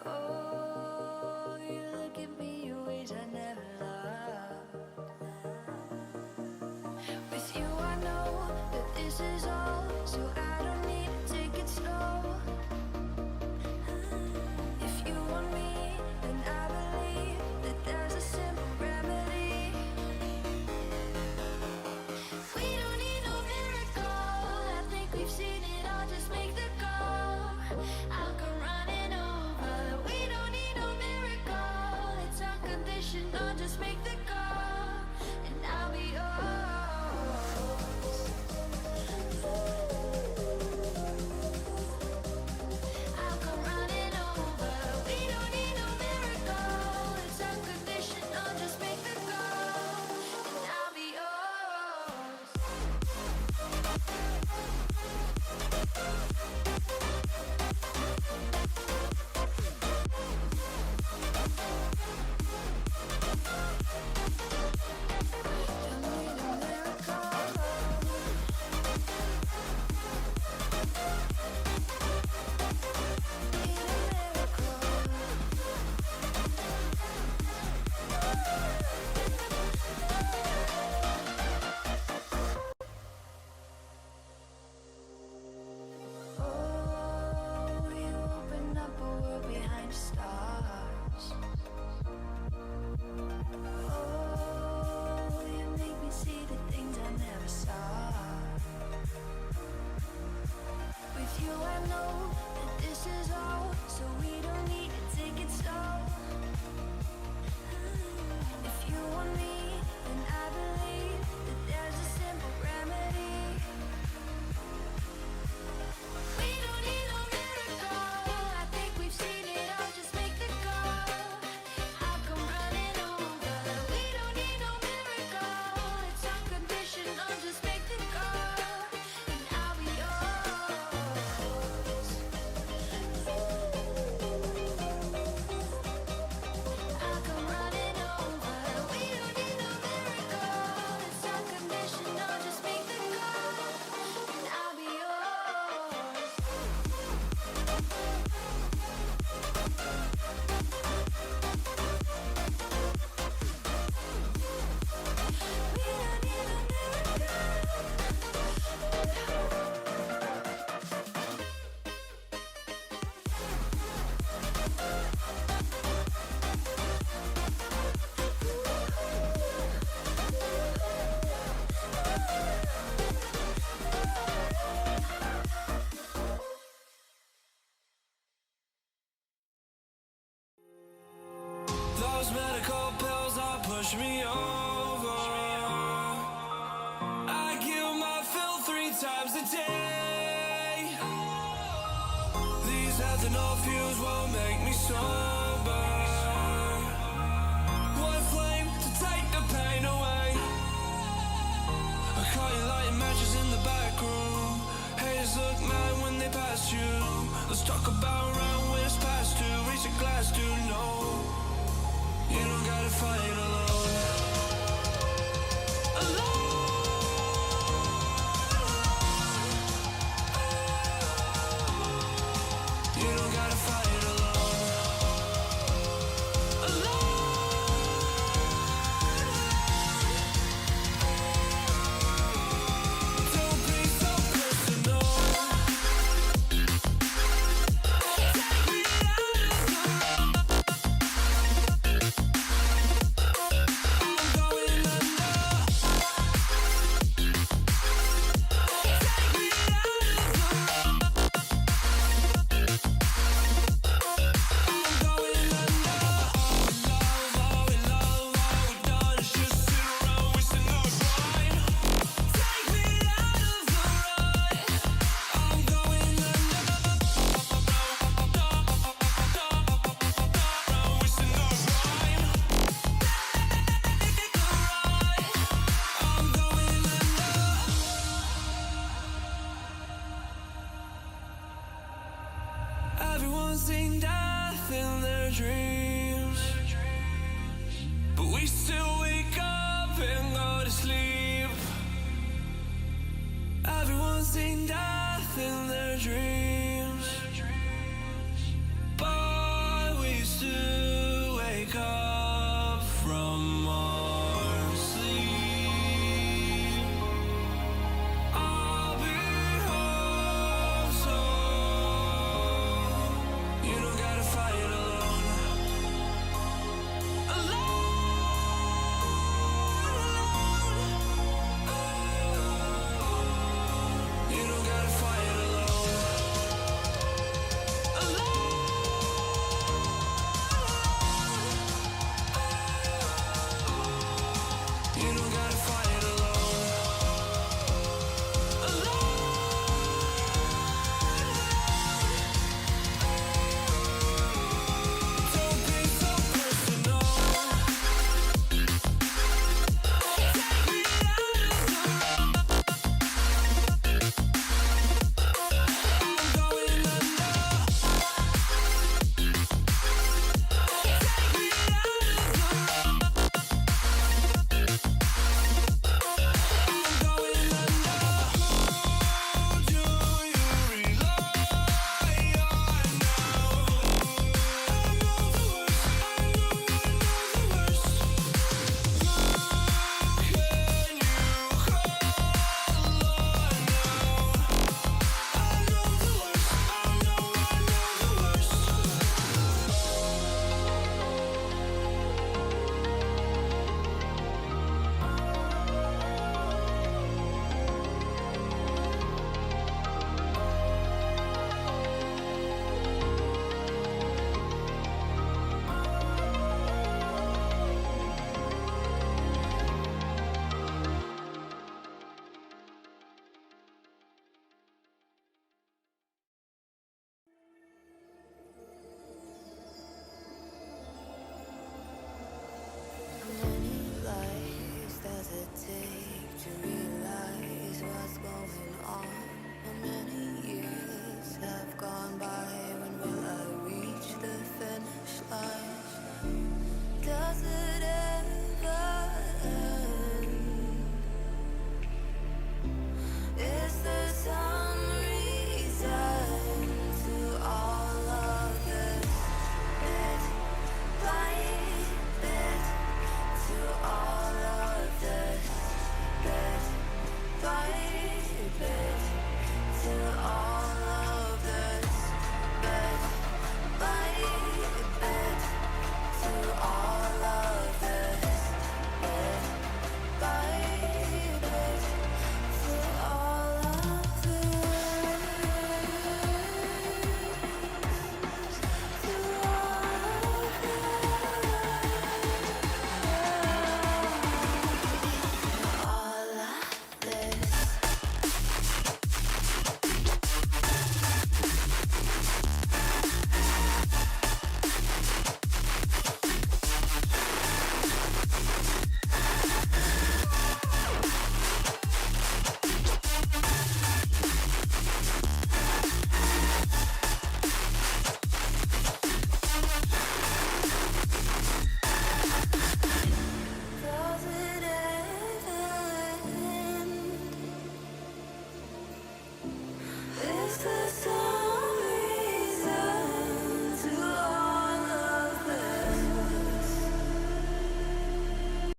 Oh, you look at me in ways I never loved. With you I know that this is all, so I don't need to take it slow. If you want me, then I believe that there's a simple remedy. We don't need no miracle, I think we've seen it all, just make the call. I'll come running over. We don't need no miracle, it's unconditional, just make the call, and I'll be yours. I'll come running over. We don't need no miracle, it's unconditional, just make the call, and I'll be yours. Don't need a miracle. Need a miracle. Oh, you open up a world behind the stars. Oh, you make me see the things I never saw. With you I know that this is all, so we don't need to take it slow. If you want me, then I believe that there's a simple remedy. We don't need no miracle, I think we've seen it all, just make the call. I'll come running over. We don't need no miracle, it's unconditional, just make the call, and I'll be yours. I'll come running over. We don't need no miracle, it's unconditional, just make the call, and I'll be yours. We don't need no Those medical pills that push me over. I kill my fill 3 times a day. These ethanol fumes won't make me sober. One flame to take the pain away. I caught you lighting matches in the back room. Haters look mad when they pass you. Let's talk about around when it's past 2. Reach a glass to know. You don't gotta fight alone. You don't gotta fight alone. Don't be so personal. Take me out of the Everyone's seen death in their dreams, but we still wake up and go to sleep. Everyone's seen death in their dreams, but we still wake up from our sleep. I'll be home soon. You don't gotta fight alone. You don't gotta fight alone. You don't gotta fight alone. Don't be so personal. Take me out of the road. I'm going under. Take me out of the road. I'm going under. Who do you rely on now? I know the worst. I know the worst. Who can you call on now? I know the worst. I know the worst. How many lives does it take to realize what's going on? How many years have gone by? When will I reach the finish line?